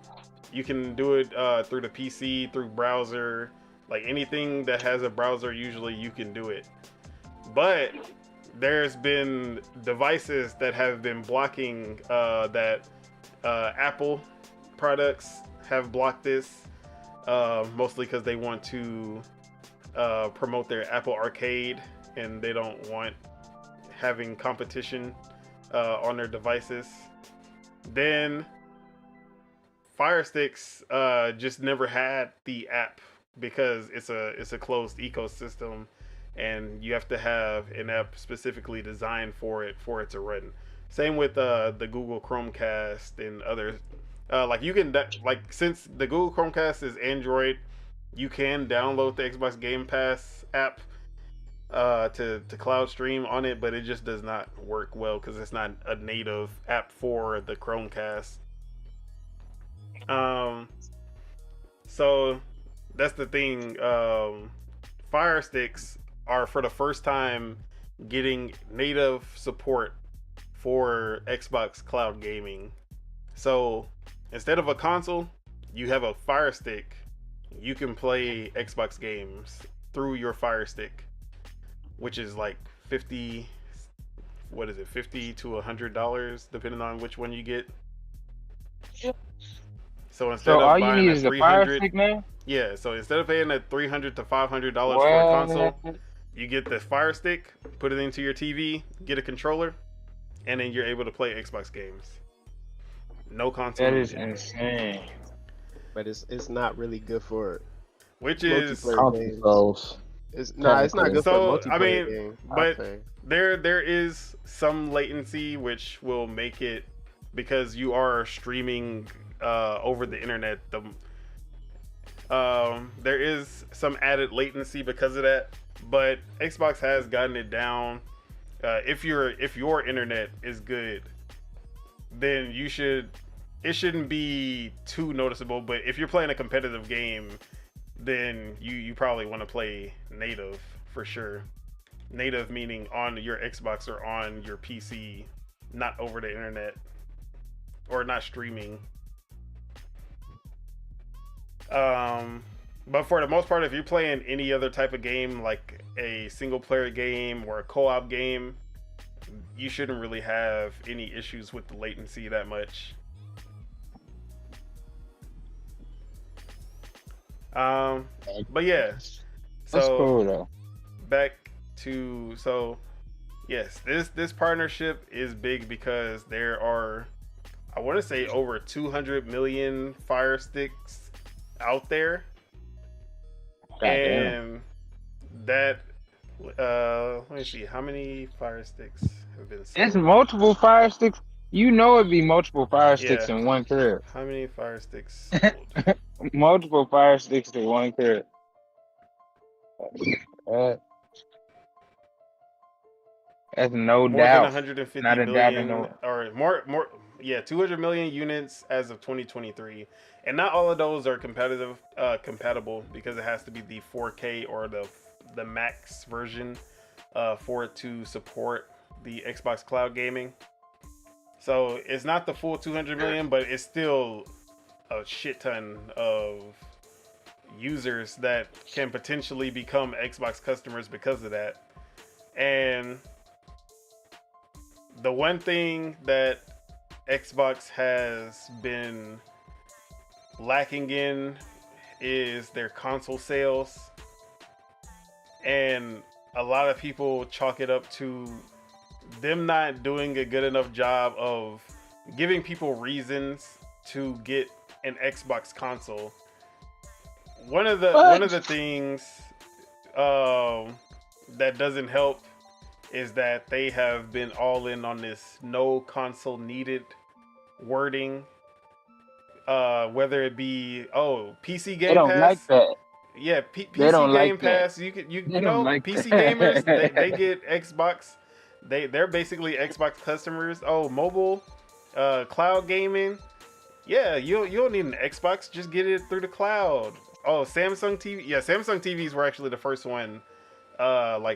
You can do it through the PC, through browser. Like anything that has a browser, usually you can do it. But there's been devices that have been blocking that Apple products have blocked this, mostly because they want to promote their Apple Arcade and they don't want having competition on their devices. Then Fire Sticks just never had the app because it's a closed ecosystem, and you have to have an app specifically designed for it to run. Same with the Google Chromecast and other like you can like since the Google Chromecast is Android, you can download the Xbox Game Pass app to cloud stream on it, but it just does not work well because it's not a native app for the Chromecast. So that's the thing. Fire Sticks are for the first time getting native support for Xbox Cloud Gaming. So instead of a console, you have a Fire Stick. You can play Xbox games through your Fire Stick, which is like $50 to $100 depending on which one you get. So instead all of you buying need a is a Fire 300, Stick now. yeah, so instead of paying that $300 to $500 for a console, you get the Fire Stick, put it into your TV, get a controller, and then you're able to play Xbox games. No console. That is insane. But it's not really good for Which is multiplayer games. Consoles. It's not good So, for I multiplayer mean, games. but- I think. there is some latency which will make it, because you are streaming over the internet, there is some added latency because of that, but Xbox has gotten it down. If your internet is good, then it shouldn't be too noticeable. But if you're playing a competitive game, then you probably want to play native for sure. Native meaning on your Xbox or on your PC, not over the internet or not streaming. But for the most part, if you're playing any other type of game, like a single player game or a co-op game, you shouldn't really have any issues with the latency that much. But yeah, so That's cool though. back to, so yes, this partnership is big because there are, I want to say, over 200 million Fire Sticks out there. Goddamn. And that let me see, how many Fire Sticks have been sold? It's multiple Fire Sticks. You know it'd be multiple Fire Sticks Yeah. in one crib. How many Fire Sticks sold? Multiple Fire Sticks in one crib. That's no More doubt. than 150 Not a doubt in million, the- or more, yeah, 200 million units as of 2023, and not all of those are compatible because it has to be the 4K or the max version for it to support the Xbox Cloud Gaming. So it's not the full 200 million, but it's still a shit ton of users that can potentially become Xbox customers because of that. And the one thing that Xbox has been lacking in is their console sales. And a lot of people chalk it up to them not doing a good enough job of giving people reasons to get an Xbox console. One of the things that doesn't help is that they have been all in on this no console needed wording. Whether it be PC Game They don't Pass. like that. Yeah, They PC don't Game like that. Pass. You They know, don't like PC that. gamers they get Xbox. They're basically Xbox customers. Oh, mobile, cloud gaming. Yeah, you don't need an Xbox. Just get it through the cloud. Oh, Samsung TV. Yeah, Samsung TVs were actually the first one,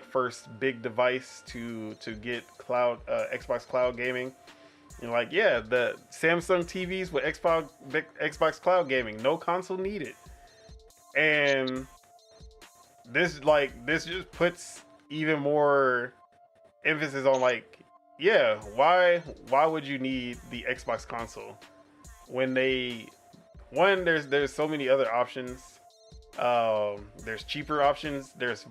first big device to get cloud Xbox cloud gaming. And like, yeah, the Samsung TVs with Xbox Cloud Gaming, no console needed. And this just puts even more emphasis on like, yeah, why would you need the Xbox console when there's so many other options. There's cheaper options, there's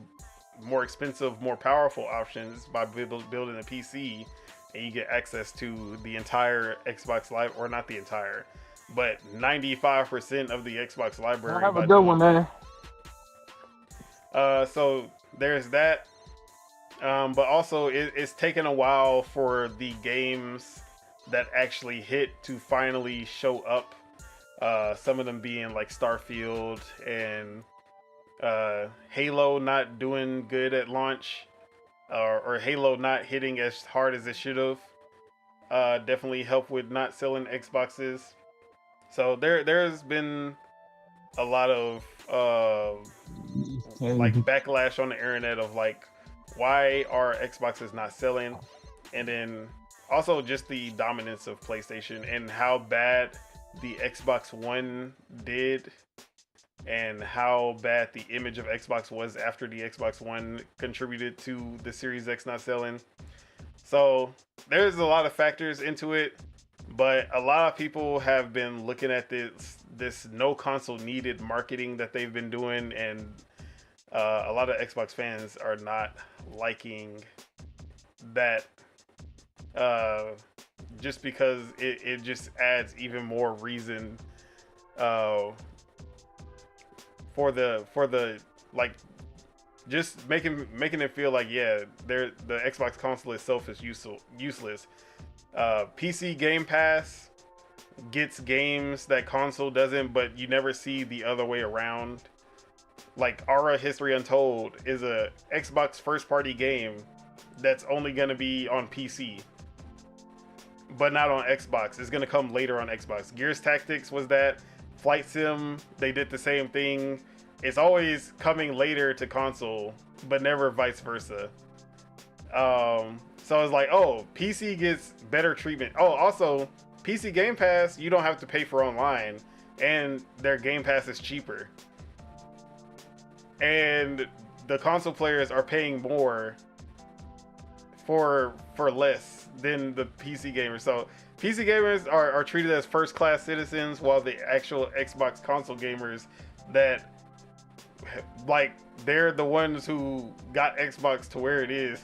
more expensive, more powerful options by building a PC, and you get access to the entire Xbox Live, or not the entire, but 95% of the Xbox library. Have a good one, man. So there's that. But also it's taken a while for the games that actually hit to finally show up. Some of them being like Starfield and Halo not doing good at launch, or Halo not hitting as hard as it should have. Definitely helped with not selling Xboxes. So there's been a lot of like backlash on the internet of like, why are Xboxes not selling? And then also just the dominance of PlayStation and how bad the Xbox One did, and how bad the image of Xbox was after the Xbox One contributed to the Series X not selling. So there's a lot of factors into it, but a lot of people have been looking at this no console needed marketing that they've been doing, and a lot of Xbox fans are not liking that, just because it just adds even more reason for the like, just making it feel like, yeah, the Xbox console itself is useless. PC Game Pass gets games that console doesn't, but you never see the other way around. Like Aura History Untold is a Xbox first party game that's only going to be on PC, but not on Xbox. It's going to come later on Xbox. Gears Tactics was that. Flight Sim, they did the same thing. It's always coming later to console, but never vice versa. So it's like, oh, PC gets better treatment. Oh, also, PC Game Pass, you don't have to pay for online, and their Game Pass is cheaper. And the console players are paying more for less than the PC gamers. So PC gamers are treated as first-class citizens, while the actual Xbox console gamers that, like, they're the ones who got Xbox to where it is,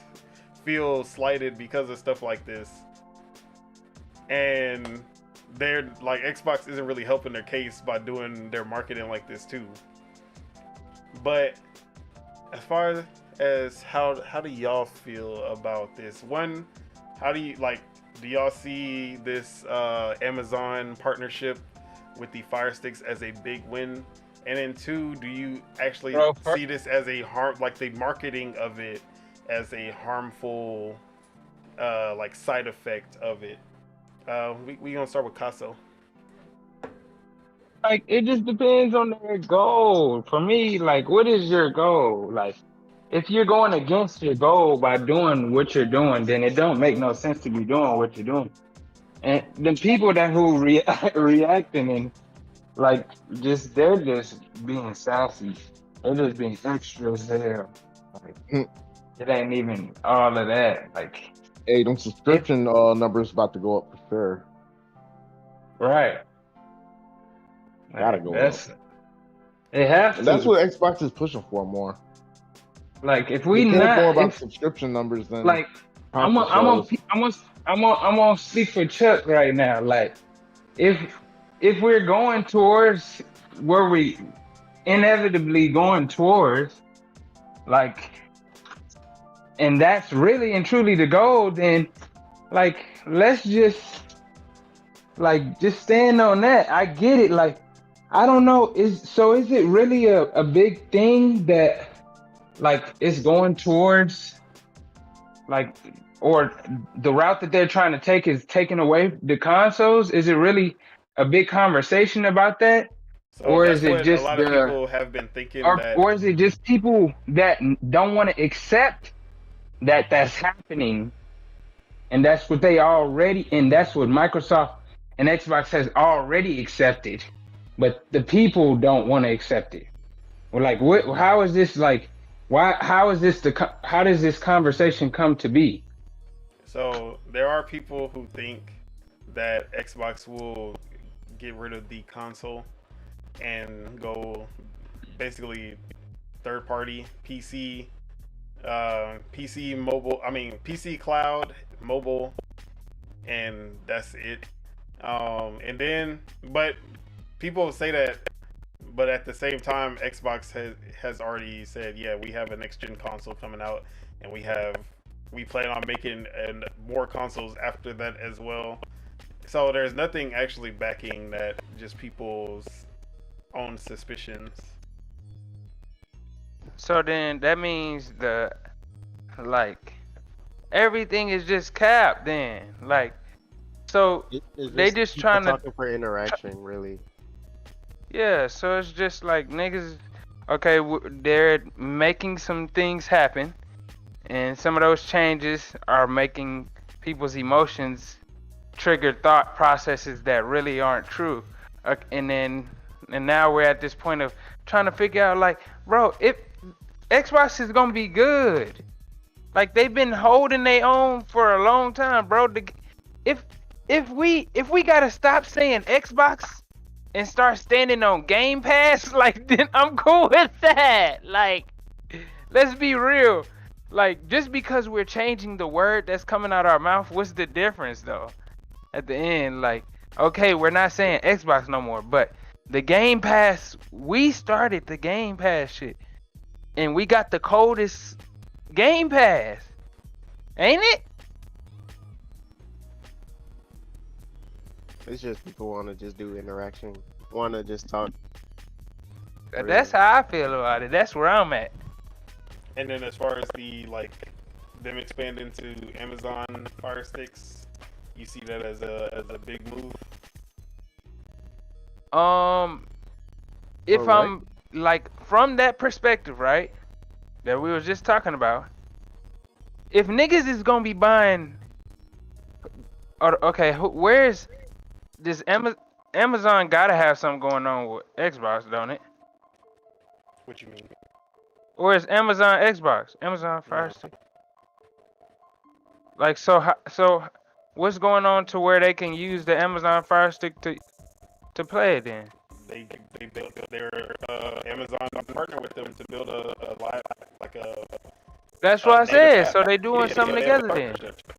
feel slighted because of stuff like this. And they're like, Xbox isn't really helping their case by doing their marketing like this too. But as far as how do y'all feel about this? One, how do y'all see this Amazon partnership with the Fire Sticks as a big win? And then two, do you actually see this as a the marketing of it as a harmful like side effect of it? We gonna start with Casso. Like, it just depends on their goal. For me, like, what is your goal? Like, if you're going against your goal by doing what you're doing, then it don't make no sense to be doing what you're doing. And the people who reacting and like, they're just being sassy. They're just being extra as hell. Like, it ain't even all of that. Like, hey, them subscription numbers about to go up for sure. Right. Gotta go up. They have to. And that's what Xbox is pushing for more. Like, if we care not more about subscription numbers than like, I'm gonna speak for Chuck right now. Like, if we're going towards where we inevitably going towards, like, and that's really and truly the goal, then like, let's just stand on that. I get it. Like, I don't know. Is it really a big thing that like it's going towards, like, or the route that they're trying to take is taking away the consoles? Is it really a big conversation about that? So or is it just a lot of people have been thinking or is it just people that don't want to accept that that's happening, and that's what Microsoft and Xbox has already accepted, but the people don't want to accept it. We're like, what? How is this like? Why? How is this how does this conversation come to be? So there are people who think that Xbox will get rid of the console and go basically third party PC, PC mobile. I mean PC cloud, mobile, and that's it. And then, but people say that, but at the same time, Xbox has already said, yeah, we have a next gen console coming out, and we plan on making more consoles after that as well. So there's nothing actually backing that, just people's own suspicions. So then that means like everything is just cap then. Like so It's they just people trying to talking for interaction, really. yeah, so it's just like niggas okay, they're making some things happen and some of those changes are making people's emotions trigger thought processes that really aren't true. And now we're at this point of trying to figure out like, bro, if Xbox is gonna be good. Like they've been holding their own for a long time, bro. If we gotta stop saying Xbox and start standing on Game Pass, like then I'm cool with that. Like, let's be real. Like just because we're changing the word that's coming out our mouth, what's the difference though? At the end, like, okay, we're not saying Xbox no more, but the Game Pass, we started the Game Pass shit. And we got the coldest Game Pass. Ain't it? It's just people want to just do interaction, want to just talk. That's how I feel about it. That's where I'm at. And then as far as them expanding to Amazon Fire Sticks, you see that as a big move. If Alright. I'm like from that perspective, right, that we was just talking about, if niggas is gonna be buying, okay, where's this Amazon gotta have something going on with Xbox, don't it? What you mean? Or is Amazon Xbox? Amazon Fire No. Stick? Like so what's going on to where they can use the Amazon Fire Stick to play it then? They built their Amazon partner with them to build a live like a. That's what I native said. app. So they doing Yeah, something they have a together then. partnership.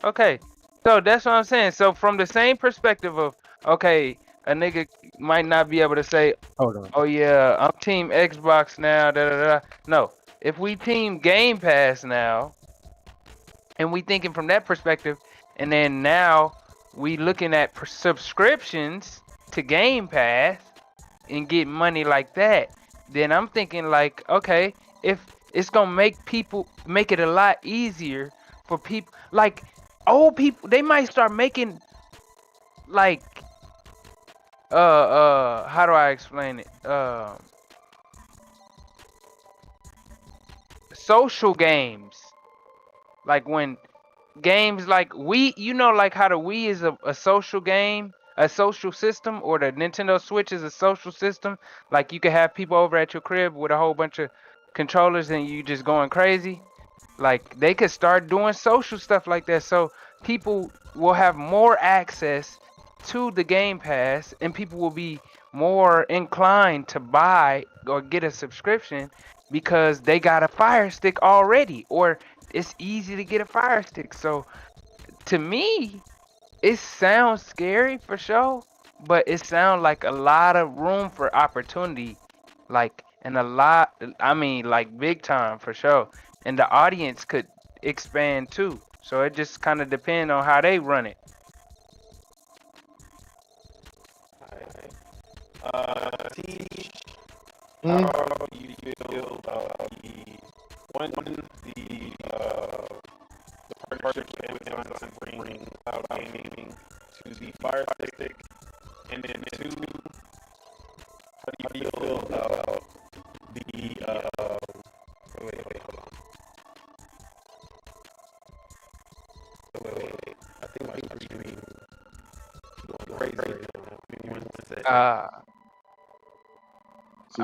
Okay. So that's what I'm saying. So from the same perspective of okay, a nigga might not be able to say, Hold on. oh yeah, I'm team Xbox now, da da da. No. If we team Game Pass now, and we thinking from that perspective, and then now we looking at subscriptions to Game Pass and get money like that, then I'm thinking like, okay, if it's gonna make it a lot easier for people, like old people, they might start making like how do I explain it? Social games. Like when games like Wii, you know, like how the Wii is a social game, a social system, or the Nintendo Switch is a social system. Like you can have people over at your crib with a whole bunch of controllers and you just going crazy. Like they could start doing social stuff like that, so people will have more access to the Game Pass, and people will be more inclined to buy or get a subscription because they got a Fire Stick already, or it's easy to get a Fire Stick. So to me, it sounds scary for sure, but it sounds like a lot of room for opportunity, like and a lot. I mean, like big time for sure, and the audience could expand too. So it just kind of depends on how they run it. Teach, Mm. how you feel about the partnership with Amazon bringing cloud gaming to the Fire Stick, and then two, how do you feel about the wait, hold on. See,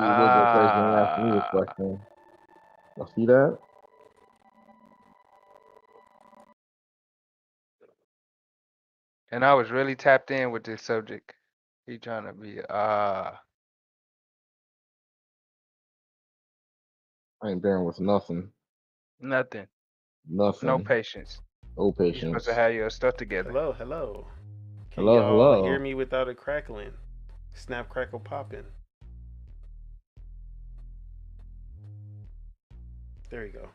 you go crazy and ask me a question. Y'all see that? And I was really tapped in with this subject. He trying to be I ain't bearing with nothing. nothing. Nothing. No patience. No You're supposed patience. to have your stuff together. Hello. Can Hello, y'all hello. hear me without it crackling? Snap, crackle, popping. There we go.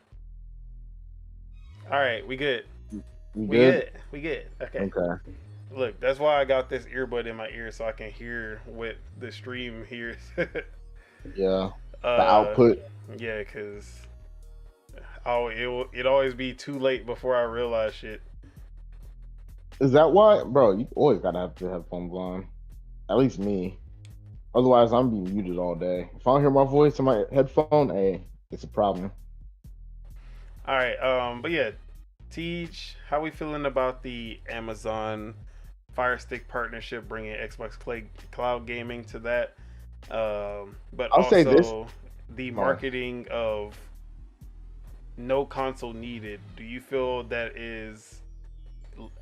All right, we good. We good? We good. Okay. Okay. Look, that's why I got this earbud in my ear so I can hear what the stream hears. Yeah. The output. Yeah, cause it always be too late before I realize shit. Is that why, bro? You always gotta have the headphones on. At least me. Otherwise, I'm being muted all day. If I don't hear my voice in my headphone, hey, it's a problem. All right. But yeah, Teach, how we feeling about the Amazon Fire Stick partnership, bringing Xbox Cloud Gaming to that? But I'll also say this. the marketing of no console needed. Do you feel that is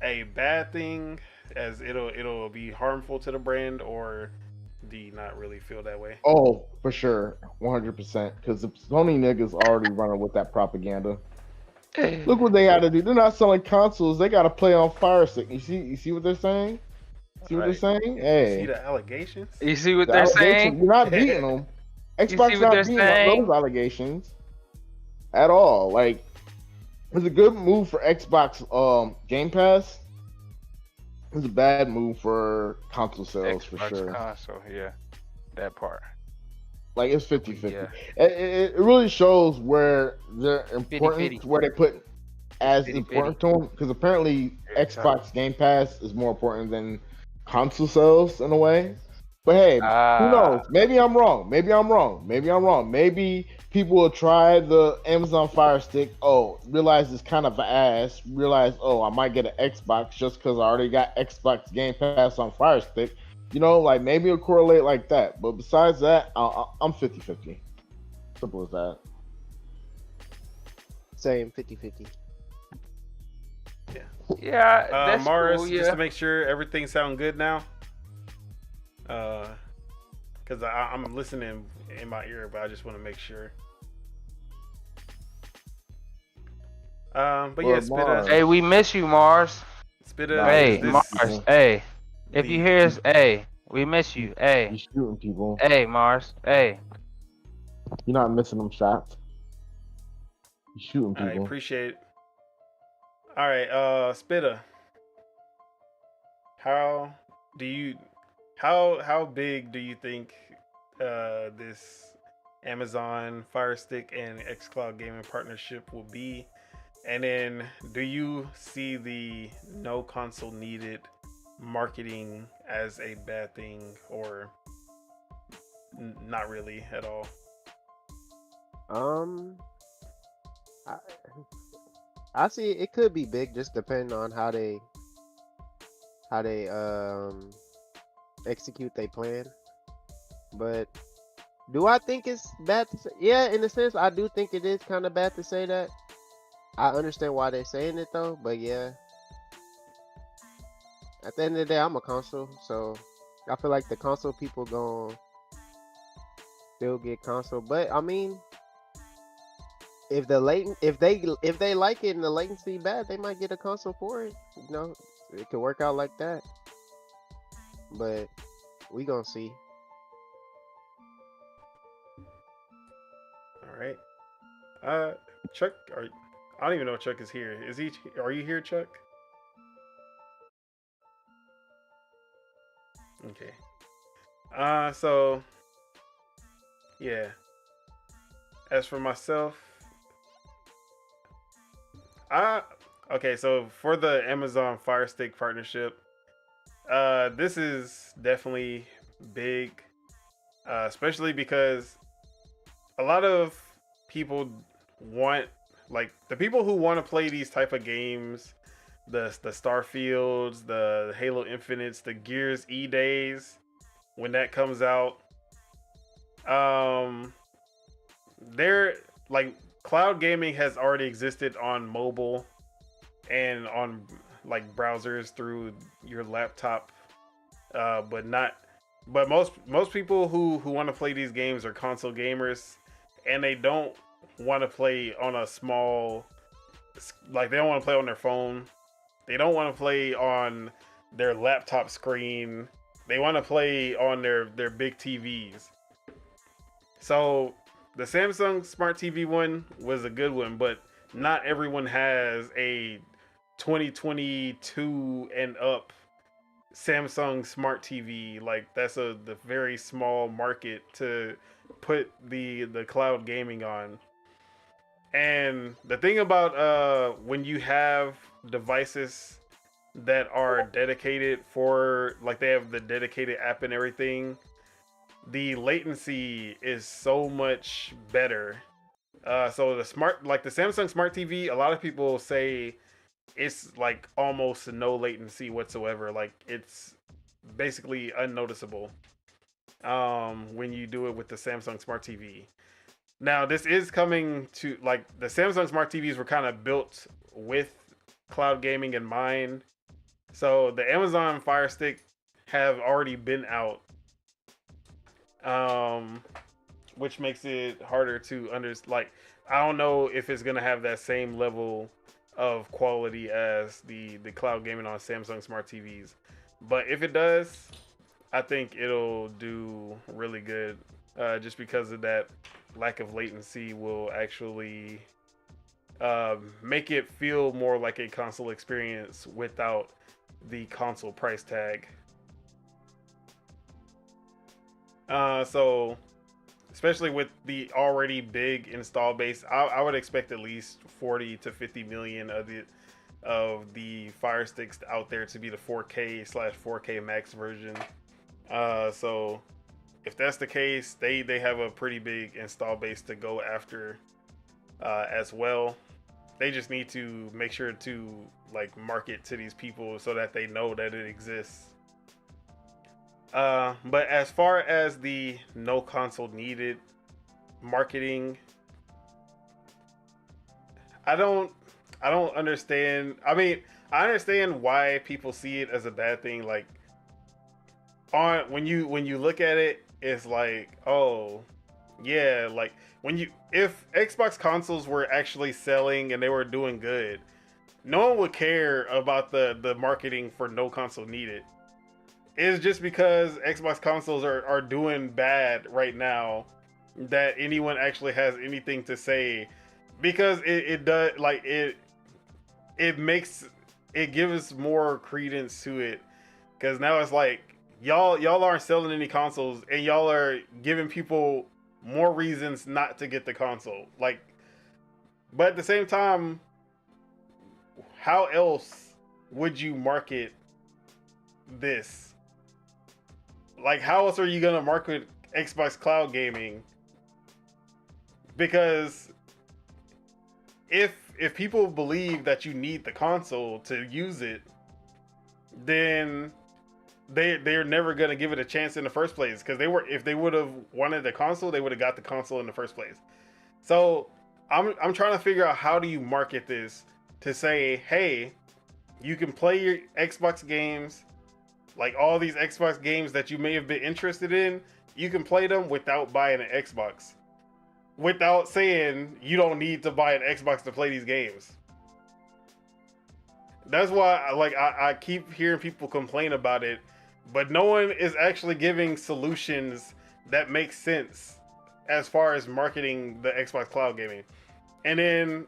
a bad thing, as it'll be harmful to the brand, or do you not really feel that way? Oh, for sure, 100%. Because the Sony niggas already running with that propaganda. Look what they had to do. They're not selling consoles. They got to play on Fire Stick. You see what they're saying? See what they're saying? Hey, see the allegations? You see what they're saying? You're not beating them. see Xbox what not they're beating saying? those allegations at all. Like, it was a good move for Xbox Game Pass. It was a bad move for console sales for Xbox sure. console, yeah, that part. Like, it's 50-50. Yeah. It really shows where they're important, 50-50. where they put as 50-50. important to them. Because apparently Yeah, Xbox Game Pass is more important than console sales in a way. But hey, who knows? Maybe I'm wrong. Maybe people will try the Amazon Fire Stick. Oh, realize it's kind of an ass. Realize, oh, I might get an Xbox just because I already got Xbox Game Pass on Fire Stick. You know, like maybe it'll correlate like that. But besides that, I'm 50-50. Simple as that. Same 50-50. Yeah, that's Mars, cool, yeah. just to make sure everything sound good now. Because I'm listening in my ear, but I just want to make sure. But Well, yeah, Spitta. Hey, we miss you, Mars. Spitta. Hey, is this Mars. Hey, if the- you hear us, hey, we miss you. Hey, You shooting people. hey, Mars. Hey. You're not missing them shots. You shooting I people. appreciate it. All right, Spitta. How big do you think this Amazon Fire Stick and xCloud gaming partnership will be? And then, do you see the no console needed marketing as a bad thing, or not really at all? I see it could be big, just depending on how they execute their plan. But do I think it's bad to say? Yeah, in a sense, I do think it is kind of bad to say that. I understand why they're saying it though, but yeah. At the end of the day, I'm a console, so I feel like the console people gon' still get console. But I mean, if they like it and the latency bad, they might get a console for it. You know, it could work out like that. But we gonna see. All right. Chuck, I don't even know if Chuck is here. Are you here, Chuck? Okay. So yeah. As for myself, okay, so for the Amazon Fire Stick partnership, this is definitely big, especially because a lot of people want, like, the people who want to play these type of games, the Starfields, the Halo Infinites, the Gears E days, when that comes out. They're like cloud gaming has already existed on mobile and on like browsers through your laptop, but most people who want to play these games are console gamers, and they don't want to play on a small, like they don't want to play on their phone, they don't want to play on their laptop screen, they want to play on their big TVs. So the Samsung Smart TV one was a good one, but not everyone has a 2022 and up Samsung Smart TV. Like that's the very small market to put the cloud gaming on. And the thing about when you have devices that are dedicated for, like they have the dedicated app and everything, the latency is so much better. So the Samsung Smart TV, a lot of people say it's like almost no latency whatsoever. Like it's basically unnoticeable when you do it with the Samsung Smart TV. Now this is coming to, like, the Samsung Smart TVs were kind of built with cloud gaming in mind. So the Amazon Fire Stick have already been out, which makes it harder to understand. Like, I don't know if it's gonna have that same level of quality as the cloud gaming on Samsung Smart TVs, but if it does, I think it'll do really good, just because of that lack of latency will actually make it feel more like a console experience without the console price tag. So especially with the already big install base, I would expect at least 40 to 50 million of the Fire Sticks out there to be the 4K/4K Max version. So if that's the case, they have a pretty big install base to go after as well. They just need to make sure to like market to these people so that they know that it exists. But as far as the no console needed marketing, I don't understand. I mean, I understand why people see it as a bad thing. Like, when you look at it, it's like, oh yeah, like if Xbox consoles were actually selling and they were doing good, no one would care about the marketing for no console needed. It's just because Xbox consoles are doing bad right now that anyone actually has anything to say, because it does, like, it gives more credence to it, because now it's like y'all aren't selling any consoles and y'all are giving people more reasons not to get the console. Like, but at the same time, how else would you market this? Like, how else are you gonna market Xbox Cloud Gaming? Because if people believe that you need the console to use it, then they're never gonna give it a chance in the first place. Because if they would have wanted the console, they would have got the console in the first place. So I'm trying to figure out, how do you market this to say, hey, you can play your Xbox games, like all these Xbox games that you may have been interested in, you can play them without buying an Xbox. Without saying you don't need to buy an Xbox to play these games. That's why I keep hearing people complain about it, but no one is actually giving solutions that make sense as far as marketing the Xbox Cloud Gaming. And then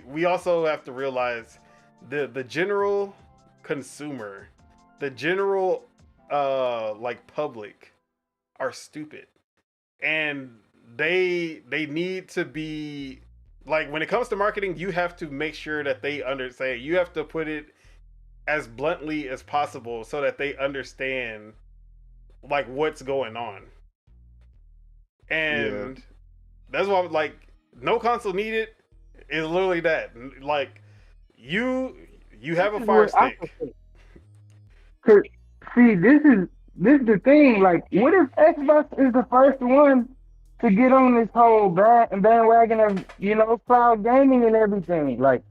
we also have to realize the general consumer, the general like public, are stupid, and they need to be, like, when it comes to marketing, you have to make sure that they understand. You have to put it as bluntly as possible so that they understand like what's going on. And that's why, like, no console needed is literally that. Like, you have a Fire Stick. See, this is the thing. Like, what if Xbox is the first one to get on this whole bandwagon of cloud gaming and everything? Like,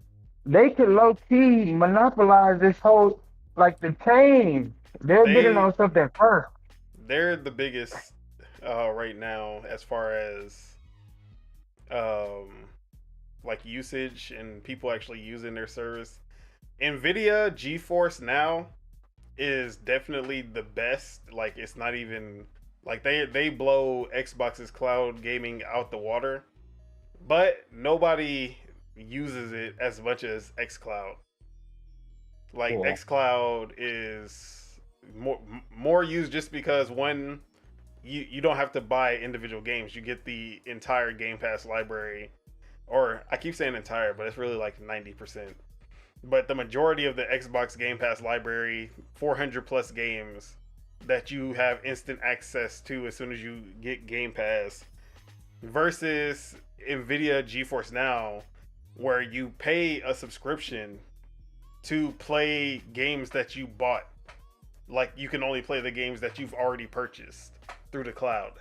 they could low key monopolize this whole the chain. They're getting They on something first. they're the biggest right now as far as um like usage and people actually using their service. Nvidia GeForce now is definitely the best. Like it's not even like they blow Xbox's cloud gaming out the water, but nobody uses it as much as xCloud. Like Cool. xCloud is more used just because one, you don't have to buy individual games. You get the entire Game Pass library, or I keep saying entire, but it's really like 90%. But the majority of the Xbox Game Pass library, 400 plus games that you have instant access to as soon as you get Game Pass, versus Nvidia GeForce Now, where you pay a subscription to play games that you bought. Like you can only play the games that you've already purchased through the cloud.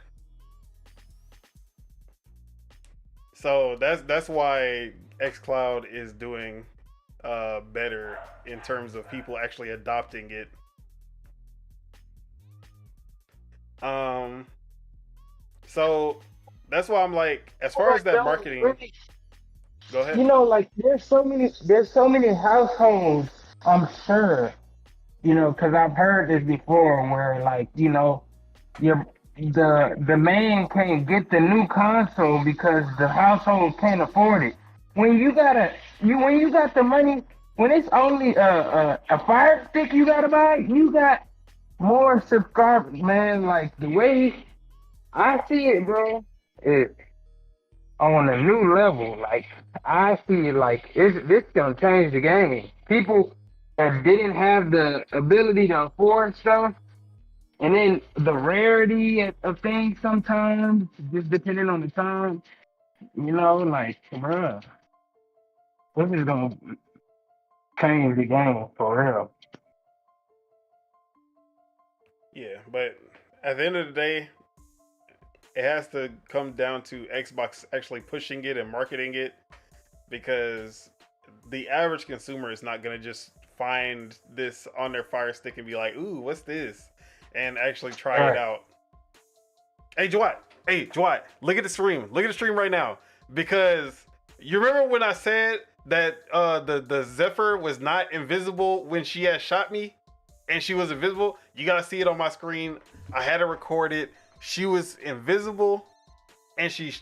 So that's why xCloud is doing better in terms of people actually adopting it. So that's why I'm like, as far as that marketing, go ahead. Like there's so many households. I'm sure, because I've heard this before, where your the man can't get the new console because the household can't afford it. When you got the money, when it's only a Fire Stick you gotta buy, you got more subscribers, man. Like the way I see it, bro, it on a new level. Like I see it like this gonna change the game. People that didn't have the ability to afford stuff, and then the rarity of things sometimes, just depending on the time, like, bruh, this is gonna change the game for real. Yeah, but at the end of the day, it has to come down to Xbox actually pushing it and marketing it, because the average consumer is not gonna just find this on their Fire Stick and be like, "Ooh, what's this?" and actually try it out. Hey, Jawad, look at the stream. Look at the stream right now, because you remember when I said that the Zephyr was not invisible when she had shot me, and she was invisible. You gotta see it on my screen. I had it recorded. She was invisible, and she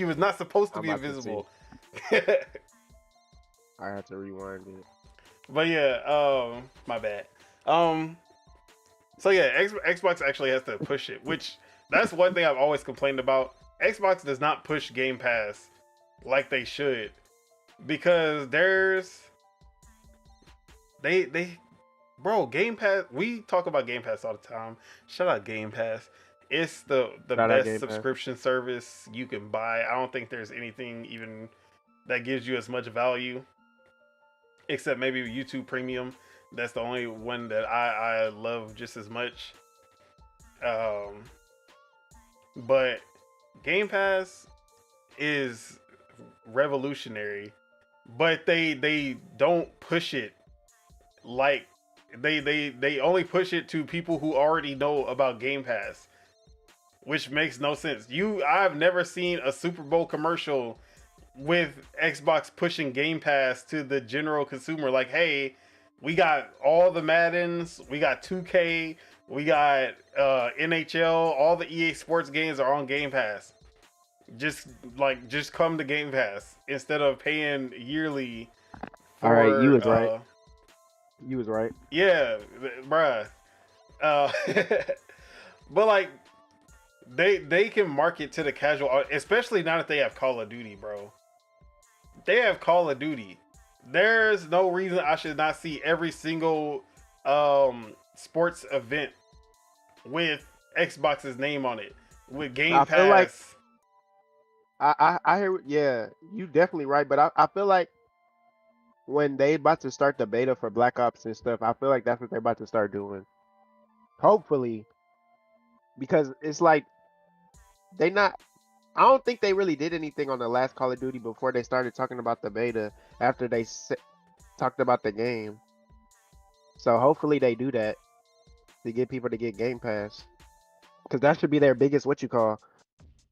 was not supposed to be invisible. I had to rewind it. But yeah, my bad. So yeah, Xbox actually has to push it, which that's one thing I've always complained about. Xbox does not push Game Pass like they should, because bro, Game Pass, we talk about Game Pass all the time. Shout out Game Pass. It's the best subscription service you can buy. I don't think there's anything even that gives you as much value, except maybe YouTube Premium. That's the only one that I love just as much. But Game Pass is revolutionary, but they don't push it like they only push it to people who already know about Game Pass, which makes no sense. I've never seen a Super Bowl commercial with Xbox pushing Game Pass to the general consumer. Like, hey, we got all the Maddens, we got 2K, we got NHL, all the EA Sports games are on Game Pass. Just come to Game Pass instead of paying yearly. All right, you was right. You was right. Yeah, bruh. But like, they can market to the casual, especially now that they have Call of Duty, bro. They have Call of Duty. There's no reason I should not see every single sports event with Xbox's name on it, with Game Pass. Feel like I hear, yeah, you definitely right, but I feel like when they about to start the beta for Black Ops and stuff, I feel like that's what they're about to start doing. Hopefully, because it's like they not. I don't think they really did anything on the last Call of Duty before they started talking about the beta. After they talked about the game, so hopefully they do that to get people to get Game Pass, because that should be their biggest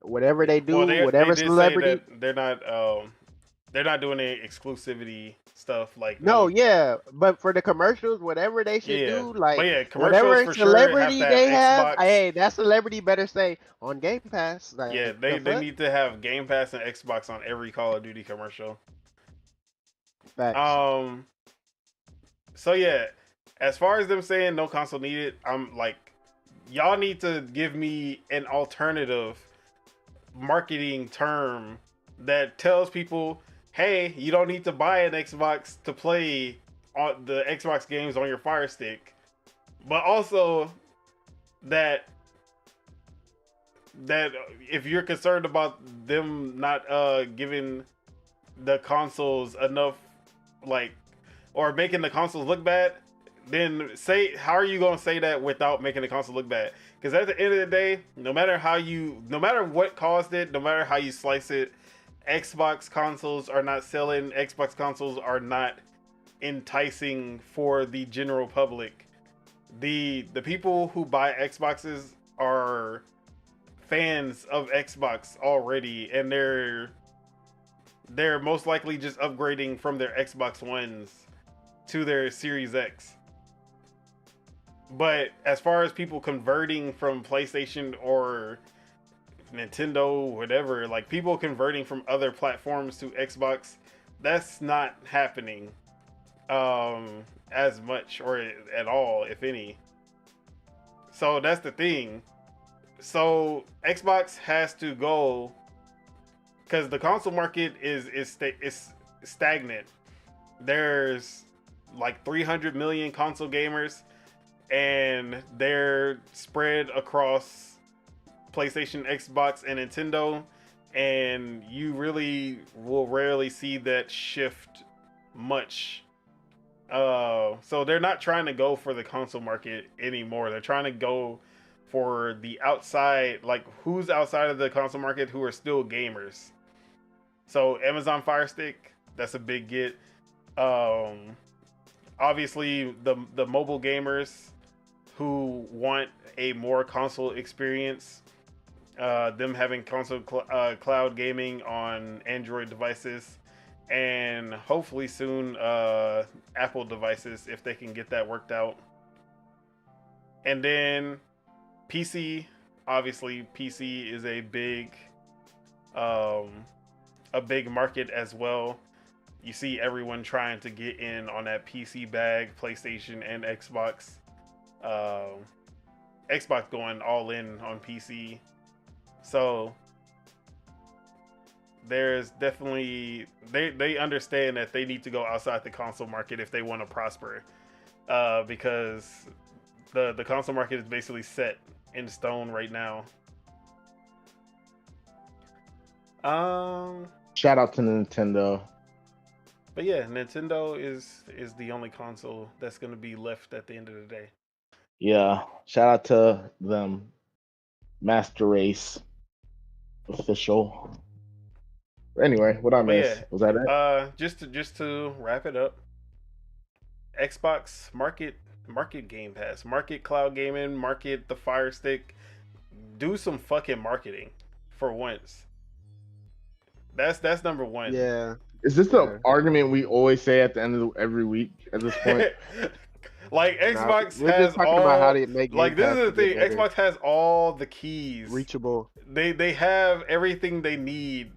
whatever they do, Well, they whatever did say celebrity. that they're not doing any exclusivity stuff like No, yeah, but for the commercials, whatever they should Yeah. do, like But yeah, commercials whatever for sure have celebrity to have they have, Xbox. hey, that celebrity better say on Game Pass. Like, Yeah, the they fuck? need to have Game Pass and Xbox on every Call of Duty commercial. Facts. So yeah, as far as them saying no console needed, I'm like, y'all need to give me an alternative marketing term that tells people, hey, you don't need to buy an Xbox to play on the Xbox games on your Fire Stick, but also that if you're concerned about them not giving the consoles enough, like, or making the consoles look bad, then how are you gonna say that without making the console look bad? Because at the end of the day, no matter what caused it, no matter how you slice it, Xbox consoles are not selling. Xbox consoles are not enticing for the general public. The people who buy Xboxes are fans of Xbox already, and they're most likely just upgrading from their Xbox Ones to their Series X. But as far as people converting from PlayStation or Nintendo, whatever, like people converting from other platforms to Xbox, that's not happening as much or at all, if any. So that's the thing. So Xbox has to go, because the console market is stagnant. There's like 300 million console gamers, and they're spread across PlayStation, Xbox, and Nintendo, and you really will rarely see that shift much. So they're not trying to go for the console market anymore. They're trying to go for the outside, like who's outside of the console market who are still gamers. So Amazon Fire Stick, that's a big get. Obviously the mobile gamers who want a more console experience, them having console cloud gaming on Android devices, and hopefully soon Apple devices if they can get that worked out. And then PC, obviously PC is a big market as well. You see everyone trying to get in on that PC bag, PlayStation and Xbox. Xbox going all in on PC. So there's definitely, they understand that they need to go outside the console market if they want to prosper, because the console market is basically set in stone right now. Shout out to Nintendo. But yeah, Nintendo is the only console that's going to be left at the end of the day. Yeah, shout out to them. Master Race official. Anyway, what I missed? Yeah, Was that it? Just to wrap it up, Xbox market Game Pass, market cloud gaming, market the Fire Stick. Do some fucking marketing for once. That's number one. Yeah. Is this the argument we always say at the end of every week at this point? Like Xbox we're has just talking all, about how to make like Game this Pass is the to get thing. better. Xbox has all the keys. Reachable. They have everything they need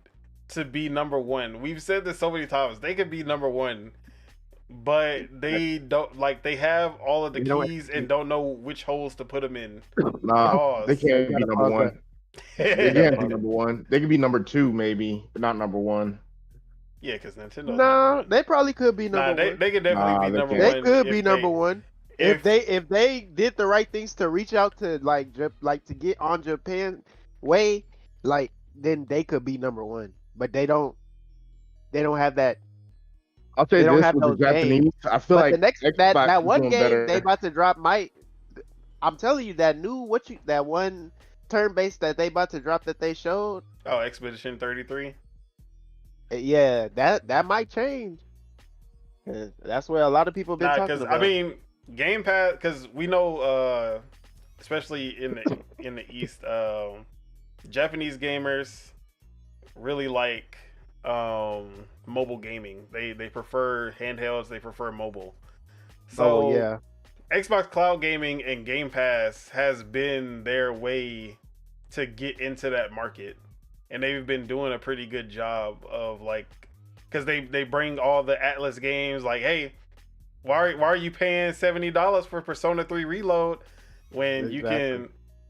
to be number one. We've said this so many times. They could be number one, but they don't, like, they have all of the keys and don't know which holes to put them in. Nah, they can't be number one. They can't be number one. They could be number two, maybe, but not number one. Yeah, because Nintendo. No, they probably could be number one. They could definitely be number one. They could be number one if they did the right things to reach out to like to get on Japan way, like then they could be number one. But they don't have that. I'll say this with the Japanese. I feel like the next Xbox that one doing game better. they about to drop might I'm telling you that that one turn based that they about to drop that they showed. Oh, Expedition 33. Yeah, that might change. That's what a lot of people have been Nah, talking because I about. mean, Game Pass. Because we know, especially in the East, Japanese gamers really like mobile gaming. They prefer handhelds. They prefer mobile. So Oh yeah, Xbox Cloud Gaming and Game Pass has been their way to get into that market, and they've been doing a pretty good job of like, because they bring all the Atlas games. Like, hey, why are you paying $70 for Persona 3 Reload when exactly.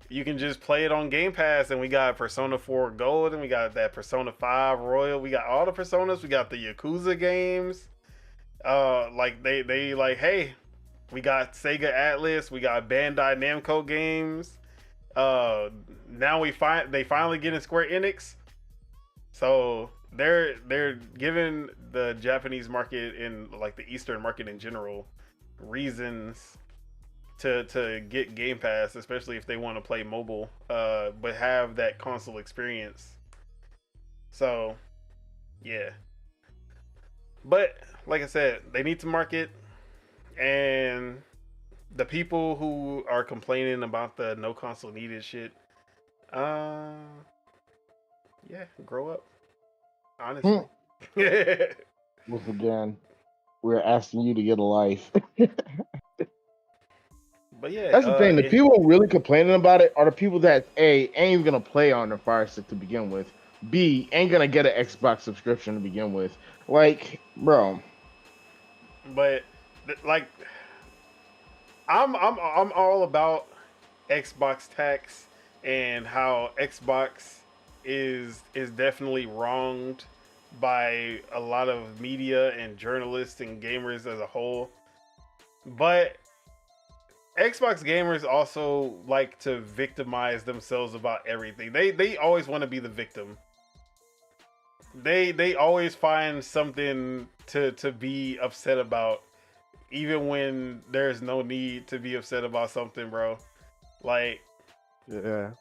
you can just play it on Game Pass? And we got Persona 4 Gold, and we got that Persona 5 Royal. We got all the Personas. We got the Yakuza games. Like they like, hey, we got Sega Atlas. We got Bandai Namco games. Now they finally getting Square Enix. So they're giving the Japanese market and like the Eastern market in general reasons to get Game Pass, especially if they want to play mobile, but have that console experience. So yeah, but like I said, they need to market, and the people who are complaining about the no console needed shit, uh, yeah, grow up. Honestly. Once again, we're asking you to get a life. But yeah, That's the thing. The people really complaining about it are the people that A, ain't even gonna play on their Fire Stick to begin with. B, ain't gonna get an Xbox subscription to begin with. Like, bro. But like, I'm all about Xbox tax and how Xbox is definitely wronged by a lot of media and journalists and gamers as a whole. But Xbox gamers also like to victimize themselves about everything. They always want to be the victim. They always find something to be upset about, even when there's no need to be upset about something, bro. Like, yeah.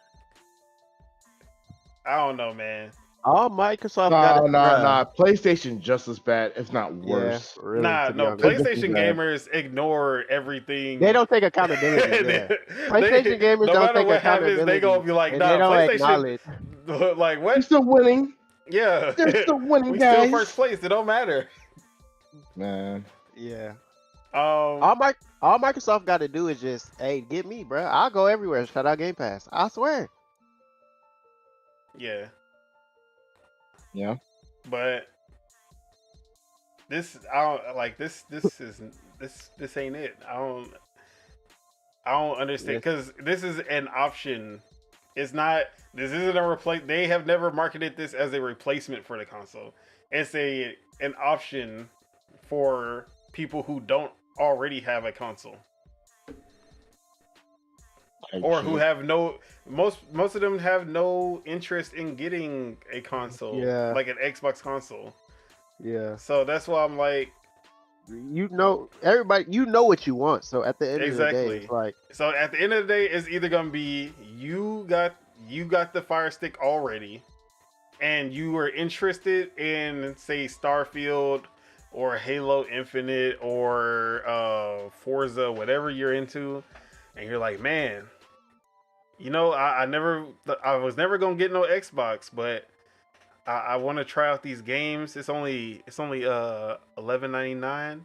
I don't know, man. All Microsoft got it. Nah. PlayStation just as bad, if not Yeah, worse. really. To be No. honest, PlayStation gamers ignore everything. they don't take accountability. Yeah. PlayStation gamers no don't matter take what happens, they accountability, gonna be like, and nah, they don't PlayStation. acknowledge. Like We're what? still winning. Yeah, They're still winning, we guys. still first place. It don't matter. Man. Yeah. Um, All Microsoft got to do is just, hey, get me, bro. I'll go everywhere. Shout out Game Pass. I swear. yeah, Yeah. but this I don't like this. This ain't it. I don't understand, because this is an option. It's not. This isn't a replace. They have never marketed this as a replacement for the console. It's an option for people who don't already have a console, or who have no. Most of them have no interest in getting a console, Yeah. like an Xbox console. Yeah. So that's why I'm like, You know, everybody, you know what you want. So at the end of the day, exactly. it's like, So at the end of the day, it's either gonna be you got the Fire Stick already, and you were interested in, say, Starfield or Halo Infinite or Forza, whatever you're into, and you're like, man, you know, I was never gonna get no Xbox, but I want to try out these games. It's only $11.99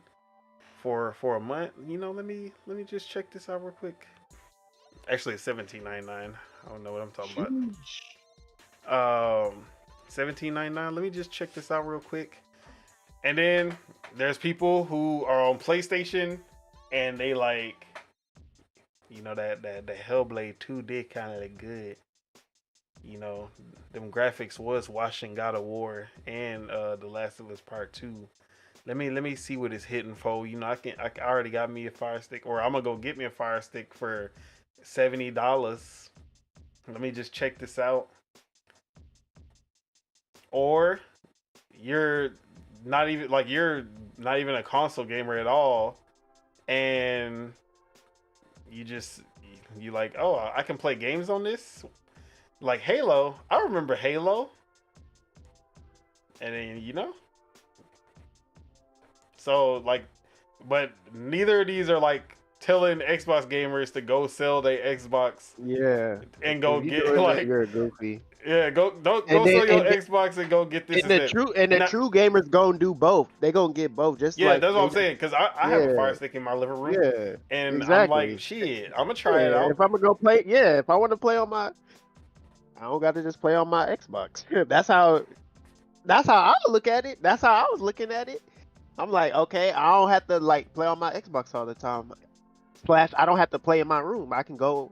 for a month. You know, let me just check this out real quick. Actually, it's $17.99. I don't know what I'm talking about. $17.99. Let me just check this out real quick. And then there's people who are on PlayStation and they like, you know, that the Hellblade 2 did kind of look good. You know, them graphics was watching God of War and The Last of Us Part 2. Let me see what it's hitting for. You know, I already got me a Fire Stick, or I'm gonna go get me a Fire Stick for $70. Let me just check this out. Or you're not even a console gamer at all, and you just You like, oh, I can play games on this, like Halo. I remember Halo, and then so like, but neither of these are like telling Xbox gamers to go sell their Xbox Yeah. and go If you get doing that, like, you're a goofy. yeah, go don't And go then- sell your and then- Xbox and go get this. And the that. true Now- gamers gonna do both. They gonna get both. Just Yeah, like that's what I'm saying. Because I have a Yeah. Fire Stick in my living room, Yeah. and I'm exactly. like, shit, I'm gonna try it Yeah, out. if I'm gonna go play, if I want to play on my, I don't got to just play on my Xbox. That's how I look at it. That's how I was looking at it. I'm like, okay, I don't have to like play on my Xbox all the time. / I don't have to play in my room. I can go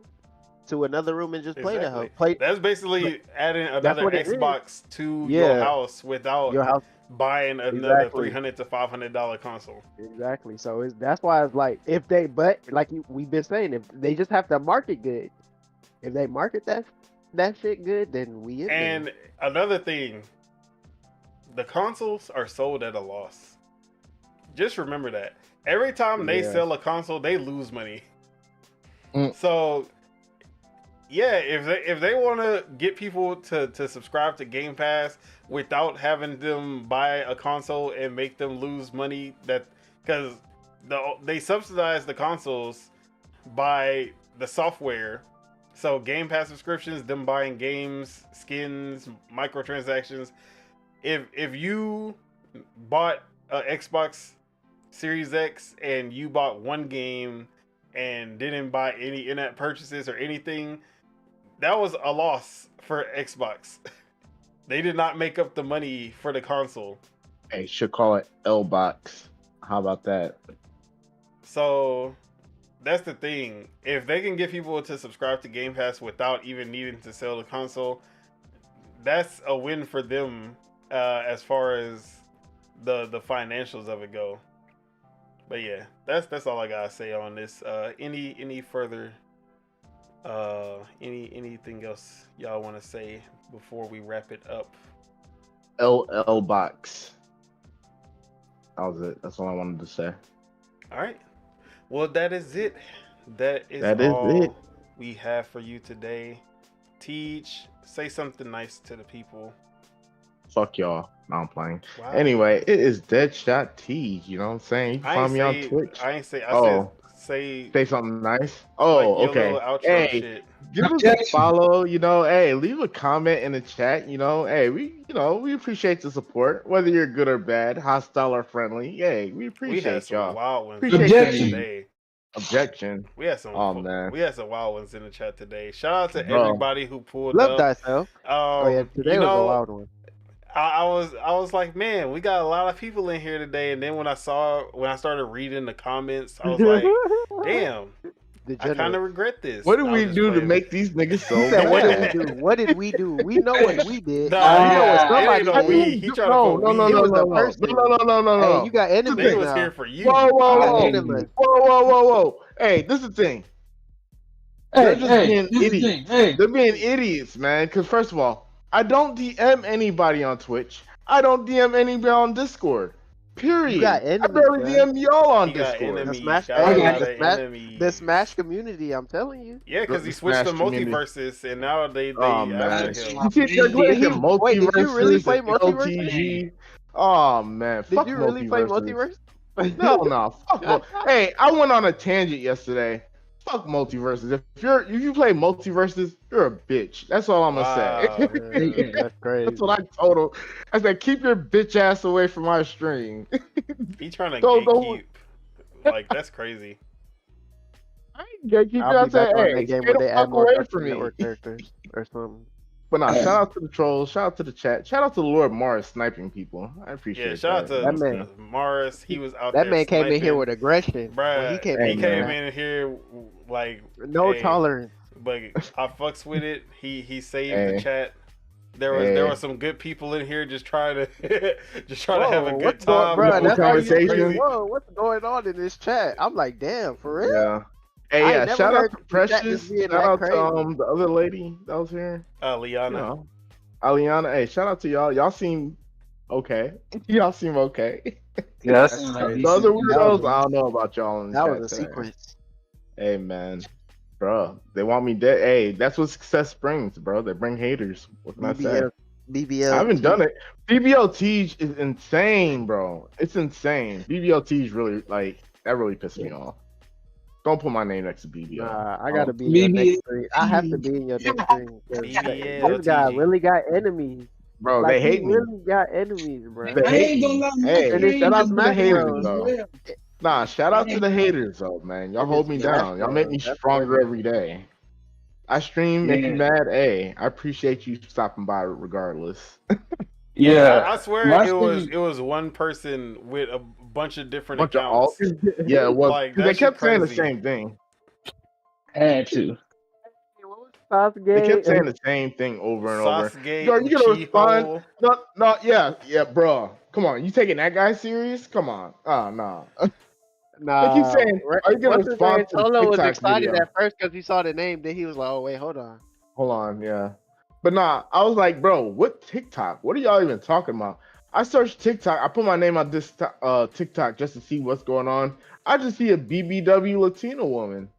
to another room and just play the Exactly. house. Play That's basically adding another what it is. Xbox to Yeah. your house without your house. buying another Exactly. $300 to $500 console. Exactly. So that's why it's like if they, but like we've been saying, if they just have to market good. If they market that shit good, then we in there. And another thing, the consoles are sold at a loss. Just remember that. Every time they Yeah. sell a console, they lose money. Mm. So, yeah, if they want to get people to subscribe to Game Pass without having them buy a console and make them lose money, that because they subsidize the consoles by the software. So Game Pass subscriptions, them buying games, skins, microtransactions. If you bought an Xbox Series X and you bought one game and didn't buy any in-app purchases or anything, that was a loss for Xbox. They did not make up the money for the console. Hey, should call it L-Box. How about that? So that's the thing. If they can get people to subscribe to Game Pass without even needing to sell the console, that's a win for them as far as the financials of it go. But yeah, that's all I gotta say on this. Any further anything else y'all want to say before we wrap it up? L-Box. That was it. That's all I wanted to say. All right. Well, that is it. That is all it. we have for you today. Teach, say something nice to the people. Fuck y'all. No, I'm playing. Wow. Anyway, it is Deadshot T. You know what I'm saying? You can find me on Twitch. I ain't say. Say something nice. like Oh, your okay. little outro Hey, shit. give us a follow. Hey, leave a comment in the chat. Hey, we appreciate the support, whether you're good or bad, hostile or friendly. Hey, we We had appreciate some y'all. wild ones Appreciate Objection. today. Objection. We had some. Oh, man. We had some wild ones in the chat today. Shout out to Bro. everybody who pulled Love up. thyself. Oh yeah, today was a wild one. I was like, man, we got a lot of people in here today. And then when I started reading the comments, I was like, damn, I kind of regret this. What did I we was just do to playing. make these niggas so He said, "What did mad? we do? What did we do? We know what we did. Nah, we know what it somebody ain't no we. did. He trying to put No, we. It was a person. no. Hey, you got enemies They was now. here for you. Whoa, whoa, You got whoa. enemies. Whoa. Hey, this is the thing. They're just being this is the idiots. thing. Hey, They're being idiots, man. Because first of all, I don't DM anybody on Twitch. I don't DM anybody on Discord. Period. You got I enemies, barely man. DM y'all on He got Discord. enemies. Smash- Shout out hey, to the the Smash- enemies. The Smash community, I'm telling you. Yeah, because he The switched to Smash community. multiverses, and now they Oh, man. after him. You see, they're glad he multiverses. Wait, did you really play and Multiverses? LTG. Oh man, Did fuck you really play multiverses. Multiverse? No, fuck. Hey, I went on a tangent yesterday. Fuck multiverses. If you play multiverses, you're a bitch. That's all I'm gonna Wow. say. Yeah, that's crazy. That's what I told him. I said, keep your bitch ass away from my stream. He trying to Don't- gatekeep. Like that's crazy. I ain't gonna keep I'll I be back say, on hey, that game stay where the they add fuck more away Cartoon from me. Network characters or something. But nah, shout out to the trolls, shout out to the chat, shout out to the Lord Mars sniping people. I appreciate Yeah, shout out to That man- Morris. He was out That there man came in here sniping. with aggression. Bruh, When he came Hey, in, came man. in here like No hey, tolerance. But I fucks with it. He saved Hey. the chat. There Hey. was some good people in here just trying to have a good what's going- time. bruh, Good that's how you conversation. crazy. Whoa, what's going on in this chat? I'm like, damn, for real? Yeah. Hey, I yeah, ain't never shout heard out to the chat just Precious. being Shout that out crazy. to the other lady that was here. Liana. You know, Aliana. Hey, shout out to y'all. Y'all seem okay. Y'all seem okay. yeah, that's crazy. The other That weirdos, was- I don't know about y'all in the That chat was a today. sequence. Hey, man. Bro, they want me dead. Hey, that's what success brings, bro. They bring haters. What can I say? BBL. I haven't done it. BBLT is insane, bro. It's insane. BBLT is really like that. Really pissed me off. Don't put my name next to BBL. Nah, I gotta be in your BBL. next stream. I have to be in your next stream. 'Cause BBL, This guy TG. really got enemies. Bro, Like they hate he me. really got enemies, bro. They I hate ain't gonna me. lie, Hey, And it's shout out to the Smash haters, Bros. though. Nah, shout out to the haters, though, man. Y'all And hold it's me Smash down. Y'all make me Bros. That's stronger crazy. every day. I stream, make you Yeah. mad. Hey, I appreciate you stopping by regardless. Yeah. I swear My it stream- was one person with a bunch of different Bunch of accounts. alts. Yeah, it was. Like, 'Cause that they shit kept saying the crazy. same thing. had to. They kept saying Sasuke. the same thing over and over. Sasuke, Yo, you gonna respond? Uchiho. No, yeah, bro. Come on, you taking that guy serious? Come on. Oh no. Nah, They keep saying, "Are you gonna what's his name? respond to the Solo was TikTok excited video?" at first because he saw the name. Then he was like, "Oh wait, hold on." Hold on, yeah. But nah, I was like, bro, what TikTok? What are y'all even talking about? I searched TikTok. I put my name on this TikTok just to see what's going on. I just see a BBW Latino woman.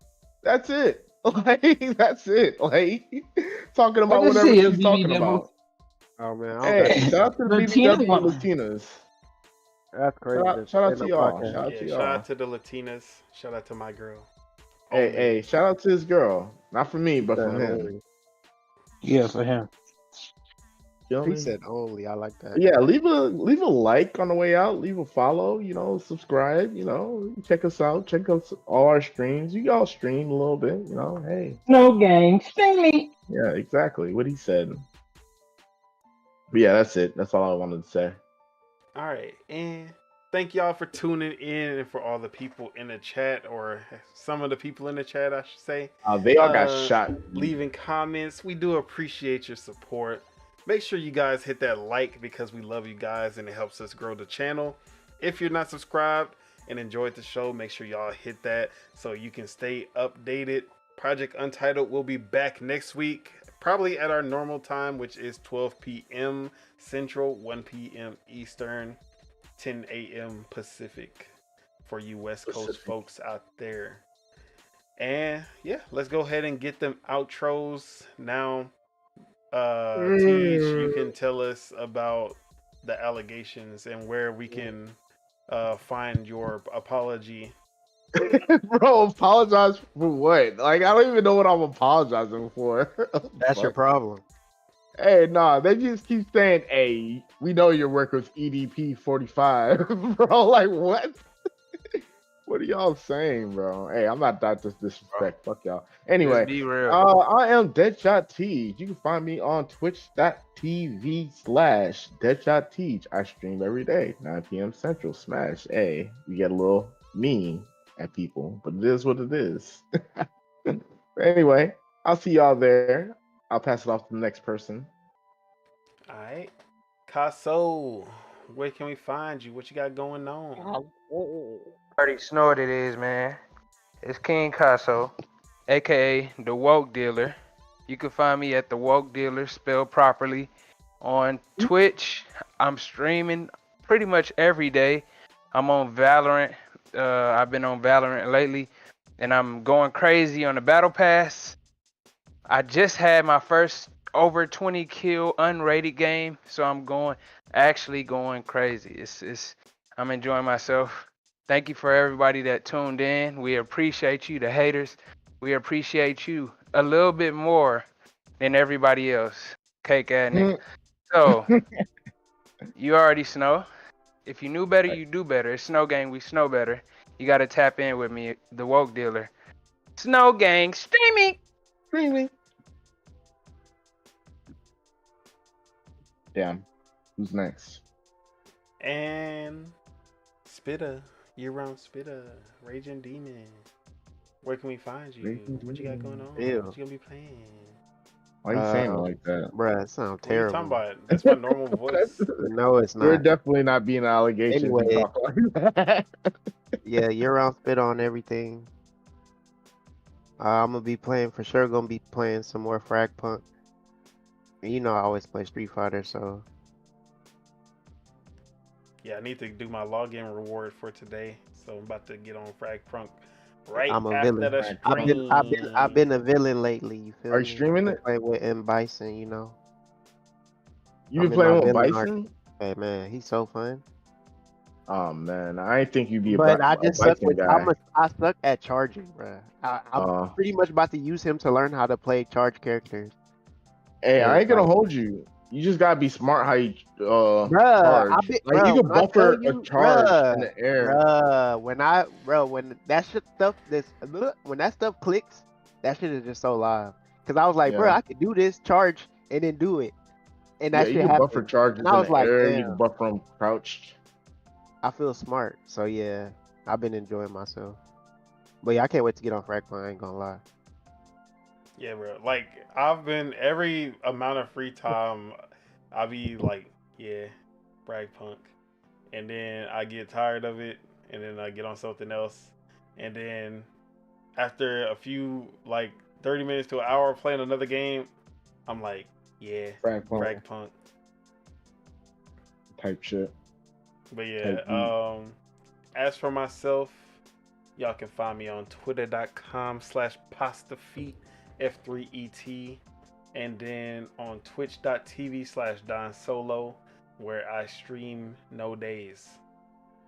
That's it. Like that's it. Like talking about just whatever see a she's talking BBW. about. Oh man, I don't Hey, got shout out to the Latino BBW woman. Latinas. that's crazy. Shout out In to the y'all. podcast. Shout out Yeah, to shout y'all. out to the Latinas. Shout out to my girl. Hey, Only. hey, shout out to this girl. Not for me, but He for said him. only. Yeah, for him. Feel He me? said only. I like that. Yeah, leave a like on the way out. Leave a follow. Subscribe. Check us out. Check us all our streams. You all stream a little bit. Hey, No gang. Sting yeah, exactly what he said. But yeah, that's it. That's all I wanted to say. All right, and thank y'all for tuning in and for all the people in the chat, or some of the people in the chat, I should say. They all got Uh, shot. Leaving comments. We do appreciate your support. Make sure you guys hit that like because we love you guys and it helps us grow the channel. If you're not subscribed and enjoyed the show, make sure y'all hit that so you can stay updated. Project Untitled will be back next week, probably at our normal time, which is 12 p.m. Central, 1 p.m. Eastern, 10 a.m. Pacific for you West Coast folks out there. And yeah, let's go ahead and get them outros now. Teach, you can tell us about the allegations and where we can find your apology. Bro, apologize for what? Like, I don't even know what I'm apologizing for. That's your Fuck. problem. Hey, nah, they just keep saying, "Hey, we know your work with EDP 45." Bro, like what? What are y'all saying, bro? Hey, I'm not that disrespect. Fuck y'all. Anyway, Just be real. I am Deadshot Teej. You can find me on twitch.tv/Deadshot Teej. I stream every day, 9 p.m. Central. Smash. Hey, we get a little mean at people, but it is what it is. Anyway, I'll see y'all there. I'll pass it off to the next person. All right, Caso, where can we find you? What you got going on? Already know what it is, man. It's King Casso, aka the Woke Dealer. You can find me at the Woke Dealer, spelled properly, on Twitch. I'm streaming pretty much every day. I'm on Valorant. I've been on Valorant lately, and I'm going crazy on the Battle Pass. I just had my first over 20 kill unrated game, so I'm actually going crazy. I'm enjoying myself. Thank you for everybody that tuned in. We appreciate you, the haters. We appreciate you a little bit more than everybody else. Cake ass nigga. So, you already know. If you knew better, you do better. It's Snow Gang, we snow better. You gotta tap in with me, the Woke Dealer. Snow Gang, streaming. Damn. Who's next? And Spitter, year-round Spitter, Raging Demon. Where can we find you? What you got going on? Ew. What you gonna be playing? Why are you saying it like that? Bruh, it sounds What are you terrible. talking about? That's my normal voice. No, it's We're not. definitely not being allegations. Anyway. You talk like that. Yeah, you're on spit on everything. I'm gonna be playing for sure. Gonna be playing some more Frag Punk. And you know I always play Street Fighter, so Yeah, I need to do my login reward for today. So I'm about to get on Frag right I'm a after villain. the I've been a villain lately. You feel Are me? you streaming I it? play with M Bison, you know. You I'm been in my playing with villain arc. Bison? Hey man, he's so fun. Oh man, I ain't think you'd be But I a just suck Bison with guy. I suck at charging, bro. I'm pretty much about to use him to learn how to play charge characters. Hey, I And ain't gonna hold you. You just gotta be smart how you bruh, charge. Like you can when I buffer tell a you, charge in the air. when that shit stuff when that stuff clicks, that shit is just so live. Cause I was like, bro, Yeah. I could do this charge and then do it, and Yeah, that you shit can buffer happened. charges And I in was the like, air. You can damn, buffer them crouched. I feel smart. So yeah, I've been enjoying myself. But yeah, I can't wait to get on Fragpunk. I ain't gonna lie. Yeah, bro. Like I've been every amount of free time, I'll be like, yeah, brag punk, and then I get tired of it, and then I get on something else, and then after a few like 30 minutes to an hour playing another game, I'm like, yeah, brag punk. Type shit. But yeah, as for myself, y'all can find me on twitter.com/pastafeet, F3ET, and then on twitch.tv/Don Solo, where I stream no days.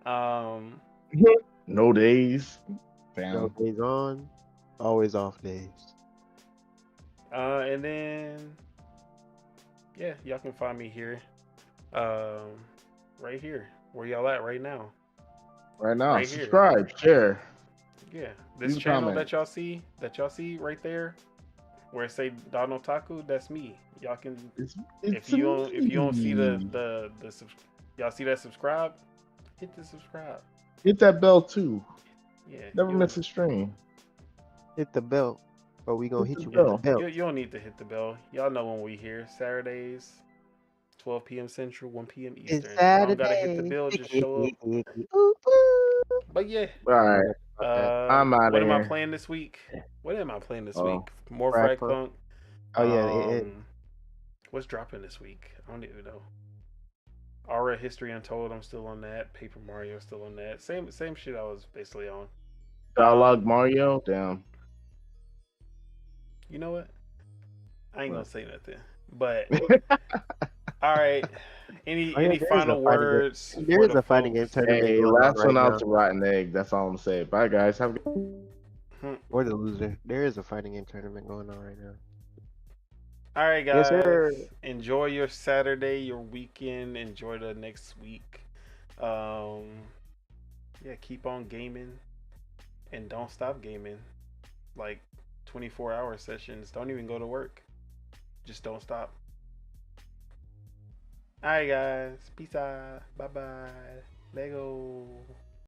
No days. No Damn. days on, always off days. And then yeah, y'all can find me here. Right here. Where y'all at right now? Right now, Right here. subscribe, share. Yeah. This Leave a channel comment. that y'all see right there, where it say Don Otaku, that's me. Y'all can if you don't see y'all see that subscribe, hit the subscribe. Hit that bell too. Yeah. Never miss a stream. Hit the bell, or we gonna Hit hit the you with bell. the belt. You don't need to hit the bell. Y'all know when we here. Saturdays, 12 p.m. Central, 1 p.m. Eastern. It's You Saturday. don't gotta hit the bell, just show up. Ooh, ooh. But yeah. All right. I'm outta What am I here. playing this week? What am I playing this Oh. week? More Fragpunk. Fragpunk. Oh yeah, What's dropping this week? I don't even know. Aura History Untold, I'm still on that. Paper Mario, still on that. Same shit I was basically on. Dialogue Mario. Damn. You know what? I ain't gonna What? say nothing. But all right. Any there is a final fighting game. words? There for is the a fighting game folks? tournament Hey, going on last one right out now. to Rotten Egg. That's all I'm saying. Bye, guys. Have a good. Or the loser. There is a fighting game tournament going on right now. All right, Yes, guys. sir. Enjoy your Saturday, your weekend. Enjoy the next week. Yeah, keep on gaming and don't stop gaming. Like 24-hour sessions. Don't even go to work. Just don't stop. All right, guys. Peace out. Bye bye. Lego.